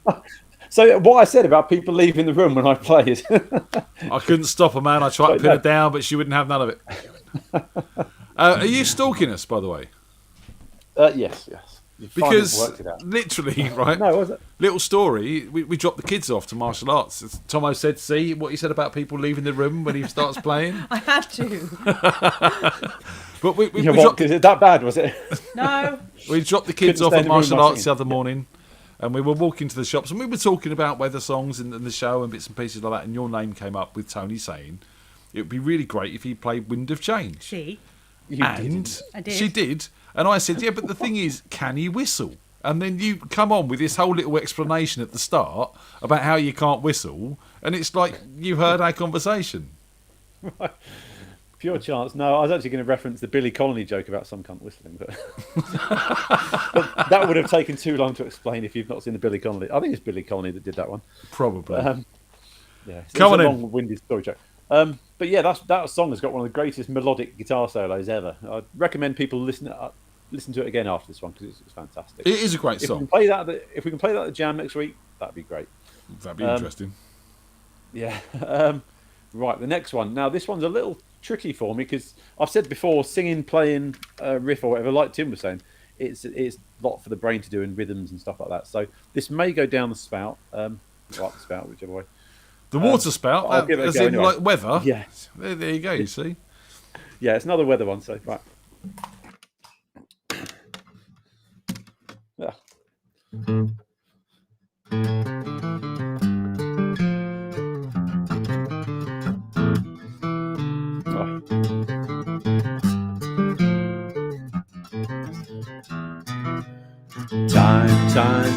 So what I said about people leaving the room when I played. I couldn't stop her, man. I tried to pin her down, but she wouldn't have none of it. Are you stalking us, by the way? Yes. Because literally, right? No, was it? Little story. We dropped the kids off to martial arts. As Tomo said, see what he said about people leaving the room when he starts playing. I had to. But we is it that bad? Was it? No. We dropped the kids off at martial arts the other morning, and we were walking to the shops, and we were talking about weather songs and the show and bits and pieces like that. And your name came up with Tony saying it would be really great if he played Wind of Change. See, I did. She did. And I said, yeah, but the thing is, can he whistle? And then you come on with this whole little explanation at the start about how you can't whistle, and it's like you heard our conversation. Right. Pure chance. No, I was actually going to reference the Billy Connolly joke about some cunt whistling, but that would have taken too long to explain if you've not seen the Billy Connolly. I think it's Billy Connolly that did that one. Probably. Yeah, it's Come on a in. long-winded story joke. But yeah, that song has got one of the greatest melodic guitar solos ever. I'd recommend people listen to it again after this one because it's fantastic. It is a great song. If we can play that at the jam next week, that'd be great. That'd be interesting. Yeah. Right, the next one. Now, this one's a little tricky for me because I've said before, singing, playing a riff or whatever, like Tim was saying, it's a lot for the brain to do in rhythms and stuff like that. So this may go down the spout, right the spout, whichever way. The water spout, I'll give it a as go in anyway. like weather. Yeah. There you go. You see. Yeah, it's another weather one. So right. Yeah.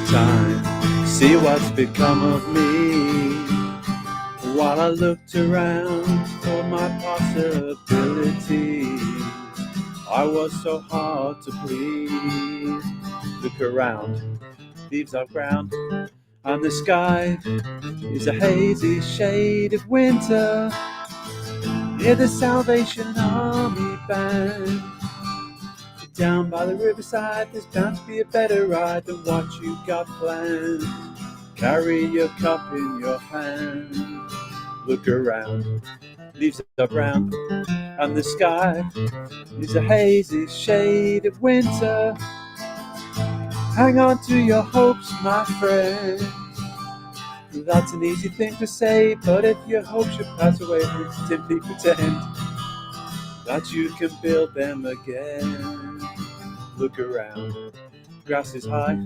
Time, see what's become of me. While I looked around for my possibilities, I was so hard to please. Look around, leaves are brown, and the sky is a hazy shade of winter. Near the Salvation Army band, down by the riverside, there's bound to be a better ride than what you got planned. Carry your cup in your hand. Look around, leaves are brown, and the sky is a hazy shade of winter. Hang on to your hopes, my friend. That's an easy thing to say, but if your hopes should pass away, simply pretend that you can build them again. Look around, grass is high,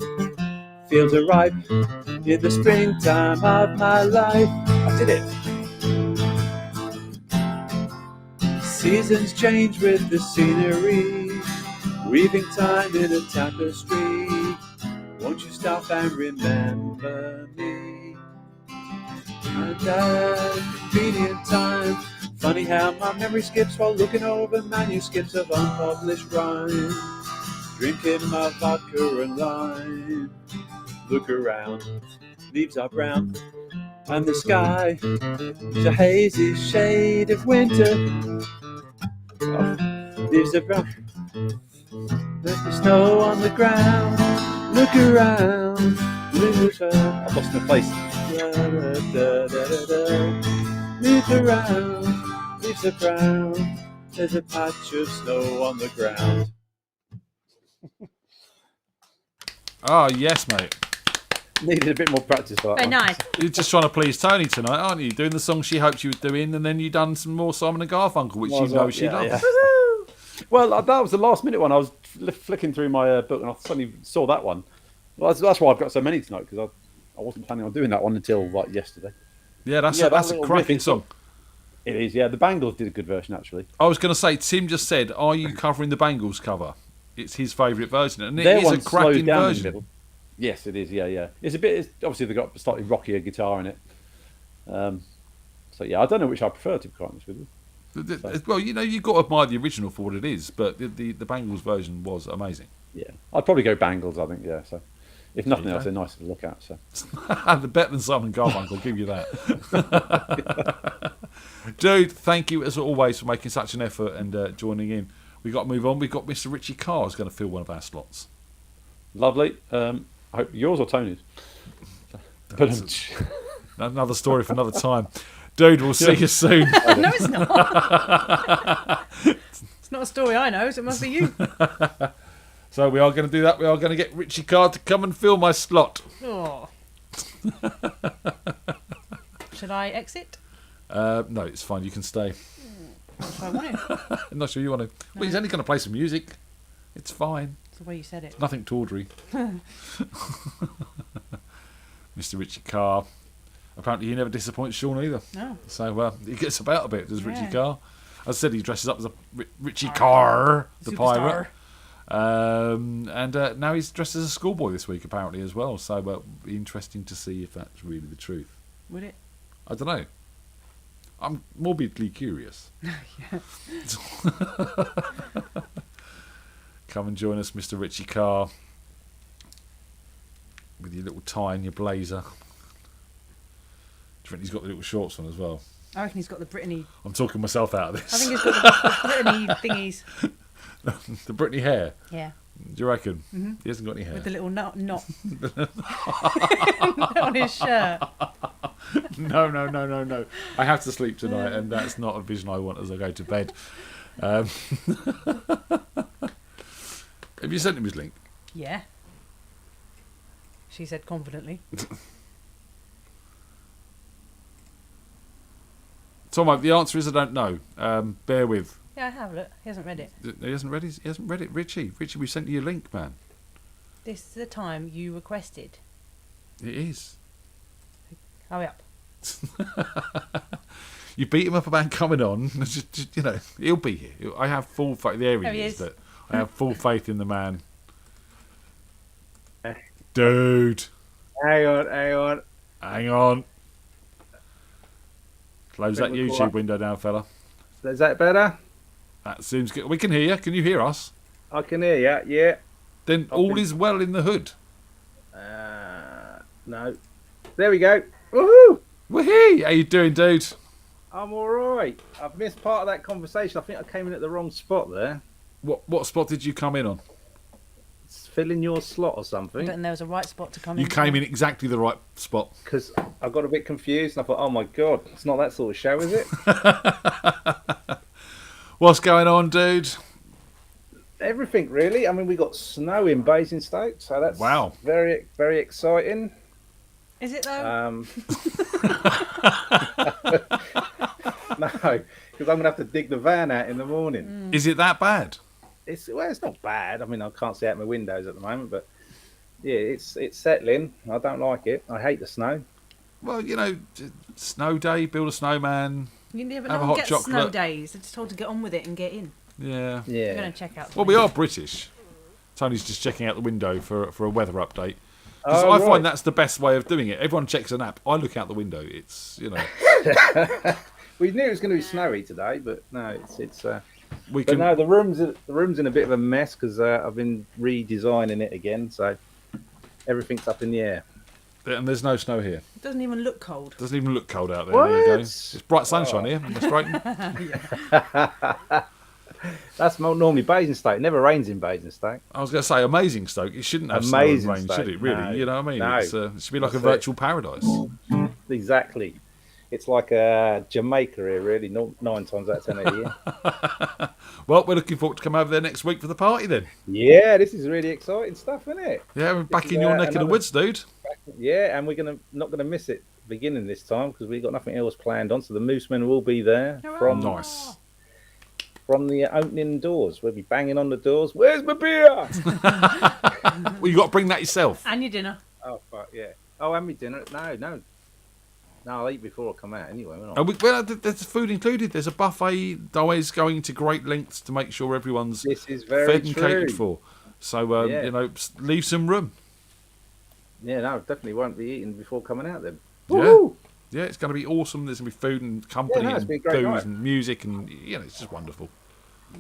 fields are ripe, in the springtime of my life. I did it. Seasons change with the scenery, weaving time in a tapestry. Won't you stop and remember me? And at a convenient time, funny how my memory skips while looking over manuscripts of unpublished rhyme. Drinking my vodka and lime. Look around, leaves are brown, and the sky is a hazy shade of winter. Oh, leaves are brown, there's the snow on the ground. Look around, look around. I've lost my place. Look around, leaves are brown. There's a patch of snow on the ground. Oh, yes, mate. Needed a bit more practice for that. Very nice. You're just trying to please Tony tonight, aren't you? Doing the song she hoped you were doing, and then you done some more Simon and Garfunkel, which you know she loves. Yeah. Well, that was the last minute one. I was flicking through my book and I suddenly saw that one. Well, that's why I've got so many tonight, because I wasn't planning on doing that one until like yesterday. Yeah, that's a cracking song. It is, yeah. The Bangles did a good version, actually. I was going to say, Tim just said, are you covering the Bangles cover? It's his favourite version, and Their it is a one's cracking slowed down in the version. middle. Yes, it is, yeah. It's obviously they've got a slightly rockier guitar in it. So, yeah, I don't know which I prefer, to be quite honest with you. Well, you've got to admire the original for what it is, but the Bangles version was amazing. Yeah, I'd probably go Bangles, I think, yeah. So, if nothing else, they're nicer to look at. So, the better than Simon and Garfunkel, I'll give you that. Dude, thank you as always for making such an effort and joining in. We've got to move on. We've got Mr. Richie Carr who's going to fill one of our slots. Lovely. I hope yours or Tony's. Another story for another time. Dude, we'll see you soon. No, it's not. It's not a story I know, so it must be you. So we are going to do that. We are going to get Richie Carr to come and fill my slot. Oh. Should I exit? No, it's fine. You can stay. Not sure I want to. I'm not sure you want to. Well, he's only going to play some music. It's fine. That's the way you said it. Nothing tawdry. Mr. Richie Carr. Apparently, he never disappoints Sean either. No. So he gets about a bit, does Richie Carr. As I said, he dresses up as a Richie Carr, the pirate. And now he's dressed as a schoolboy this week, apparently, as well. So it'll be interesting to see if that's really the truth. Would it? I don't know. I'm morbidly curious. Come and join us, Mr. Richie Carr, with your little tie and your blazer. Do you think he's got the little shorts on as well? I reckon he's got the Brittany. I'm talking myself out of this. I think he's got the Brittany thingies. The Brittany hair? Yeah. Do you reckon? Mm-hmm. He hasn't got any hair. With the little knot on his shirt. No. I have to sleep tonight, and that's not a vision I want as I go to bed. Have you sent him his link? Yeah. She said confidently. Tom, the answer is I don't know. Bear with. Yeah, I have. Look, he hasn't read it. He hasn't read it. Richie, we sent you a link, man. This is the time you requested. It is. Hurry up. You beat him up about coming on. Just, he'll be here. I have full faith. There he is. I have full faith in the man. Dude. Hang on. Close that YouTube window down, fella. Is that better? That seems good. We can hear you. Can you hear us? I can hear you, yeah. Then all is well in the hood. No. There we go. Woohoo! Woohoo! How you doing, dude? I'm alright. I've missed part of that conversation. I think I came in at the wrong spot there. What spot did you come in on? It's filling your slot or something. I don't think there was a right spot to come in. You came in exactly the right spot. Because I got a bit confused and I thought, oh my god, it's not that sort of show, is it? What's going on, dude? Everything really. I mean, we got snow in Basingstoke, so that's very, very exciting. Is it though? No, because I'm gonna have to dig the van out in the morning. Is it that bad? It's not bad. I mean, I can't see out my windows at the moment, but yeah, it's settling. I don't like it. I hate the snow. Well, you know, snow day, build a snowman, But have a no one hot gets chocolate. snow days. They're just told to get on with it and get in. Yeah. We're going to check out. Well, we are British. Tony's just checking out the window for a weather update. Because Oh, I right. find that's the best way of doing it. Everyone checks an app. I look out the window. It's, you know. We knew it was going to be snowy today, but no, it's. We but can. no, the room's in a bit of a mess because I've been redesigning it again, so everything's up in the air. And there's no snow here. It doesn't even look cold. Doesn't even look cold out there. There you go. What? It's bright sunshine here. Am I straight? That's normally Basingstoke. It never rains in Basingstoke. I was going to say amazing Stoke. It shouldn't have Amazing snow and rain, Stoke. should it? Really? No. You know what I mean? No. It should be like a That's virtual paradise. Exactly. It's like Jamaica here, really. 9 times out of 10 a year. Well, we're looking forward to come over there next week for the party then. Yeah, this is really exciting stuff, isn't it? Yeah, we're back This in is, your neck of the another- woods, dude. Yeah, and we're not gonna miss it beginning this time because we've got nothing else planned on. So the Moosemen will be there from the opening doors. We'll be banging on the doors. Where's my beer? Well, you got to bring that yourself. And your dinner. Oh fuck yeah! Oh, and me dinner? No. I'll eat before I come out anyway. Well, there's food included. There's a buffet. Always going to great lengths to make sure everyone's This is very fed and catered true. for. So Yeah. you know, leave some room. Yeah, no, definitely won't be eating before coming out then. Yeah. Woohoo! Yeah, it's going to be awesome. There's going to be food and company Yeah, no, it's and been a great booze night. and music and it's just wonderful.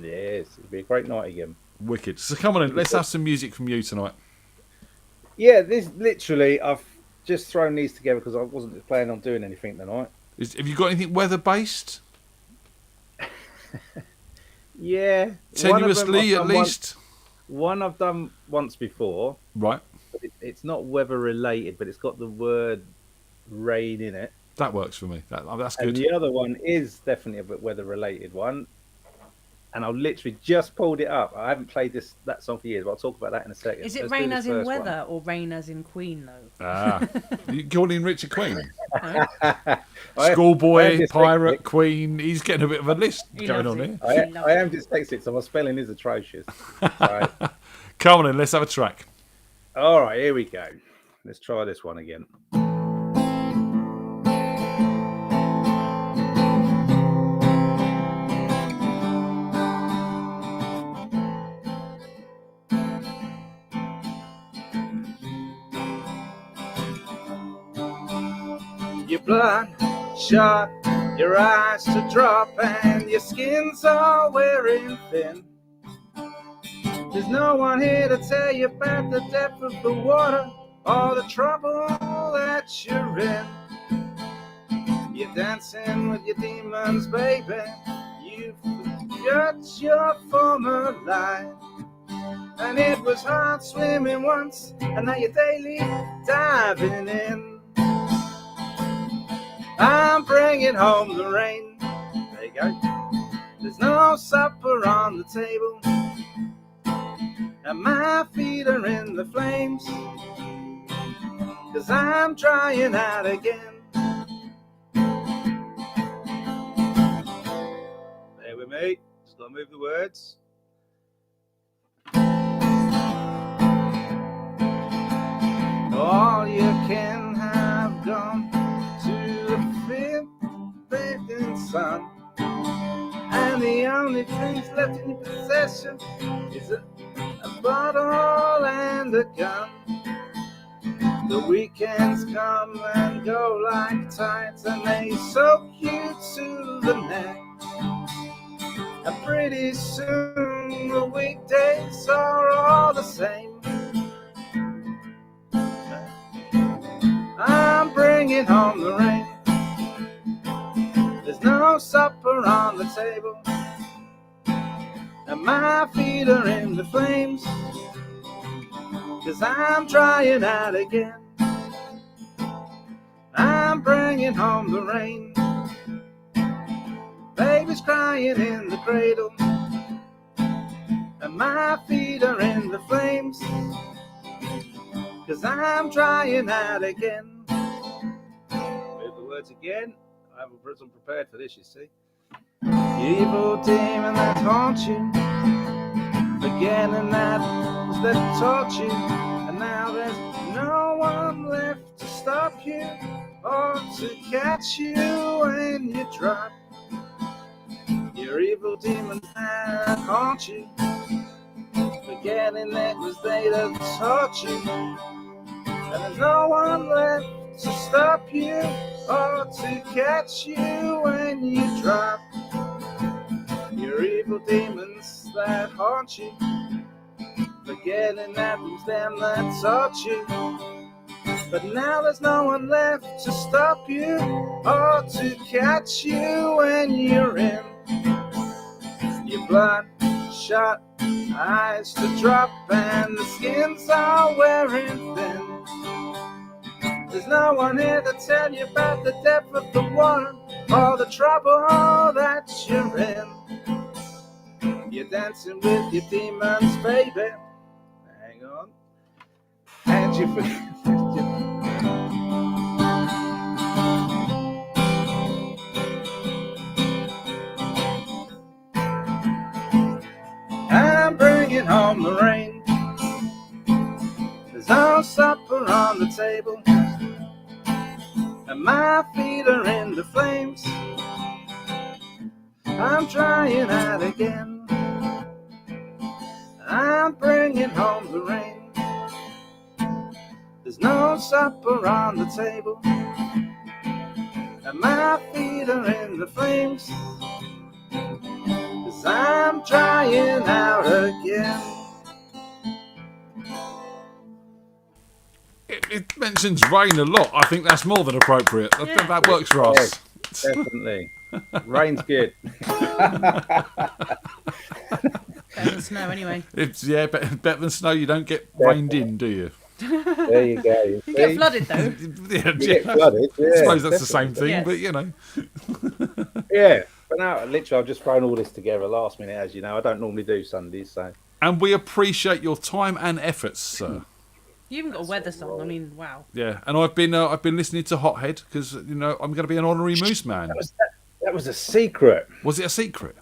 Yes, it'll be a great night again. Wicked. So come on in. Let's have some music from you tonight. Yeah, this literally, I've just thrown these together because I wasn't planning on doing anything tonight. Have you got anything weather based? Yeah, Tenuously, at least. One I've done once before. Right. But it's not weather related, but it's got the word rain in it. That works for me. That's And good. the other one is definitely a weather related one. And I literally just pulled it up. I haven't played that song for years, but I'll talk about that in a second. Is it Let's do rain this as in first weather one. or rain as in Queen, though? Ah, you calling Richard Queen? I Schoolboy, am dyslexic. pirate, Queen. He's getting a bit of a list He going loves on it. here. I am dyslexic, so my spelling is atrocious. Right. Come on in, let's have a track. All right, here we go. Let's try this one again. Your blood shot, your eyes to drop, and your skin's all wearing thin. There's no one here to tell you about the depth of the water or the trouble that you're in. You're dancing with your demons, baby. You forgot your former life. And it was hard swimming once, and now you're daily diving in. I'm bringing home the rain. There you go. There's no supper on the table, and my feet are in the flames, 'cause I'm drying out again. Bear with me, just gotta move the words. All you can have gone to the fading sun, and the only things left in your possession is a bottle and a gun. The weekends come and go like tides, and they soak you to the neck. And pretty soon the weekdays are all the same. I'm bringing home the rain. There's no supper on the table, and my feet are in the flames, 'cause I'm trying out again. I'm bringing home the rain. Baby's crying in the cradle, and my feet are in the flames, 'cause I'm trying out again. With the words again, I wasn't prepared for this, you see. You evil demon that haunts you, forgetting that was there to taught you, and now there's no one left to stop you or to catch you when you drop. Your evil demon that haunt you, forgetting that was there to taught you, and there's no one left to stop you or to catch you when you drop. Your evil demons that haunt you, forgetting that was them that taught you, but now there's no one left to stop you or to catch you when you're in your bloodshot eyes to drop and the skins are wearing thin. There's no one here to tell you about the depth of the water or the trouble that you're in. You're dancing with your demons, baby. Hang on. And you forget. I'm bringing home the rain. There's no supper on the table, and my feet are in the flames. I'm trying out again. I'm bringing home the rain. There's no supper on the table, and my feet are in the flames, 'cause I'm trying out again. It mentions rain a lot. I think that's more than appropriate. I think that works for us. Yes, definitely. Rain's good. Better than snow, anyway. It's better than snow. You don't get rained in, do you? There you go. You get flooded, though. Yeah, You get flooded. Yeah, I suppose that's the same definitely. thing, Yes. but you know. Yeah, but now literally I've just thrown all this together last minute, as you know. I don't normally do Sundays, so. And we appreciate your time and efforts, sir. You even got a weather song. I mean, wow. Yeah, and I've been listening to Hothead because I'm going to be an honorary moose man. That was a secret. Was it a secret?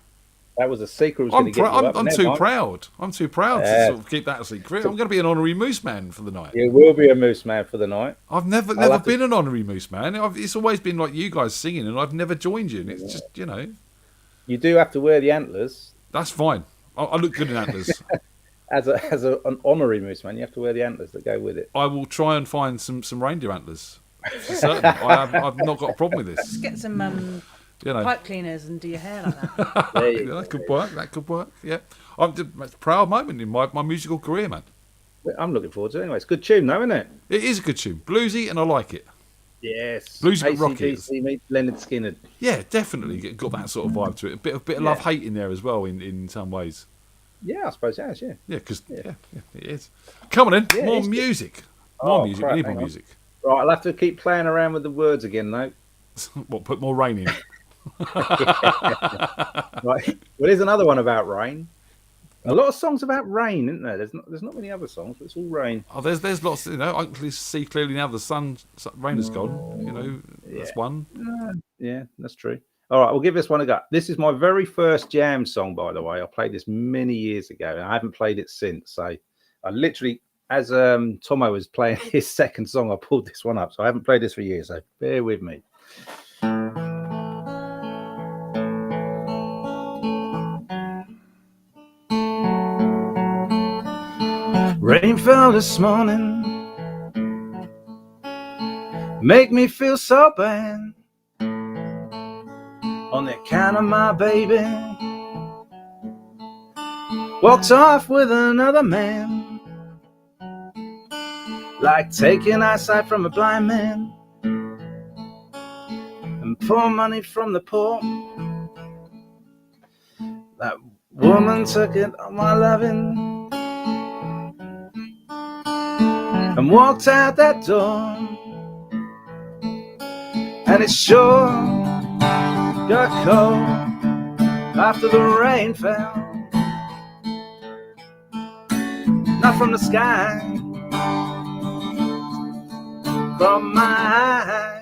That was a secret. Was I'm get you up. I'm Never too mind. proud. I'm too proud to sort of keep that a secret. I'm going to be an honorary moose man for the night. You will be a moose man for the night. I've never been an honorary moose man. It's always been like you guys singing, and I've never joined you. And it's just You do have to wear the antlers. That's fine. I look good in antlers. As an honorary moose man, you have to wear the antlers that go with it. I will try and find some reindeer antlers. For certain. I've not got a problem with this. Just get some pipe cleaners and do your hair like that. That could work. That could work. Yeah, it's a proud moment in my musical career, man. I'm looking forward to it anyway. It's a good tune, though, isn't it? It is a good tune, bluesy, and I like it. Yes, Bluesy but rocky. AC/DC meets Leonard Skinner. Yeah, definitely got that sort of vibe to it. A bit of love hate in there as well in some ways. Yeah, I suppose it has. Yeah. Yeah, because it is. Come on in, Yeah, more it's good. music. More music. Crap, We need hang more on. music. Right, I'll have to keep playing around with the words again, though. What? Put more rain in. Right. Well, here's another one about rain. A lot of songs about rain, isn't there? There's not many other songs, but it's all rain. Oh, there's lots. I can see clearly now the rain has gone. That's one. Yeah, that's true. All right, we'll give this one a go. This is my very first Jam song, by the way. I played this many years ago, and I haven't played it since. So I literally, as Tomo was playing his second song, I pulled this one up. So I haven't played this for years, so bear with me. Rain fell this morning, make me feel so bad. On the account of my baby, walked off with another man, like taking eyesight from a blind man and poor money from the poor. That woman took it on my loving and walked out that door, and it sure got cold after the rain fell. not from the sky, from my eye.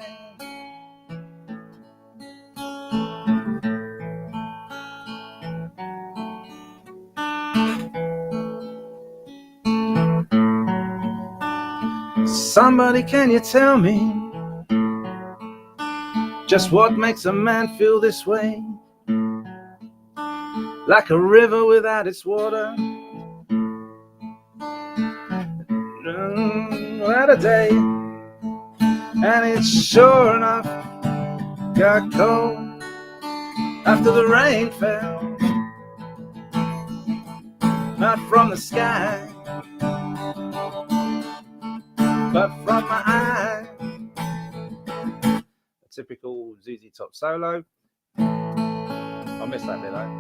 Somebody, can you tell me just what makes a man feel this way? Like a river without its water, without a day. And it sure enough got cold after the rain fell, not from the sky, but from my eye. A typical ZZ Top solo. I missed that bit though.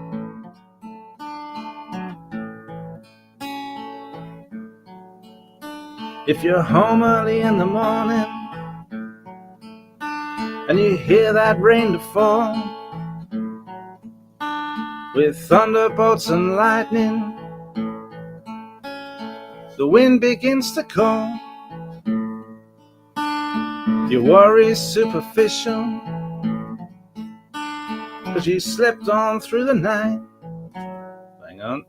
If you're home early in the morning and you hear that rain to fall, with thunderbolts and lightning, the wind begins to call. Your worry's superficial, 'cause you slept on through the night. Hang on.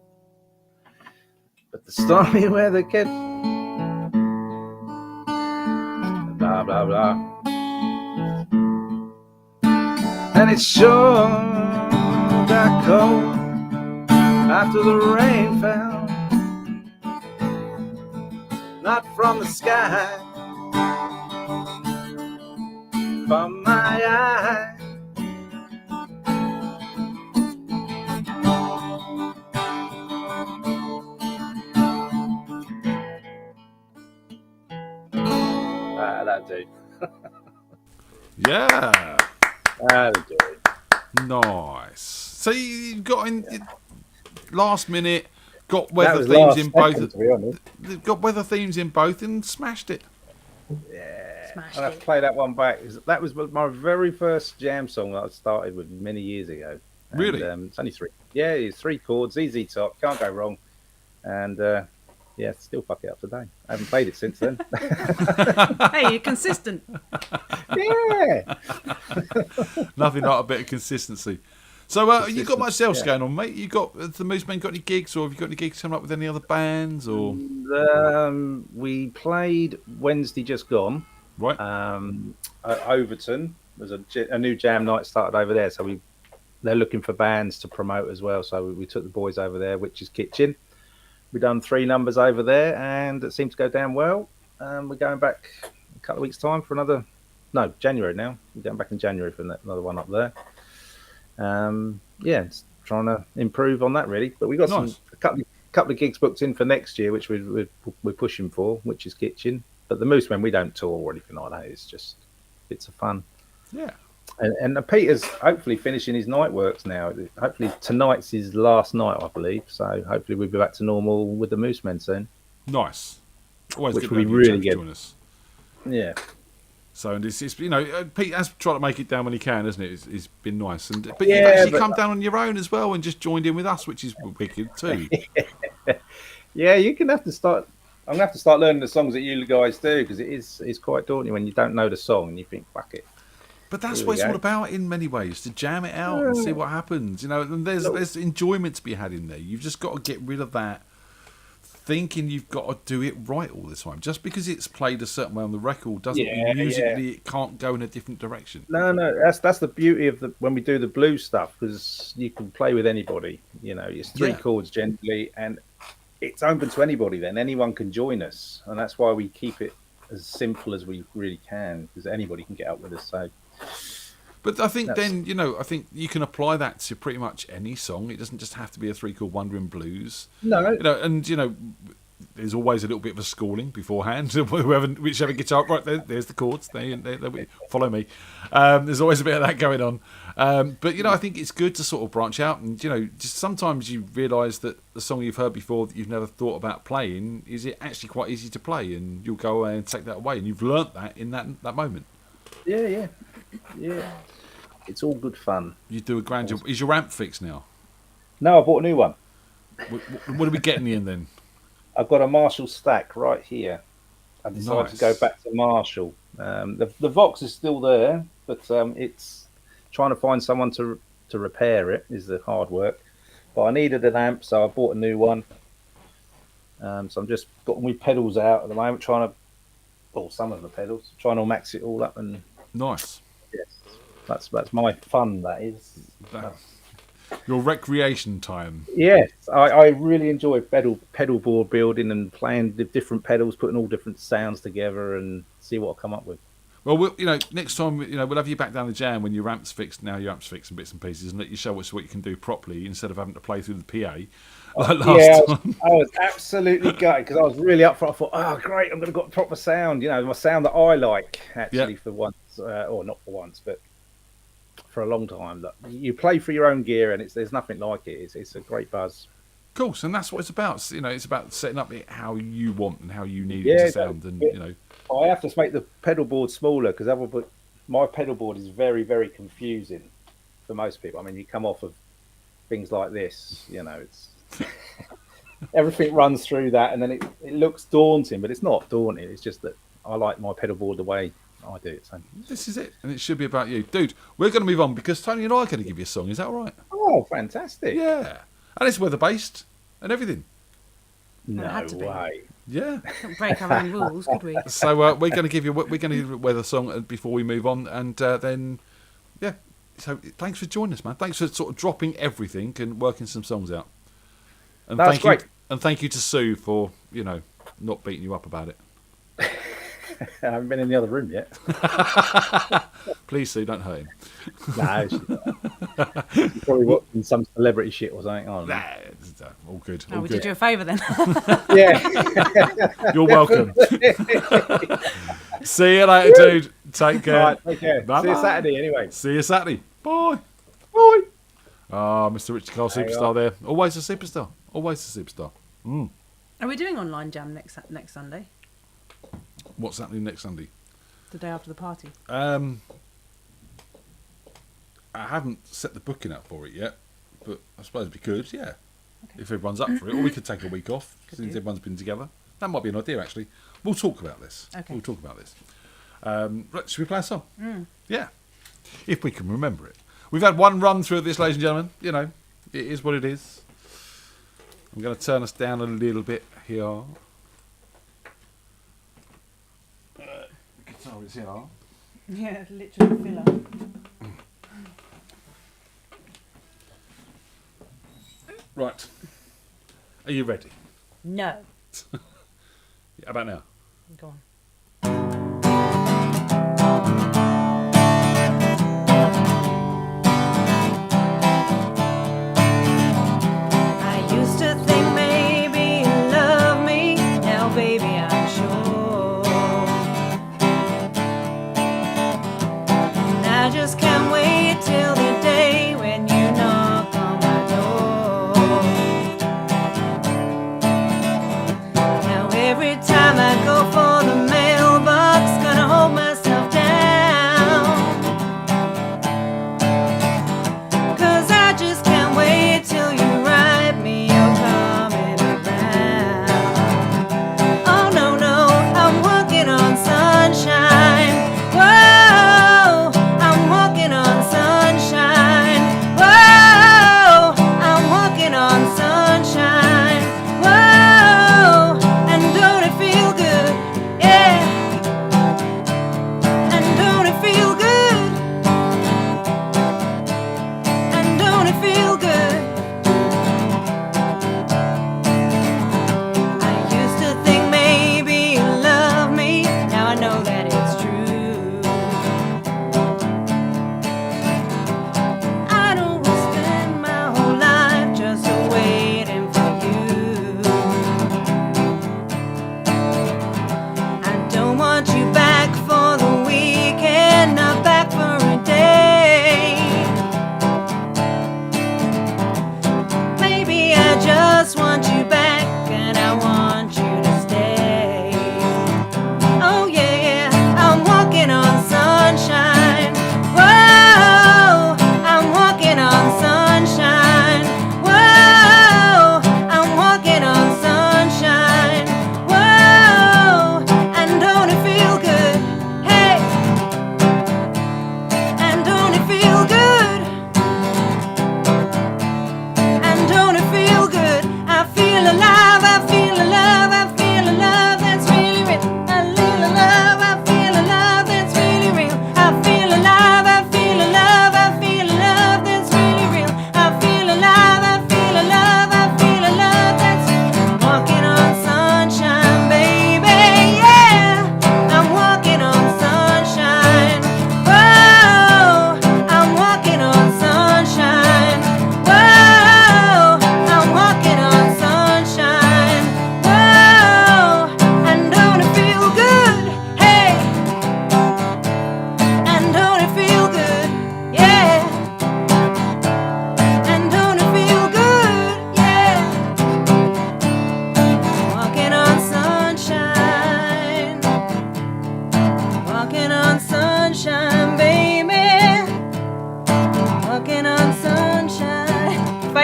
But the stormy weather gets blah blah blah, and it sure got cold after the rain fell, not from the sky, from my eye. That'll do. Yeah. That'll do. Nice. So you got in last minute, got That weather was themes last in both. second, to be honest. Got weather themes in both and smashed it. Yeah. Smashed I'll have to it. play that one back. That was my very first jam song that I started with many years ago. And, Really? It's only three. Yeah, it's 3 chords, ZZ Top, can't go wrong. And yeah, still fuck it up today. I haven't played it since then. Hey, you're consistent. Yeah. Nothing like a bit of consistency. So you got much else yeah. going on, mate? You got the Moosemen got any gigs, or have you got any gigs coming up with any other bands, or We played Wednesday just gone. right? At Overton. There's a new jam night started over there, so they're looking for bands to promote as well. So we took the boys over there, Witch's Kitchen. We done 3 numbers over there, and it seemed to go down well. We're going back a couple of weeks' time for January now. We're going back in January for another one up there. Yeah, it's trying to improve on that really. But we got Nice. a couple of gigs booked in for next year, which we're pushing for, Witch's Kitchen. But the Moosemen, we don't tour or anything like that. It's just bits of fun. Yeah. And Peter's hopefully finishing his night works now. Hopefully tonight's his last night, I believe. So hopefully we'll be back to normal with the Moosemen soon. Nice. Always Which good would be to have you really chaps good. join us. Yeah. So and it's Pete has tried to make it down when he can, hasn't it? It's been nice, but Yeah, you've actually but- come down on your own as well and just joined in with us, which is wicked too. Yeah, I'm gonna have to start learning the songs that you guys do, because it's quite daunting when you don't know the song and you think, fuck it. But that's Here what we it's go. all about in many ways, to jam it out and see what happens. And there's enjoyment to be had in there. You've just got to get rid of that thinking you've got to do it right all the time. Just because it's played a certain way on the record doesn't mean musically it can't go in a different direction. No, that's the beauty of when we do the blues stuff, because you can play with anybody. It's 3 chords generally, and it's open to anybody. Then anyone can join us, and that's why we keep it as simple as we really can, because anybody can get up with us. So. But I think I think you can apply that to pretty much any song. It doesn't just have to be a 3-chord wandering blues. No. There's always a little bit of a schooling beforehand. Whichever guitar, right there's the chords. They follow me. There's always a bit of that going on. But I think it's good to sort of branch out, and just sometimes you realise that the song you've heard before that you've never thought about playing is it actually quite easy to play, and you'll go away and take that away, and you've learnt that in that moment. Yeah. It's all good fun. You do a grand job. Is your amp fixed now? No, I bought a new one. What are we getting in then? I've got a Marshall stack right here. I decided to go back to Marshall. The Vox is still there, but it's trying to find someone to repair it is the hard work. But I needed an amp, so I bought a new one. So I'm just got my pedals out at the moment, some of the pedals, trying to max it all up. And nice. Yes, that's my fun. That is. Your recreation time. Yes, I really enjoy pedal board building and playing the different pedals, putting all different sounds together, and see what I come up with. Well, next time, we'll have you back down the jam when your amp's fixed. Now your amp's fixed in bits and pieces, and let you show us what you can do properly instead of having to play through the PA like last time. I was absolutely gutted because I was really up for it. I thought, oh, great, I'm going to got proper sound. My sound that I like actually for once, or not for once, but for a long time. You play for your own gear, and there's nothing like it. It's a great buzz. Of course, and that's what it's about. It's about setting up it how you want and how you need it to sound, and I have to make the pedal board smaller because my pedal board is very, very confusing for most people. I mean, you come off of things like this, it's everything runs through that, and then it looks daunting, but it's not daunting. It's just that I like my pedal board the way I do it. So this is it, and it should be about you, dude. We're going to move on because Tony and I are going to give you a song. Is that all right? Oh, fantastic! Yeah, and it's weather based and everything. No way. Yeah. Can't break our own rules, could we? So we're going to give you a weather song before we move on, and then So thanks for joining us, man. Thanks for sort of dropping everything and working some songs out. And that's great. And thank you to Sue for not beating you up about it. I haven't been in the other room yet. Please, Sue, don't hurt him. No, she's probably watching some celebrity shit or something. All good. We did you a favour then. Yeah. You're welcome. See you later, dude. Take care. All right, take care. Bye-bye. See you Saturday anyway. See you Saturday. Bye. Bye. Mr. Richard Cole, superstar there. Always a superstar. Always a superstar. Are we doing online jam next Sunday? What's happening next Sunday? The day after the party. I haven't set the booking up for it yet, but I suppose we could, yeah. Okay. If everyone's up for it. Or we could take a week off since everyone's been together. That might be an idea, actually. We'll talk about this. Okay. We'll talk about this. Right, should we play a song? Yeah. If we can remember it. We've had one run through this, ladies and gentlemen. It is what it is. I'm going to turn us down a little bit here. Guitar is here. Yeah, literally filler. Right. Are you ready? No. How about now? Go on. Sunshine.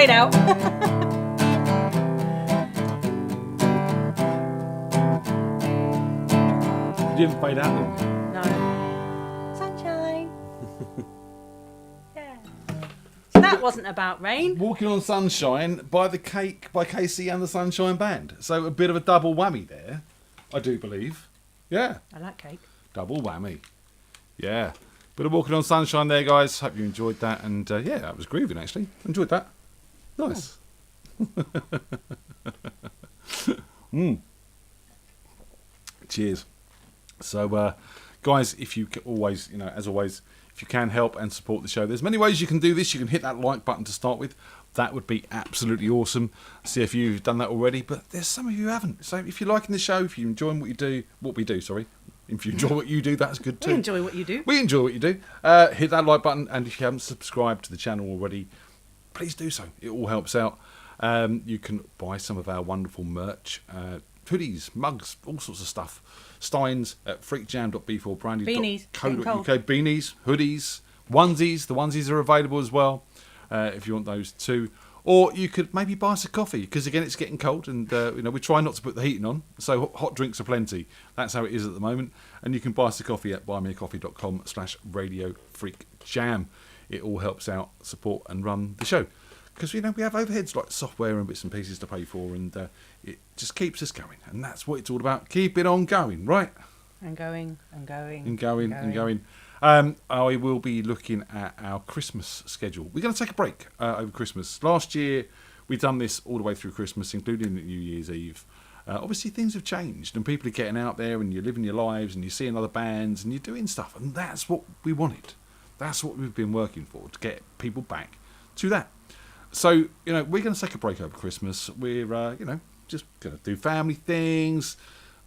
fade out. You didn't fade out, did you? No. Sunshine. Yeah. So that wasn't about rain. Walking on Sunshine by The Cake by Casey and the Sunshine Band. So a bit of a double whammy there, I do believe. Yeah. I like cake. Double whammy. Yeah. Bit of Walking on Sunshine there, guys. Hope you enjoyed that. And yeah, that was grooving, actually. Enjoyed that. Nice. Cheers. So, guys, if you can always, as always, if you can help and support the show, there's many ways you can do this. You can hit that like button to start with. That would be absolutely awesome. See if you've done that already, but there's some of you who haven't. So if you're liking the show, if you're enjoying what we do, if you enjoy what you do, that's good too. We enjoy what you do. We enjoy what you do. Hit that like button, and if you haven't subscribed to the channel already, please do so. It all helps out. You can buy some of our wonderful merch, hoodies, mugs, all sorts of stuff. Steins at freakjam.b4brandy.co.uk. Beanies, hoodies, onesies. The onesies are available as well if you want those too. Or you could maybe buy us a coffee, because again it's getting cold, and we try not to put the heating on, so hot drinks are plenty. That's how it is at the moment. And you can buy us a coffee at buymeacoffee.com/radiofreakjam. It all helps out, support and run the show, because we have overheads like software and bits and pieces to pay for, and it just keeps us going, and that's what it's all about. Keep it on going, right? And going. I will be looking at our Christmas schedule. We're going to take a break over Christmas. Last year, we've done this all the way through Christmas, including New Year's Eve. Obviously, things have changed, and people are getting out there, and you're living your lives, and you're seeing other bands, and you're doing stuff, and that's what we wanted. That's what we've been working for, to get people back to that. So, we're going to take a break over Christmas. We're, just going to do family things.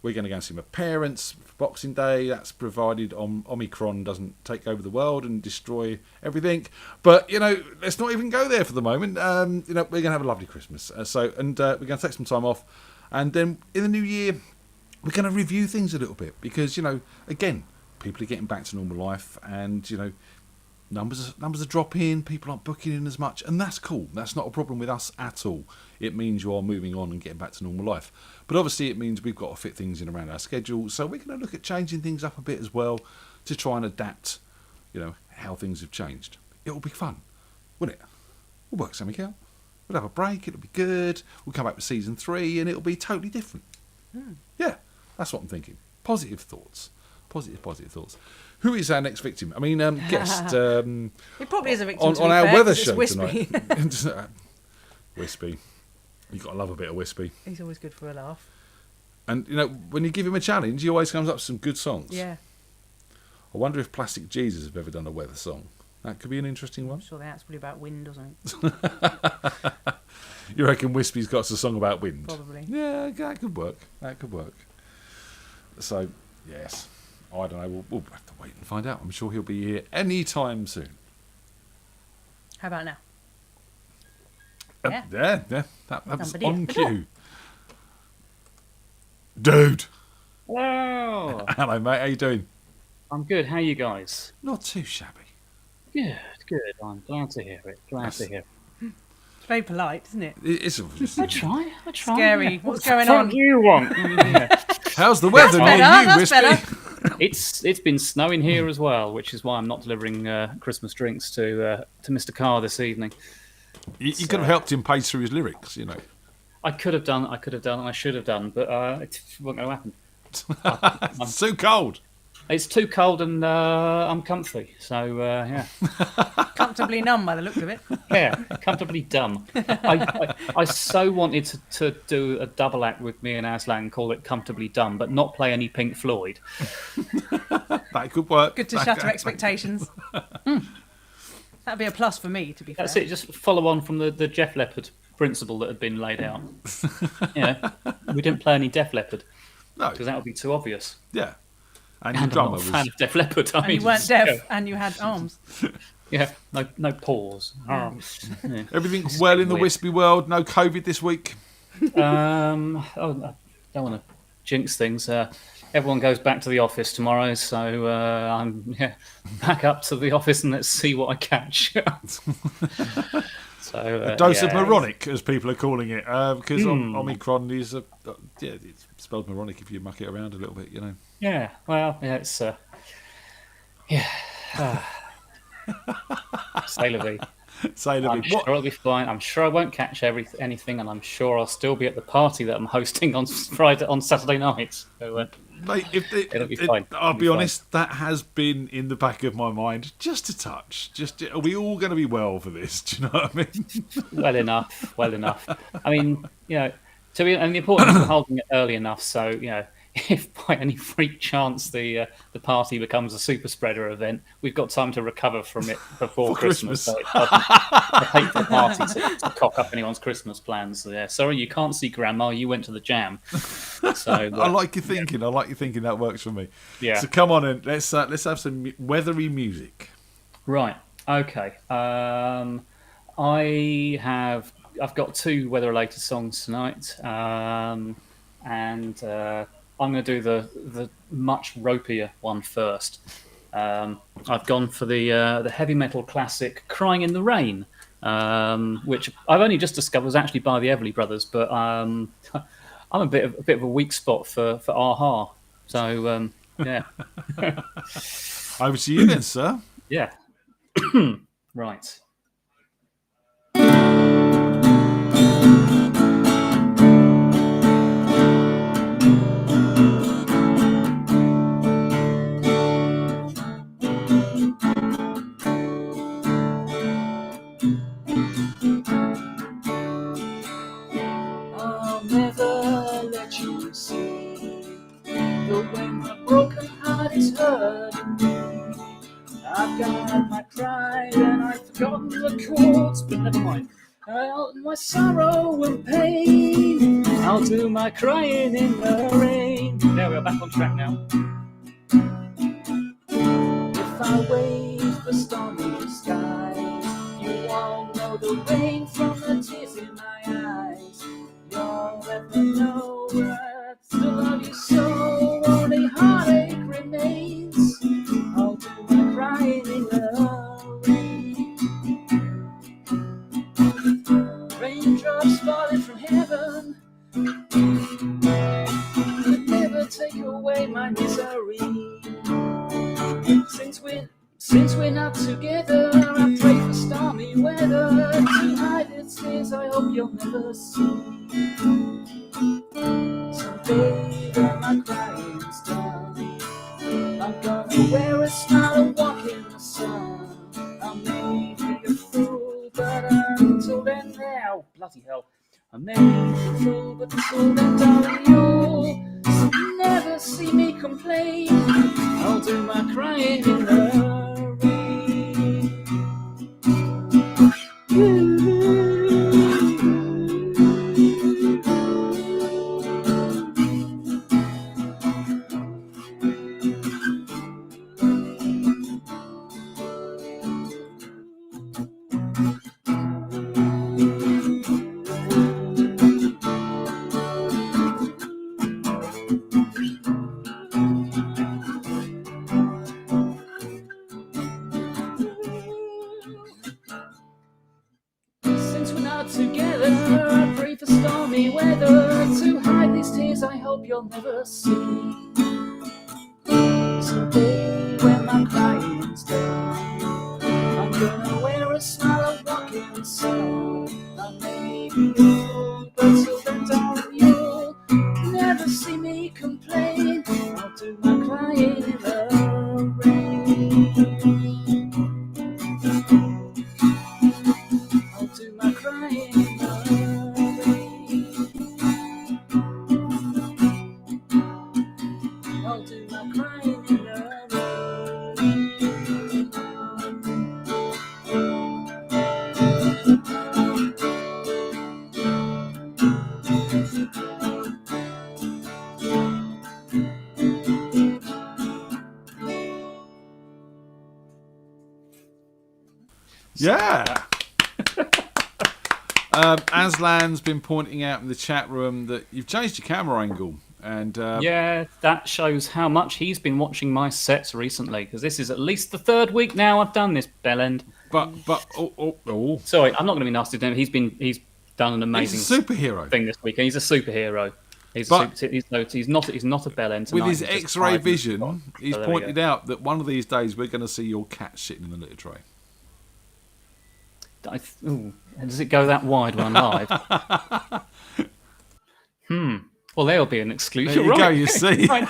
We're going to go and see my parents for Boxing Day. That's provided Omicron doesn't take over the world and destroy everything. But, let's not even go there for the moment. We're going to have a lovely Christmas. We're going to take some time off. And then in the new year, we're going to review things a little bit. Because, again, people are getting back to normal life. And, numbers are dropping, people aren't booking in as much, and that's cool. That's not a problem with us at all. It means you are moving on and getting back to normal life. But obviously it means we've got to fit things in around our schedule, so we're going to look at changing things up a bit as well to try and adapt, how things have changed. It'll be fun, won't it? We'll work something out. We'll have a break, it'll be good. We'll come back with season 3 and it'll be totally different. Yeah, that's what I'm thinking. Positive thoughts. Positive thoughts. Who is our next victim? I mean, guest. It probably is a victim on our weather show Wispy. tonight. Wispy. You've got to love a bit of Wispy. He's always good for a laugh. And, when you give him a challenge, he always comes up with some good songs. Yeah. I wonder if Plastic Jesus have ever done a weather song. That could be an interesting one. I'm sure that's probably about wind or something. You reckon Wispy's got a song about wind? Probably. Yeah, that could work. So, yes. I don't know. We'll have to wait and find out. I'm sure he'll be here any time soon. How about now? Yeah. That was Somebody on at the door. cue. Dude. Hello. Hello, mate. How you doing? I'm good. How are you guys? Not too shabby. Good. I'm glad to hear it. It's very polite, isn't it? It's I try. Scary. Yeah. What's What going the on? fuck you want? How's the weather near you, Wispy? Better. It's been snowing here as well, which is why I'm not delivering Christmas drinks to Mr. Carr this evening. You could have helped him pace through his lyrics, I could have done, and I should have done, but it wasn't going to happen. It's too cold. It's too cold, and I'm comfy. So yeah. Comfortably numb by the look of it. Yeah, comfortably dumb. I so wanted to do a double act with me and Aslan, call it Comfortably Dumb, but not play any Pink Floyd. That could work. Good to shatter expectations. That'd be a plus for me, to be fair. That's it. Just follow on from the Def Leppard principle that had been laid out. We didn't play any Def Leppard. No, because that would be too obvious. Yeah. And I'm not a fan of Def Leppard. And you weren't deaf, and you had arms. Yeah, no paws. Yeah. Everything well in the Wispy world? No COVID this week? I don't want to jinx things. Everyone goes back to the office tomorrow, so I'm back up to the office and let's see what I catch. So a dose of moronic, as people are calling it, because Omicron is it's spelled moronic if you muck it around a little bit, you know. Yeah, well, yeah, it's say la vie. Say la vie. I'm sure I'll be fine. I'm sure I won't catch anything, and I'm sure I'll still be at the party that I'm hosting on Saturday night. So, mate, it'll be fine. I'll be honest, that has been in the back of my mind just a touch. Are we all going to be well for this? Do you know what I mean? Well enough. I mean, you know, and the importance of holding it early enough, so you know, if by any freak chance the party becomes a super spreader event, we've got time to recover from it before Christmas. So I hate for the party to cock up anyone's Christmas plans. Yeah, sorry, you can't see Grandma. You went to the jam. So I like your thinking. That works for me. Yeah. So come on in. Let's have some weathery music. Right. Okay. I've got 2 weather-related songs tonight, and I'm going to do the much ropier one first. I've gone for the heavy metal classic "Crying in the Rain," which I've only just discovered was actually by the Everly Brothers, but I'm a bit of a weak spot for Aha. So yeah. Over to you then, sir. Yeah. Right. I'll never let you see the way my broken heart is hurting me. I've got my pride and I've forgotten the chords, but never mind. Out in my sorrow and pain, I'll do my crying in the rain. There we are, back on track now. If I wait for stormy skies, you won't know the rain from the tears in my eyes. You'll never know I still love you so. Only heartache remains. I'll do my crying in the rain. Raindrops falling from heaven could never take away my misery. Since we're not together, I pray for stormy weather to hide its tears. I hope you'll never see. Someday when my crying's done, I'm gonna wear a smile and walk in the sun. I may be a fool, but until then, now bloody hell, I may be a fool, but until then, darling, you'll never see me complain. I'll do my crying in the you'll never see. Someday when my crying's done, I'm gonna wear a smile and walk in the sun. I may be a fool, but till then, darling, you'll never see me complain. I'll do my crying in the rain. I'll do my crying in the rain. I'll do my crying in the rain. Yeah. Aslan's been pointing out in the chat room that you've changed your camera angle. And yeah, that shows how much he's been watching my sets recently, because this is at least the 3rd week now I've done this, Bellend. Sorry, I'm not going to be nasty to him. He's done an amazing He's a superhero thing this weekend. He's a superhero. He's not a bell end tonight. With his He's just X-ray hiding vision, the spot. he's So there we pointed go. out that one of these days we're going to see your cat sitting in the litter tray. Does it go that wide when I'm live? Well, there'll be an exclusion. There you go, you see. Right,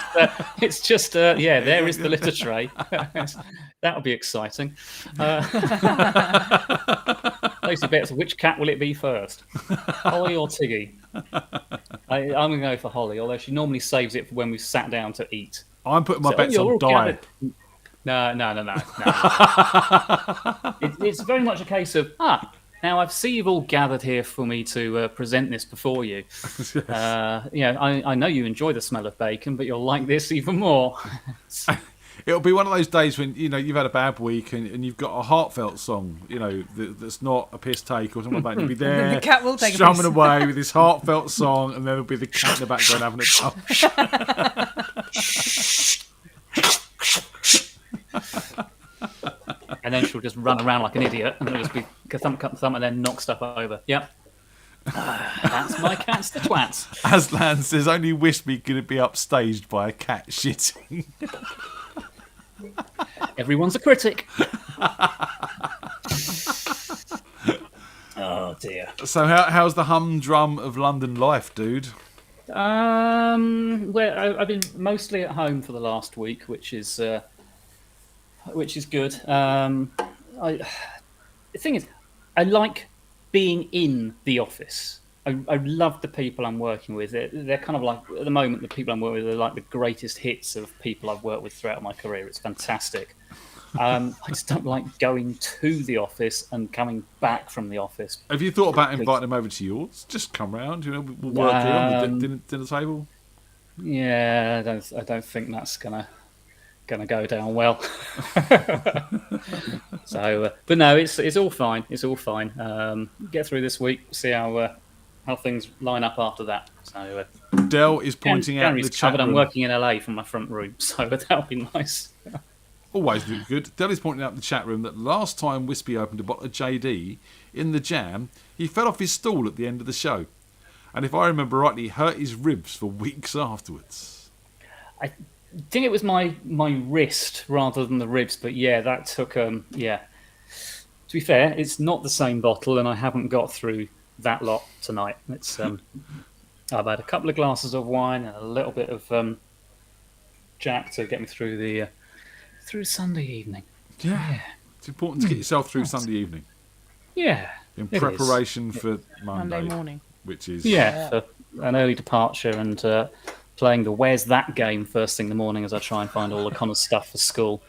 it's just, there is the litter tray. That'll be exciting. Lazy bits, which cat will it be first? Holly or Tiggy? I'm going to go for Holly, although she normally saves it for when we've sat down to eat. I'm putting my bets on Di. No. It's very much a case of, now I see you've all gathered here for me to present this before you. Yes. I know you enjoy the smell of bacon, but you'll like this even more. It'll be one of those days when you've had a bad week and you've got a heartfelt song, that's not a piss take or something like that. You'll be there, The cat will take a strumming piss. away with this heartfelt song, and then there'll be the cat in the background having a And then she'll just run around like an idiot, and it'll just be thump, and then knock stuff over. Yep. That's my cat's the twats. Aslan says only Wispy could be upstaged by a cat shitting. Everyone's a critic. Oh dear. So how's the humdrum of London life, dude? Well, I've been mostly at home for the last week, which is good. The thing is, I like being in the office. I love the people I'm working with. They're kind of like, at the moment, the people I'm working with are like the greatest hits of people I've worked with throughout my career. It's fantastic. I just don't like going to the office and coming back from the office. Have you thought about inviting them over to yours? Just come round, we'll work here on the dinner table. Yeah, I don't think that's gonna go down well. So, but no, it's all fine. It's all fine. Get through this week. See how things line up after that. So Dell is pointing out in the chat room. I'm working in LA from my front room, so that'll be nice. Always really good. Dell is pointing out in the chat room that last time Wispy opened a bottle of JD in the jam, he fell off his stool at the end of the show, and if I remember rightly, he hurt his ribs for weeks afterwards. I think it was my wrist rather than the ribs, but yeah, that took To be fair, it's not the same bottle, and I haven't got through that lot tonight. It's I've had a couple of glasses of wine and a little bit of Jack to get me through through Sunday evening. Yeah, it's important to get yourself through Sunday evening. Yeah, in preparation for Monday morning, which is for an early departure and playing the Where's That game first thing in the morning as I try and find all the Connor's stuff for school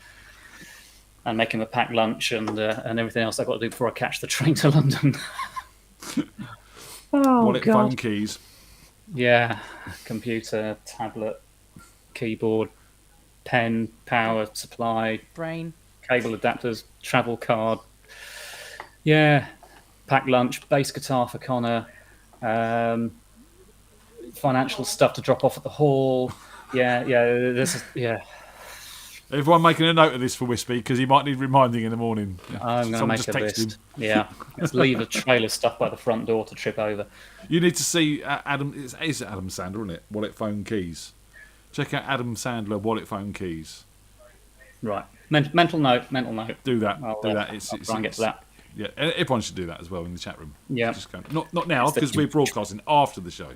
and make him a packed lunch and everything else I've got to do before I catch the train to London. Wallet, phone, keys. Yeah, computer, tablet, keyboard, pen, power supply, brain, cable adapters, travel card. Yeah, packed lunch, bass guitar for Connor, financial stuff to drop off at the hall. Yeah. Everyone making a note of this for Wispy because he might need reminding in the morning. I'm going to make a list. Yeah, let's leave a trail of stuff by the front door to trip over. You need to see Adam. Is it Adam Sandler, isn't it? Wallet, phone, keys. Check out Adam Sandler, wallet, phone, keys. Right. Mental note. Do that. I'll Try and get to that. Yeah, everyone should do that as well in the chat room. Yeah. Just go, not now because we're broadcasting after the show.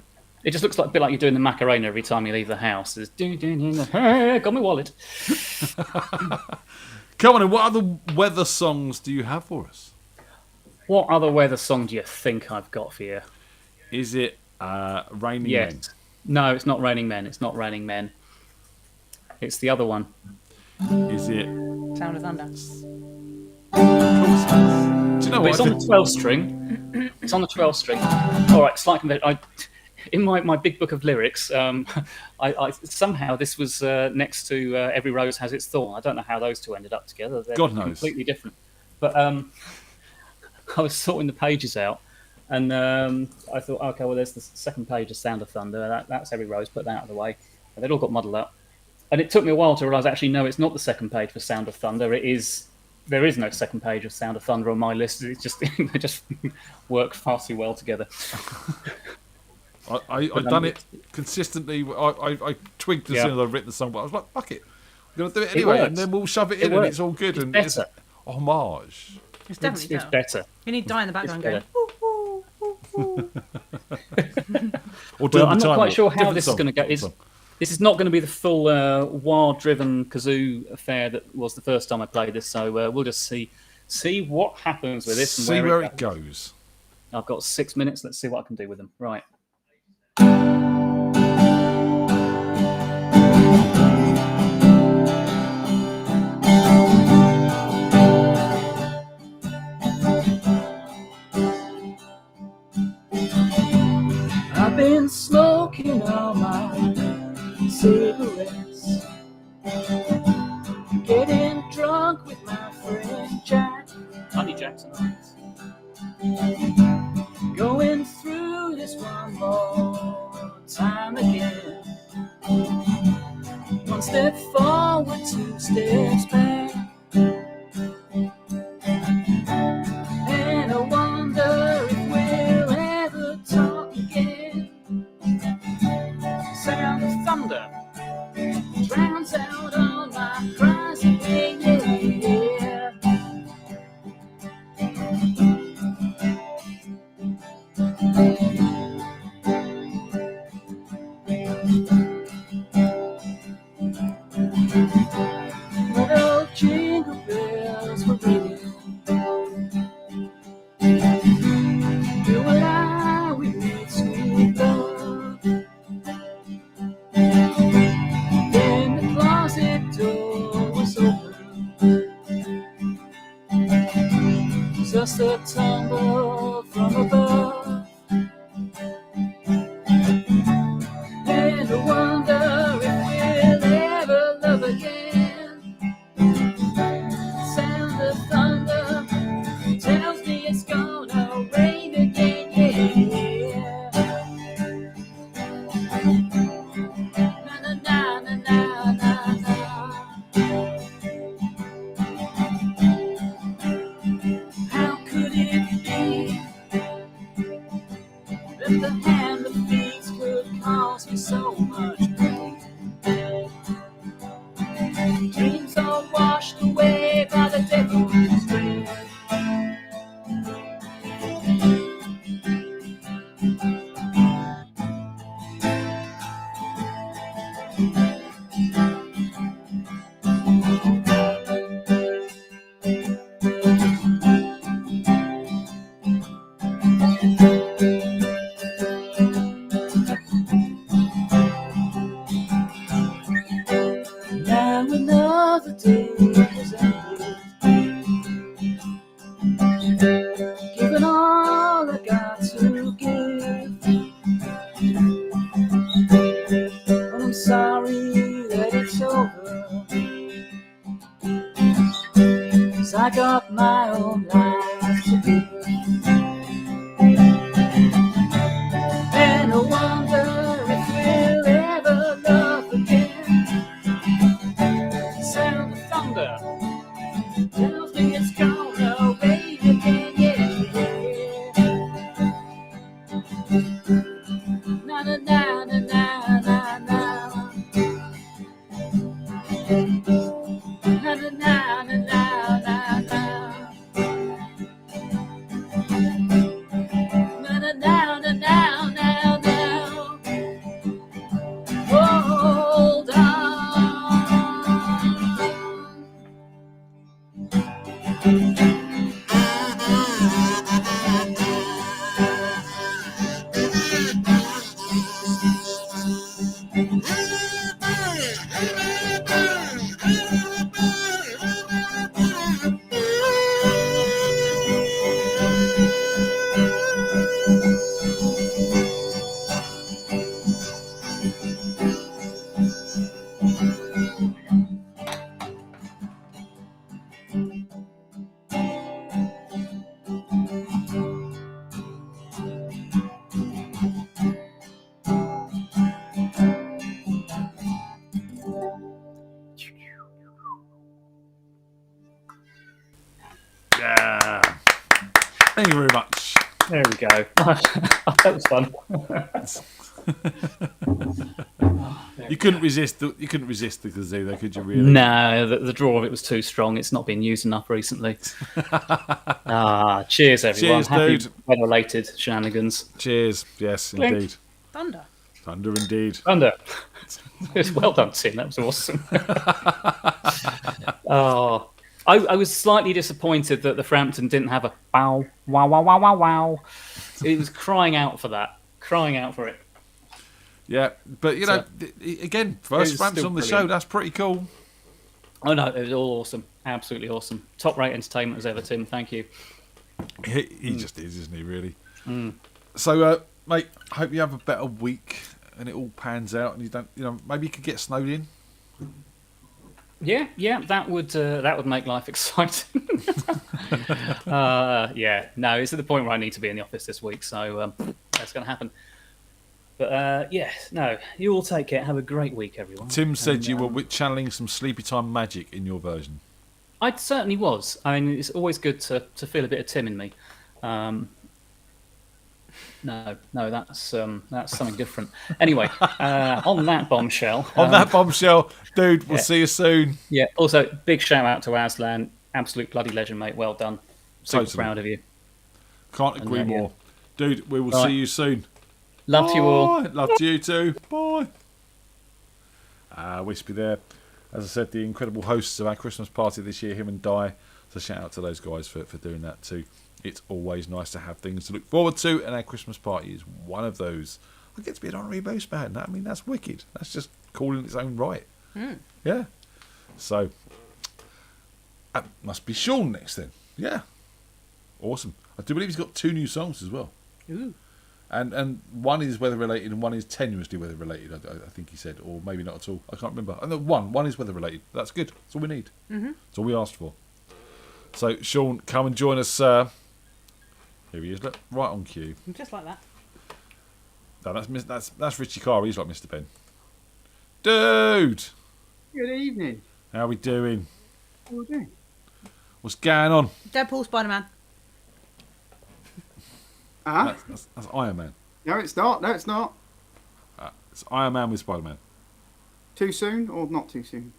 It just looks like a bit like you're doing the Macarena every time you leave the house. It's hey, got my wallet. Come on, and what other weather songs do you have for us? What other weather song do you think I've got for you? Is it Raining Men? No, it's not Raining Men. It's not Raining Men. It's the other one. Is it Sound of Thunder? Do you know what? It's on the 12 string. It's on the 12 string. All right, slight convention. In my big book of lyrics, I somehow this was next to Every Rose Has Its Thorn. I don't know how those two ended up together. They're God knows. Completely different. But I was sorting the pages out, and I thought, okay, well, there's the second page of Sound of Thunder. That's Every Rose. Put that out of the way. And they'd all got muddled up. And it took me a while to realise, actually, no, it's not the second page for Sound of Thunder. It is there is no second page of Sound of Thunder on my list. It's just they just work far too well together. I've done it consistently. I twigged as soon as I've written the song, but I was like, fuck it. We're going to do it anyway, and then we'll shove it in, and it's all good. It's better. It's homage. It's definitely It's better. You need Di in the background going, ooh, ooh, ooh, Or well, I'm not quite sure how this is going to go. This is not going to be the full wah-driven kazoo affair that was the first time I played this, so we'll just see what happens with this. And see where it goes. I've got 6 minutes. Let's see what I can do with them. Right. I've been smoking all my cigarettes, getting drunk with my friend Jack, Honey Jackson. going through this one more time again. One step forward, 2 steps back, and I wonder if we'll ever talk again. Sound of thunder drowns out all my cries again, yeah. When old jingle bells were ringing, you and I, we made sweet love. Then the closet door was open, just a tumble from above, and I wonder if we'll ever love again. Sound of thunder tells me it's gonna rain again, yeah. Na na na na na na. How could it be that the hand of thieves could cause me so much pain? Dreams are washed away by the devil's breath. Now another day has ended, giving all I got to give, and I'm sorry that it's over, 'cause I got my own life to live, and I wonder if we'll ever love again. Sound of thunder tells me it's gonna rain again, yeah. Na na na na na na na. Na na na na na na na. Na na na na na na na. Hold on. Yeah. Thank you very much. There we go. That was fun. You couldn't resist the gazoo, could you? Really? No, the draw of it was too strong. It's not been used enough recently. Cheers, everyone. Cheers, Happy dude. weather-related shenanigans. Cheers. Yes, Blink. indeed. Thunder. Thunder, indeed. Thunder. Well done, Tim. That was awesome. I was slightly disappointed that the Frampton didn't have a bow, wow, wow, wow, wow, wow. It was crying out for that. Crying out for it. Yeah, but again, first Frampton on the show, that's pretty cool. Oh no, it was all awesome. Absolutely awesome. Top rate entertainment as ever, Tim. Thank you. He just is, isn't he, really? Mm. So, mate, I hope you have a better week and it all pans out and you don't, maybe you could get snowed in. Yeah, that would make life exciting. No, it's at the point where I need to be in the office this week, so that's going to happen. But you all take care. Have a great week, everyone. Tim said you were channeling some sleepy time magic in your version. I certainly was. I mean, it's always good to feel a bit of Tim in me. No, that's something different. Anyway, on that bombshell. Dude, we'll see you soon. Yeah. Also, big shout out to Aslan, absolute bloody legend, mate. Well done. Super proud of you. Can't agree more, dude. We will see you soon. Love to you all. Love to you too. Bye. Wispy there. As I said, the incredible hosts of our Christmas party this year, him and Di. So shout out to those guys for doing that too. It's always nice to have things to look forward to, and our Christmas party is one of those. I get to be an honorary boost man. I mean, that's wicked. That's just cool in its own right. Yeah. So that must be Sean next then. Yeah. Awesome. I do believe he's got 2 new songs as well. Ooh. And one is weather related and one is tenuously weather related. I think he said, or maybe not at all. I can't remember. And one is weather related. That's good. That's all we need. Mm-hmm. That's all we asked for. So Sean, come and join us. Here he is. Look, right on cue. Just like that. No, that's Richie Carr. He's like Mr. Ben. Dude. Good evening. How we doing? How are we doing? What's going on? Deadpool, Spider-Man. That's Iron Man. No, it's not. No, it's not. It's Iron Man with Spider-Man. Too soon or not too soon?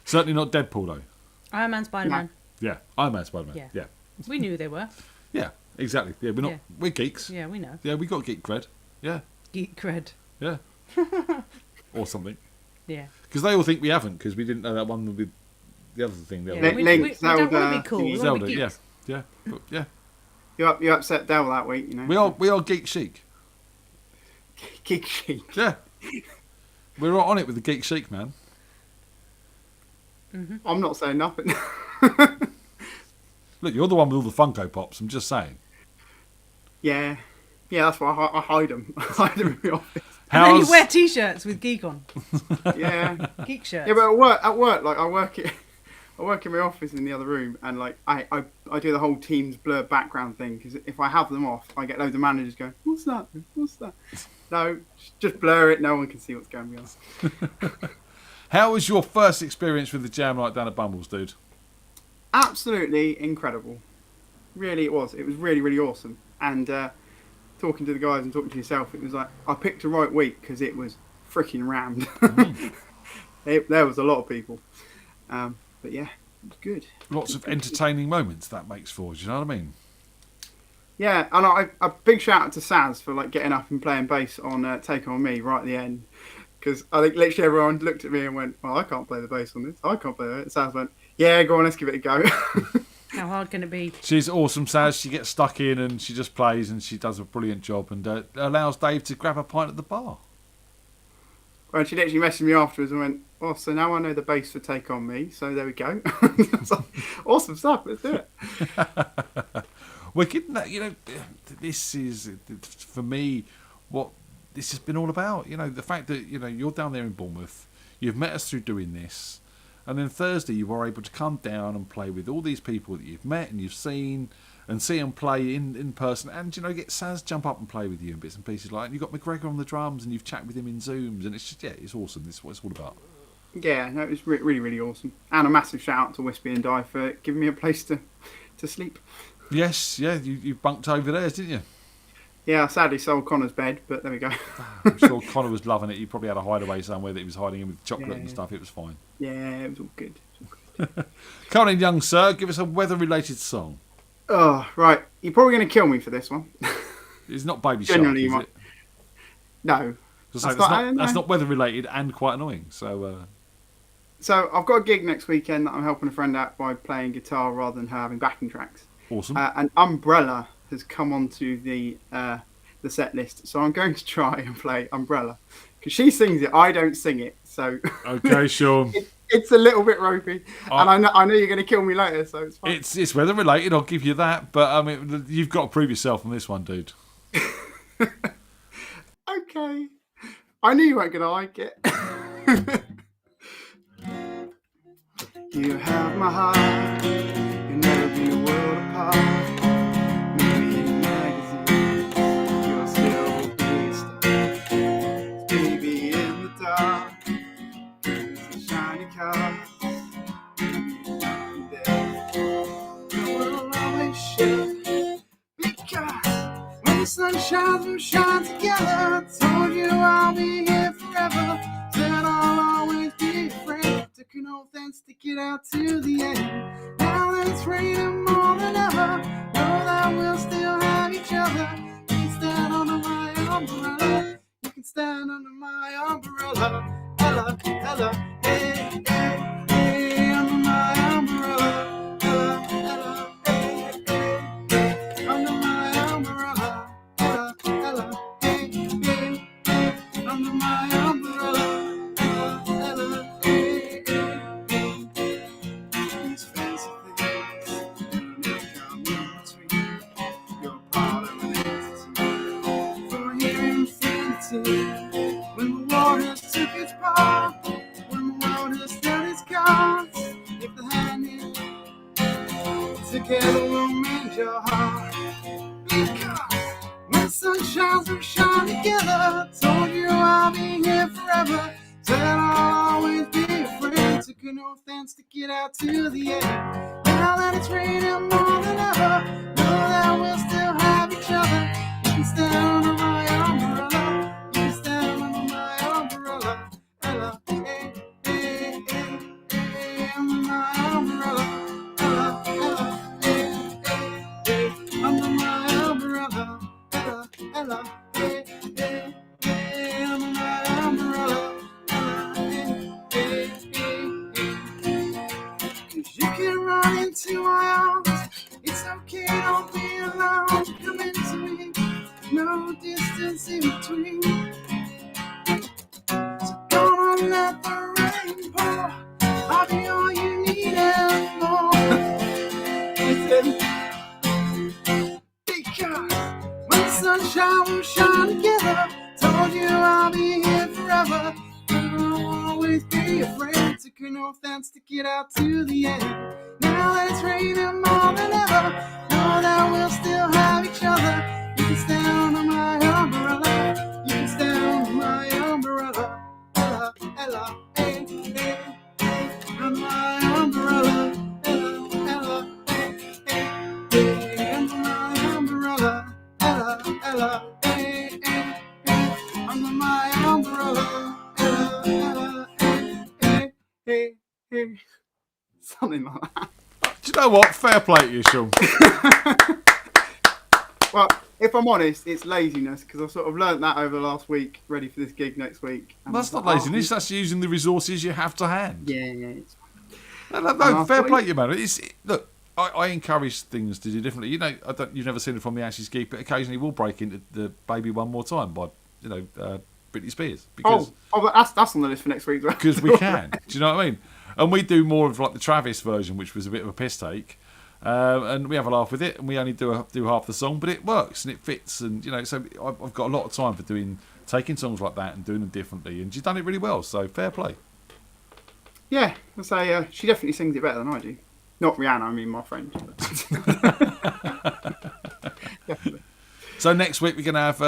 Certainly not Deadpool though. Iron Man, Spider-Man. No. Yeah, Iron Man, Spider-Man. Yeah. We knew they were. Yeah, exactly. Yeah, we're geeks. Yeah, we know. Yeah, we got geek cred. Yeah. Geek cred. Yeah. Or something. Yeah. Because they all think we haven't, because we didn't know that one would be the other thing. We don't want to be cool. We want to be geeks. Yeah. But, yeah. You upset Del that week, you know. We are geek chic. Geek chic. Yeah. We're right on it with the geek chic, man. Mm-hmm. I'm not saying nothing. Look, you're the one with all the Funko Pops. I'm just saying. Yeah, that's why I hide them. I hide them in the office. And then you wear T-shirts with geek on. Yeah, geek shirts. Yeah, but at work, like I work in my office in the other room, and like I do the whole Teams blur background thing, because if I have them off, I get loads of managers going, "What's that? What's that?" No, just blur it. No one can see what's going on. How was your first experience with the jam night down at Bumbles, dude? Absolutely incredible. Really, it was. It was really, really awesome. And talking to the guys and talking to yourself, it was like I picked a right week because it was freaking rammed. There was a lot of people. But yeah, it was good. Lots of entertaining moments that makes for, do you know what I mean? Yeah, and a big shout out to Saz for like getting up and playing bass on Take On Me right at the end. Because I think literally everyone looked at me and went, "Well, I can't play the bass on this. I can't play it." Saz went, "Yeah, go on, let's give it a go." How hard can it be? She's awesome, Saz. She gets stuck in and she just plays and she does a brilliant job and allows Dave to grab a pint at the bar. Well, she literally messaged me afterwards and went, "Oh, so now I know the bass for Take On Me, so there we go." Like, awesome stuff, let's do it. Wicked, you know, this is, for me, what this has been all about. You know, the fact that, you know, you're down there in Bournemouth, you've met us through doing this, and then Thursday you were able to come down and play with all these people that you've met and you've seen, and see them play in person, and, you know, get Saz jump up and play with you in bits and pieces like that. And you've got McGregor on the drums and you've chatted with him in Zooms, and it's just, yeah, it's awesome. This is what it's all about. Yeah, no, it was really, really awesome. And a massive shout out to Wispy and Di for giving me a place to sleep. Yes, yeah, you bunked over there, didn't you? Yeah, I sadly sold Connor's bed, but there we go. I'm sure Connor was loving it. He probably had a hideaway somewhere that he was hiding in with chocolate and stuff. It was fine. Yeah, it was all good. Come on in, young sir. Give us a weather-related song. Oh, right. You're probably going to kill me for this one. It's not Baby Shark, is it? No. That's not weather-related and quite annoying. So I've got a gig next weekend that I'm helping a friend out by playing guitar rather than her having backing tracks. Awesome. And Umbrella has come onto the set list, so I'm going to try and play Umbrella because she sings it. I don't sing it, so okay, sure. It's a little bit ropey, and I know you're going to kill me later, so it's fine. It's weather-related. I'll give you that, but I mean, you've got to prove yourself on this one, dude. Okay. I knew you weren't going to like it. You have my heart, you'll never be a world apart. Maybe in magazines, you'll still be a star. Baby in the dark, there's a shiny car. We'll always share, because when the sun shines, we'll shine together. Told you I'll be here forever. Said I'll always be a friend. Took an oath and stick it out to the end. Now that it's raining more than ever, know that we'll still have each other. You can stand under my umbrella. You can stand under my umbrella. Ella, Ella, hey, hey, hey, under my umbrella. Ella, Ella, hey, hey, hey, under my umbrella. Ella, Ella, hey, hey, hey, under my umbrella. Ella, Ella, hey, hey, hey. These fancy things never come in between. You're part of an entity for here infinity. When the waters took its part, when the world has dealt its cards, if the hand is together we'll mend your heart. Because when the sun shines, we'll shine together. Told you I'll be here forever. Said I'll always be a friend. Took an oath and stick it out to the end. Now that it's raining more than ever, know that we'll still have each other. You can stand under my umbrella. You can stand under my umbrella. Ella, hey, hey, hey, hey, under my umbrella. Ella, Ella, hey, hey, hey, under my umbrella. Ella, Ella, hey, hey, hey, under my umbrella. Ella, hey, hey, hey, hey. 'Cause you can run into my arms. It's okay, don't be alone. Come into me, no distance in between. So gonna let the rain pour. I'll be all you need and more. Listen, because when the sunshine will shine together. Told you I'll be here forever. I'll always be a friend. Took an oath and stick it out to the end. Now that it's raining more than ever, know that we'll still have each other. You can stand under my umbrella. You can stand under my umbrella. Ella, Ella, hey, hey, hey, under my umbrella. Ella, Ella, hey, hey, hey, under my umbrella. Ella, Ella, hey, hey, hey, under my umbrella. Ella, Ella, hey, hey, hey, hey. Something like that. Do you know what? Fair play to you, Sean. Well, if I'm honest, it's laziness because I've sort of learnt that over the last week, ready for this gig next week. And That's I not was like, laziness. That's using the resources you have to hand. Yeah, it's No, fair play to you, man. Look, I encourage things to do differently. You know, you've never seen it from the Ashes Geek, but occasionally we'll break into the Baby One More Time by, Britney Spears. Because, that's on the list for next week. Because we can. Do you know what I mean? And we do more of like the Travis version, which was a bit of a piss take. And we have a laugh with it, and we only do half the song, but it works and it fits, and so I've got a lot of time for taking songs like that and doing them differently, and she's done it really well. So fair play. Yeah, I say she definitely sings it better than I do. Not Rihanna, I mean my friend. Definitely. So next week we're gonna have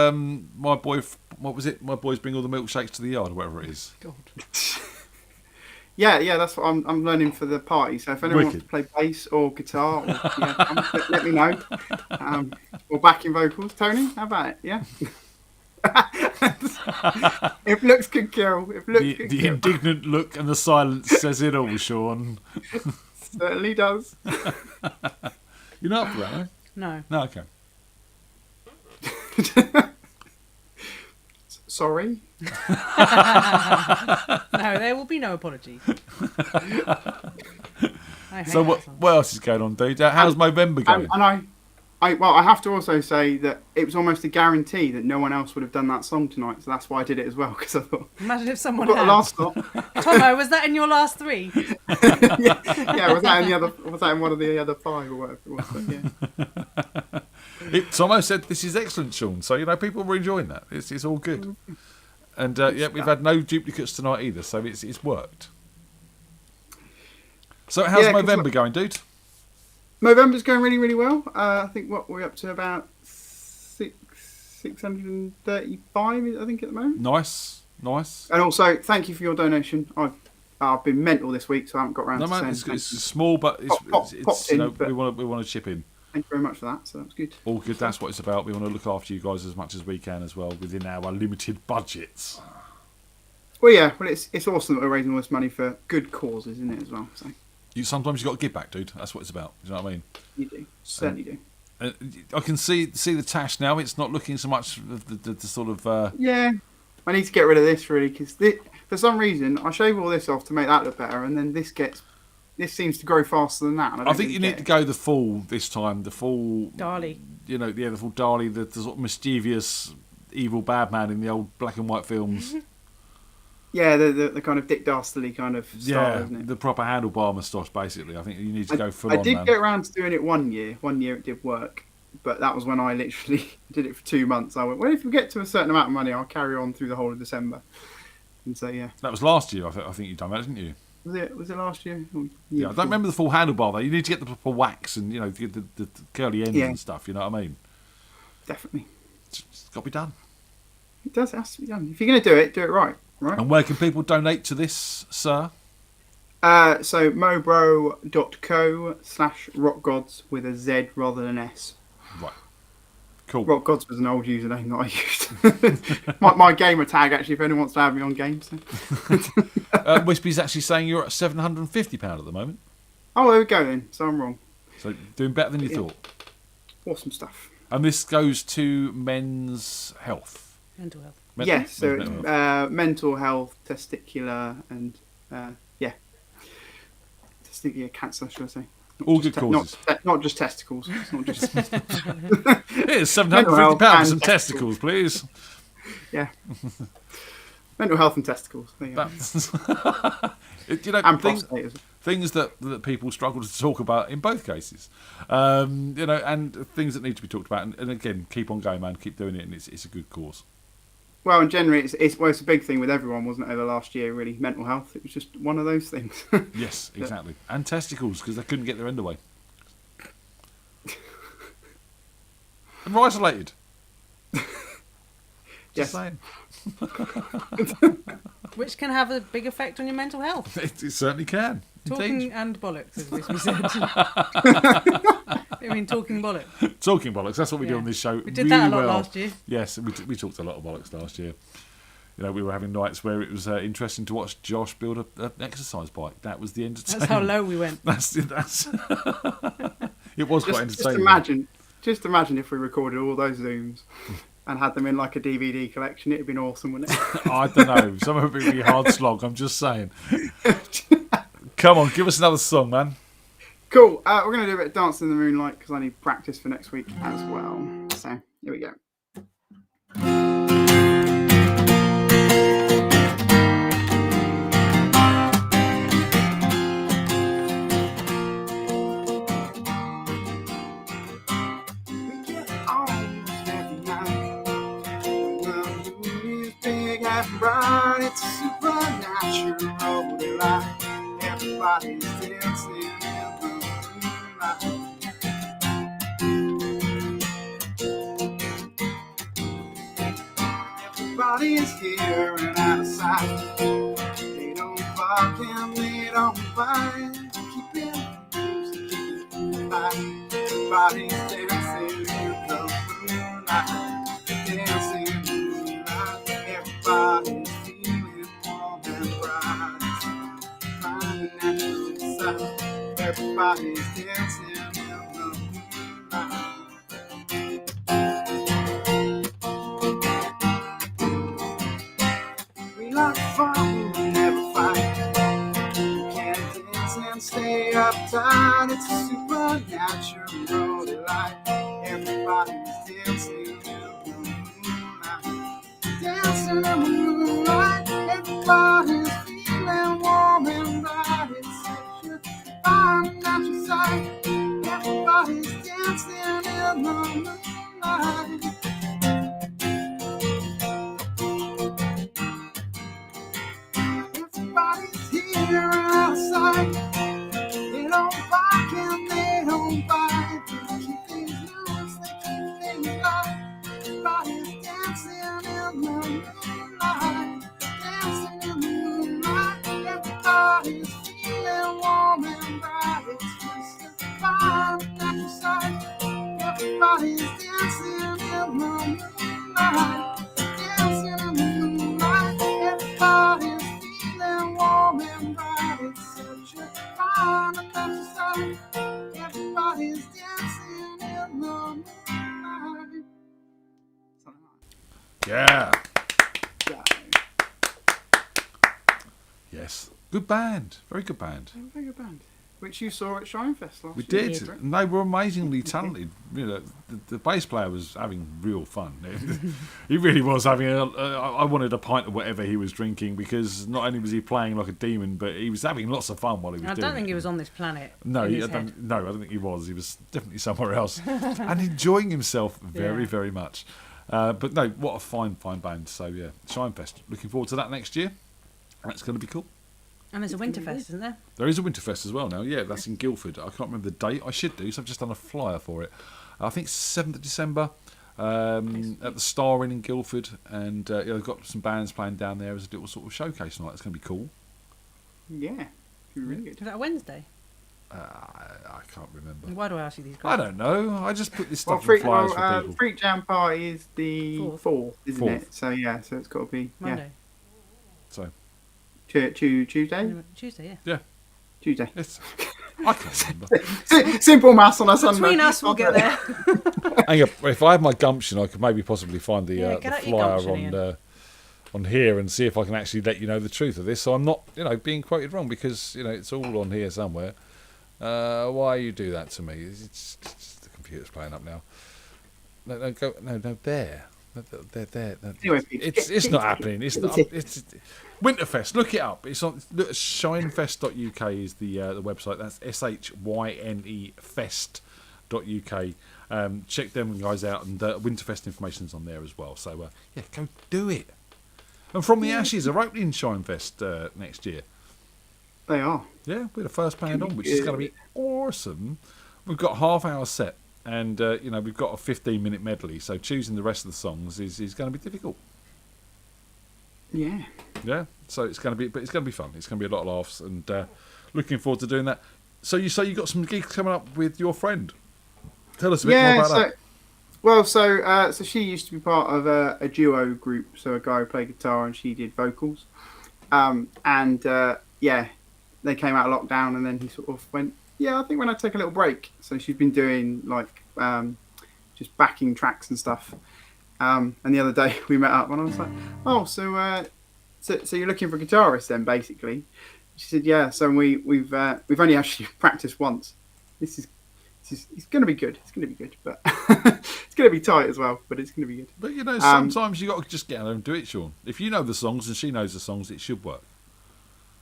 my boy. What was it? My boys bring all the milkshakes to the yard, or whatever it is. God. Yeah, that's what I'm learning for the party. So if anyone wants to Wicked. play bass or guitar, or, let me know. Or backing vocals. Tony, how about it? Yeah. If looks could kill. If looks could The kill. indignant look and the silence says it all, Sean. Certainly does. You're not up for that, eh? No. No, okay. Sorry. No, there will be no apology. So what else is going on, dude? How's Movember going? And I have to also say that it was almost a guarantee that no one else would have done that song tonight, so that's why I did it as well, because I thought... Imagine if someone got had. the last stop. Tomo, was that in your last 3? yeah, was that in one of the other 5 or whatever it was? But yeah. Tomo said this is excellent, Sean. So people were enjoying that. It's all good. And we've had no duplicates tonight either, so it's worked. So how's Movember going, dude? Movember's going really, really well. I think we're up to about 635, I think, at the moment. Nice. And also, thank you for your donation. I've been mental this week, so I haven't got around to saying it's small, but it's but we want to chip in. Thank you very much for that. So that's good. All good. That's what it's about. We want to look after you guys as much as we can as well within our limited budgets. Well, yeah. Well, it's awesome that we're raising all this money for good causes, isn't it, as well? So sometimes you got to give back, dude. That's what it's about. Do you know what I mean? You do. Certainly do. I can see the tash now. It's not looking so much the sort of. Yeah, I need to get rid of this really because for some reason I shave all this off to make that look better, and then this seems to grow faster than that. I think you need to go the full this time. The full Dali. The full Dali, the sort of mischievous, evil bad man in the old black and white films. Yeah, the kind of Dick Dastardly kind of style, isn't it? The proper handlebar moustache, basically. I think you need to go full on. I did get around to doing it one year. One year it did work, but that was when I literally did it for 2 months. I went, well, if we get to a certain amount of money, I'll carry on through the whole of December. And so, yeah. That was last year, I think you've done that, didn't you? Was it last year? Yeah, I don't remember the full handlebar, though. You need to get the proper wax and, the curly ends and stuff, you know what I mean? Definitely. It's got to be done. It does. It has to be done. If you're going to do it right. And where can people donate to this, sir? So mobro.co/rockgods with a Z rather than an S. Right. Cool. Rockgods was an old username that I used. my gamer tag, actually, if anyone wants to have me on games. Wispy's actually saying you're at £750 at the moment. Oh, there we go then. So I'm wrong. So doing better than you thought. Awesome stuff. And this goes to men's health. Mental health. Yes, so it's mental health, testicular, and testicular cancer, should I say? All good causes. Not just testicles. It's not just. Here's £750 for some testicles, please. Yeah. Mental health and testicles. There you go. And things that people struggle to talk about in both cases, and things that need to be talked about. And again, keep on going, man. Keep doing it, and it's a good cause. Well, and generally, it's a big thing with everyone, wasn't it, over last year, really? Mental health. It was just one of those things. Yes, exactly. And testicles, because they couldn't get their end away. And we're isolated. Just saying. Which can have a big effect on your mental health. It certainly can. Talking Indeed. and bollocks, as we said. I mean, talking bollocks. Talking bollocks. That's what we do on this show. We did that a lot last year. Yes, we talked a lot of bollocks last year. We were having nights where it was interesting to watch Josh build an exercise bike. That was the entertainment. That's how low we went. That's it was quite entertaining. Just imagine if we recorded all those Zooms and had them in like a DVD collection. It'd been awesome, wouldn't it? I don't know. Some of it would be hard slog. I'm just saying. Come on, give us another song, man. Cool. We're going to do a bit of Dance in the Moonlight because I need practice for next week as well. So, here we go. Bright, it's supernatural delight. Everybody's dancing in the moonlight. Everybody's here and out of sight. They don't bark and they fight to keep it alive. Everybody's dancing in the moonlight, dancing in the moonlight. Everybody's feeling warm and bright, finding natural sound. Everybody's dancing in the moonlight. We like fun, we never fight. We can't dance and stay uptight. It's a supernatural delight. Everybody's dancing in the moonlight, dancing in the moonlight. Everybody's feeling warm and bright. It's such a fine natural sight. Everybody's dancing in the moonlight. Everybody's here outside. They don't bark and they don't bite. They keep things loose, they keep things light. Everybody's dancing in the moonlight, dancing in the moonlight. Everybody's feeling warm and bright. It's just a fine natural sight. Everybody's dancing in the moonlight, dancing in the moonlight. Everybody's feeling warm and bright. It's such a fine natural sight. Everybody's dancing in the moonlight. Yeah. Yes. Good band. Very good band. Very good band. Which you saw at Shinefest last We year. did, and they were amazingly talented. You know, the bass player was having real fun. He really was having. I wanted a pint of whatever he was drinking because not only was he playing like a demon, but he was having lots of fun while he was doing it. I don't think he was on this planet. No, in I his don't. head. No, I don't think he was. He was definitely somewhere else and enjoying himself very, very much. But no, what a fine band. So yeah, Shinefest. Looking forward to that next year. That's going to be cool. And there's a Winterfest, isn't there? There is a Winterfest as well now. Yeah, that's in Guildford. I can't remember the date. I should do, so I've just done a flyer for it. I think it's 7th of December at the Star Inn in Guildford. And they've got some bands playing down there as a little sort of showcase night. It's going to be cool. Yeah, really good. Is that a Wednesday? I can't remember. Why do I ask you these I questions? don't know. I just put this stuff in flyers for people. FreakJam party is the 4th, isn't 4th. it? So yeah, so it's got to be Monday. So Tuesday. Tuesday, yeah. Yeah. Tuesday. I can't remember. Simple maths on a Sunday. Between us, we'll get there. Hang on, if I had my gumption, I could maybe possibly find the get out your flyer gumption, on here and see if I can actually let you know the truth of this. So I'm not, being quoted wrong because it's all on here somewhere. Why you do that to me? It's the computer's playing up now. No, there. There. Anyway, it's not happening. It's not. It's Winterfest. Look it up. It's on shinefest.uk is the website. That's SHYNEfest.uk. Check them guys out, and Winterfest information's on there as well. So yeah, go do it. And From the Ashes are opening Shinefest next year. They are. Yeah, we're the first band on, which is going to be awesome. We've got a half-hour set, and we've got a 15-minute medley. So choosing the rest of the songs is going to be difficult. Yeah. Yeah. So it's going to be fun. It's going to be a lot of laughs, and looking forward to doing that. So you say you got some gigs coming up with your friend. Tell us a bit more about that. Well, so she used to be part of a duo group. So a guy who played guitar and she did vocals. They came out of lockdown, and then he sort of went, I think when I take a little break. So she's been doing just backing tracks and stuff. And the other day we met up and I was like, so you're looking for a guitarist then, basically? She said, yeah. So we've only actually practiced once. It's going to be good. It's going to be good, but it's going to be tight as well. But it's going to be good. But sometimes you got to just get out and do it, Sean. If you know the songs and she knows the songs, it should work.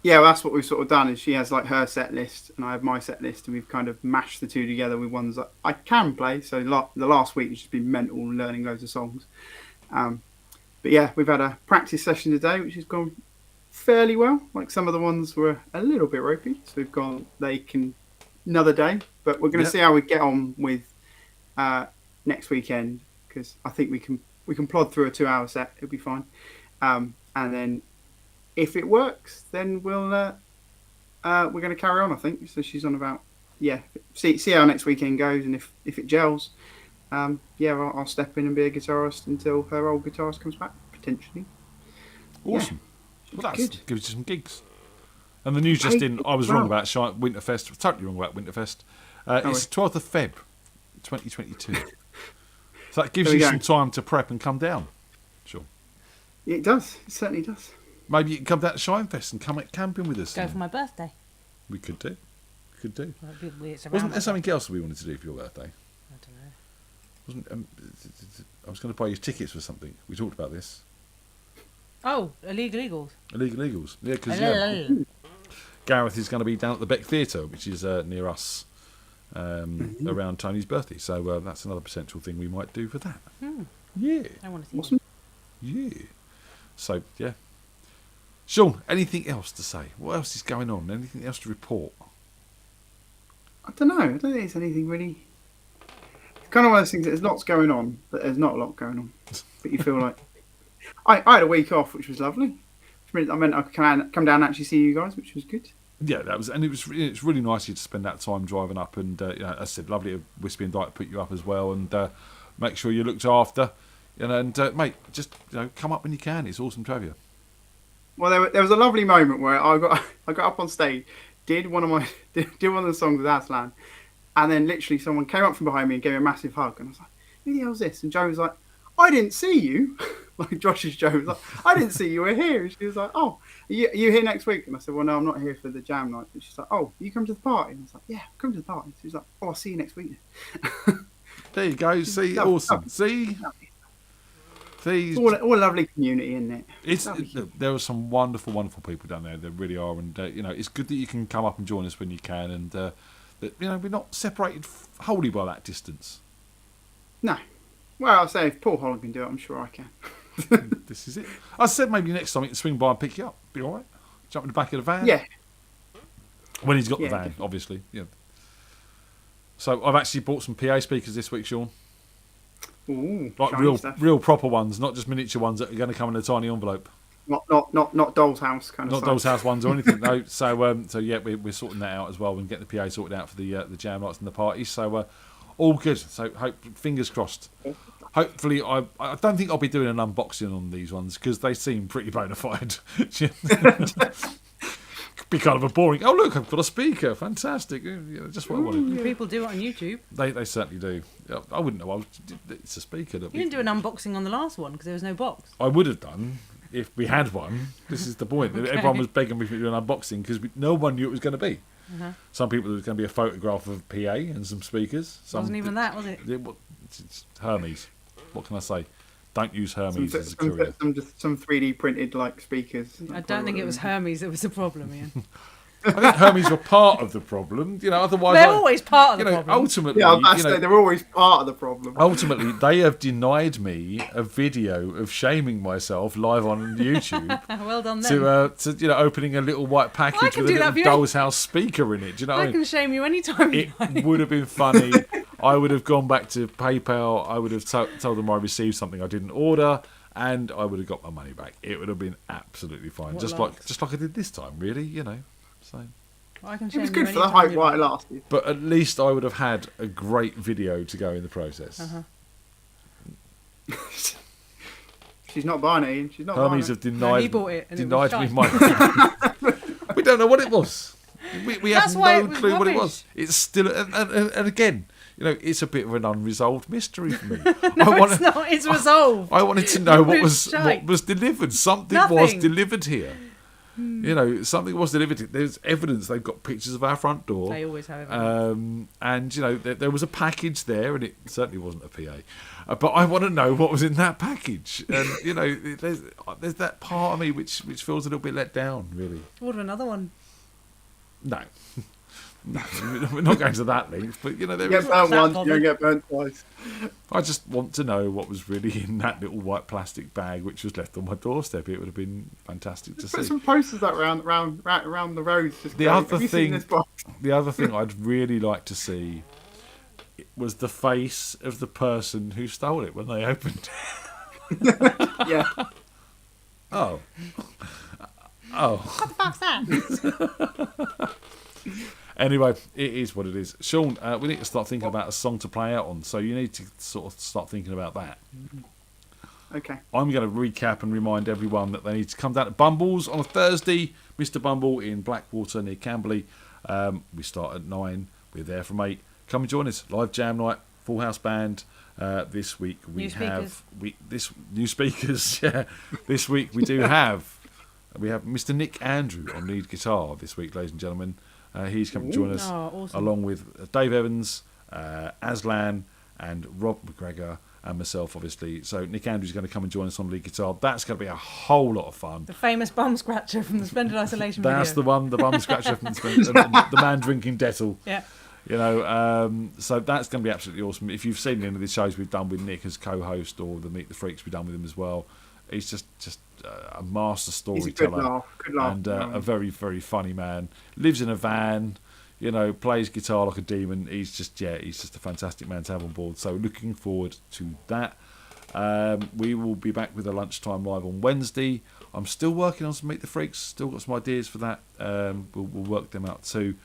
Yeah, well, that's what we've sort of done. Is she has her set list and I have my set list, and we've kind of mashed the two together with ones that I can play. So the last week has just been mental learning loads of songs. But yeah, we've had a practice session today, which has gone fairly well. Some of the ones were a little bit ropey, so we've gone. They can another day, but we're going to see how we get on with next weekend, because I think we can plod through a 2-hour set. It'll be fine, and then if it works, then we'll We're going to carry on, I think. So she's on about, see how next weekend goes, and if it gels, I'll step in and be a guitarist until her old guitarist comes back, potentially. Awesome. Yeah, Well, good. gives you some gigs. And the news just in, I was wrong about Winterfest, totally wrong about Winterfest. It's 12th of Feb, 2022. So that gives you some time to prep and come down. Sure. It does. It certainly does. Maybe you can come down to Shinefest and come camping with us. Go for my birthday. We could do. Well, it's around Wasn't there my something else we wanted to do for your birthday? I don't know. Wasn't I was going to buy you tickets for something. We talked about this. Oh, Illegal Eagles. Illegal Eagles. Yeah, because Gareth is going to be down at the Beck Theatre, which is near us, around Tony's birthday. So that's another potential thing we might do for that. Yeah. I want to see Awesome. Yeah. So, yeah. Sean, anything else to say? What else is going on? Anything else to report? I don't know. I don't think there's anything really. It's kind of one of those things that there's lots going on, but there's not a lot going on. But you feel like. I had a week off, which was lovely. I meant I could come down and actually see you guys, which was good. Yeah, it's really nice of you to spend that time driving up, and as I said, lovely of Wispy and Dyke put you up as well, and make sure you're looked after. And mate, just come up when you can. It's awesome to have you. Well, there was a lovely moment where I got up on stage, did one of the songs with Aslan, and then literally someone came up from behind me and gave me a massive hug, and I was like, "Who the hell's this?" And Joe was like, "I didn't see you." Like Josh's Joe was like, "I didn't see you were here." And she was like, "Oh, are you here next week?" And I said, "Well, no, I'm not here for the jam night." And she's like, "Oh, you come to the party?" And I was like, "Yeah, come to the party." She was like, "Oh, I'll see you next week." There you go. See, awesome. See. It's all a lovely community, isn't it? There are some wonderful, wonderful people down there. There really are, and it's good that you can come up and join us when you can, and that we're not separated wholly by that distance. No, well, I'll say if Paul Holland can do it, I'm sure I can. This is it. I said maybe next time he can swing by and pick you up. Be all right. Jump in the back of the van. Yeah. When he's got the van, definitely. obviously. Yeah. So I've actually bought some PA speakers this week, Sean. Ooh, like shiny stuff. real proper ones, not just miniature ones that are going to come in a tiny envelope. Not Doll's House kind of. Not stuff. Doll's House ones or anything. No. So yeah, we're sorting that out as well and getting the PA sorted out for the jam nights and the parties. So all good. So fingers crossed. Hopefully, I don't think I'll be doing an unboxing on these ones because they seem pretty bona fide. Be kind of a boring. Oh look, I've got a speaker. Fantastic. Just what I wanted. People do it on YouTube. They certainly do. I wouldn't know. It's a speaker. You didn't do an unboxing on the last one because there was no box. I would have done if we had one. This is the point. Okay. Everyone was begging me to do an unboxing because no one knew it was going to be. Uh-huh. Some people, it was going to be a photograph of PA and some speakers. It wasn't even that, was it? It's Hermes. What can I say? Don't use Hermes as a courier. Some 3D printed like speakers. I don't think it was Hermes that was the problem, Ian. I think Hermes were part of the problem. Otherwise they're always part of the problem. Ultimately, they're always part of the problem. Ultimately, they have denied me a video of shaming myself live on YouTube. Well done, then. To opening a little white package with a little Doll's House speaker in it. Do you know what I mean? can shame you anytime. It would have been funny. I would have gone back to PayPal. I would have told them I received something I didn't order, and I would have got my money back. It would have been absolutely fine, What just like I did this time. Really, So. I can it was shame good you for the anytime hype you while like. it lasted. But at least I would have had a great video to go in the process. Uh-huh. She's not buying it, Ian. She's not Hermes buying have it. denied, No, he bought it and it was denied me shite. my. We don't know what it was. We have That's why no it was clue what it rubbish. was. It's still, and again, it's a bit of an unresolved mystery for me. It's not. It's resolved. I wanted to know what It was shite. delivered. Something was Nothing. delivered here. Something was delivered. There's evidence. They've got pictures of our front door. They always have evidence. And there was a package there, and it certainly wasn't a PA. But I want to know what was in that package. And there's that part of me which feels a little bit let down. Really. Order another one. No. No, we're not going to that length, but there You get is. burnt once, you don't get burnt twice. I just want to know what was really in that little white plastic bag which was left on my doorstep. It would have been fantastic to Just see. put some posters that around the roads. Just The going, other "Have you seen thing, this box?" the other thing I'd really like to see was the face of the person who stole it when they opened it. Yeah. Oh. Oh. What the fuck's that? Anyway, it is what it is. Sean, we need to start thinking about a song to play out on, so you need to sort of start thinking about that. Okay. I'm going to recap and remind everyone that they need to come down to Bumble's on a Thursday. Mr. Bumble in Blackwater near Camberley. We start at 9. We're there from 8. Come and join us. Live jam night, full house band. This week we have new speakers. Yeah. This week we have Mr. Nick Andrew on lead guitar this week, ladies and gentlemen. He's come to join us awesome. along with Dave Evans, Aslan, and Rob McGregor, and myself, obviously. So Nick Andrews is going to come and join us on lead guitar. That's going to be a whole lot of fun. The famous bum scratcher from the Splendid Isolation That's video. the one, the bum scratcher from the man drinking Dettol. Yeah. You know, so that's going to be absolutely awesome. If you've seen any of the shows we've done with Nick as co-host, or the Meet the Freaks we've done with him as well, he's just a master storyteller. Good laugh. And a very, very funny man. Lives in a van, you know, plays guitar like a demon. He's just a fantastic man to have on board. So looking forward to that. We will be back with a lunchtime live on Wednesday. I'm still working on some Meet the Freaks. Still got some ideas for that. We'll work them out too.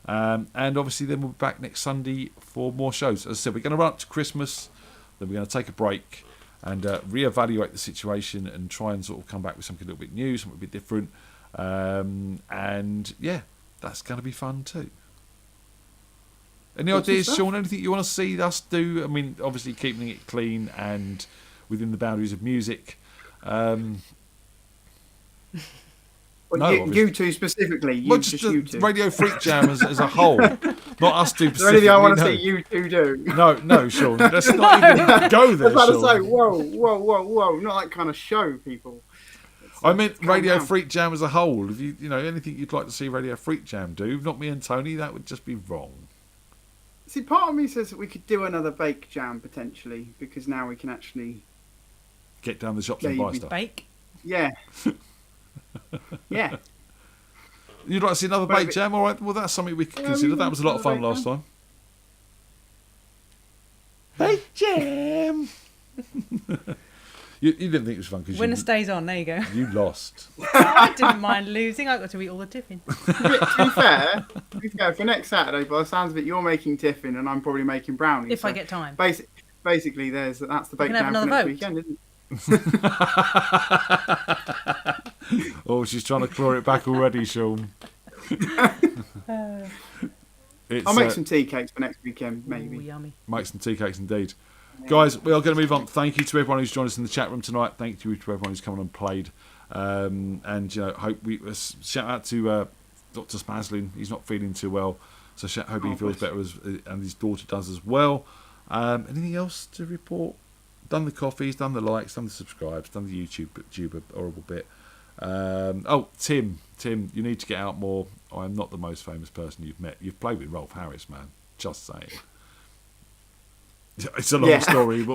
And obviously then we'll be back next Sunday for more shows. As I said, we're going to run up to Christmas. Then we're going to take a break and reevaluate the situation and try and sort of come back with something a little bit new, something a bit different. And yeah, that's going to be fun too. Any ideas, Sean? Anything you want to see us do? I mean, obviously keeping it clean and within the boundaries of music. Well, you two specifically. You two. Radio Freak Jam as a whole, not us two. Is there anything I want to see you two do? No, Sean. Let's not even go there. I was about Sean. to say, whoa, not that kind of show, people. I meant Radio Freak Jam as a whole. If you know anything you'd like to see Radio Freak Jam do, not me and Tony, that would just be wrong. See, part of me says that we could do another bake jam potentially, because now we can actually get down the shops and buy stuff. Bake? Yeah. Yeah. You'd like to see another bake jam? All right, well, that's something we could consider. That was a lot of fun last time. Bake jam! You didn't think it was fun because winner stays on. There you go. You lost. I didn't mind losing. I got to eat all the tiffin. To be fair, for next Saturday, by the sounds of it, you're making tiffin and I'm probably making brownies. If I get time. Basically, that's the bake jam for next weekend, isn't it? Oh, she's trying to claw it back already, Sean. I'll make some tea cakes for next weekend, maybe. Ooh, yummy. Make some tea cakes indeed. Guys, we are going to move on. Thank you to everyone who's joined us in the chat room tonight. Thank you to everyone who's come on and played. And you know, hope we shout out to Dr. Spaslin. He's not feeling too well, so hope he feels better, and his daughter does as well. Anything else to report? Done the coffees, done the likes, done the subscribes, done the YouTube horrible bit. Tim, you need to get out more. I am not the most famous person you've met. You've played with Rolf Harris, man. Just saying. It's a long story.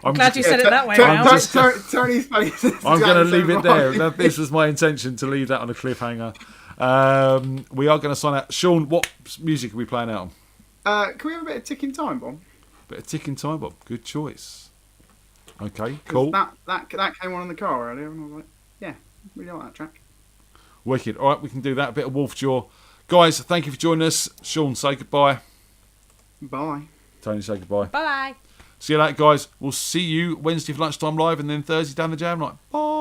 I'm glad you said it that way. Tony's face. I'm going to leave it there. This was my intention, to leave that on a cliffhanger. We are going to sign out. Sean, what music are we playing out on? Can we have a bit of Ticking Time Bomb? Bit of Ticking Time Bomb. Good choice. Okay, cool. That came on in the car earlier, and I was like, yeah, really like that track. Wicked. All right, we can do that. A bit of Wolfjaw. Guys, thank you for joining us. Sean, say goodbye. Bye. Tony, say goodbye. Bye. See you later, guys. We'll see you Wednesday for lunchtime live, and then Thursday down the jam night. Bye.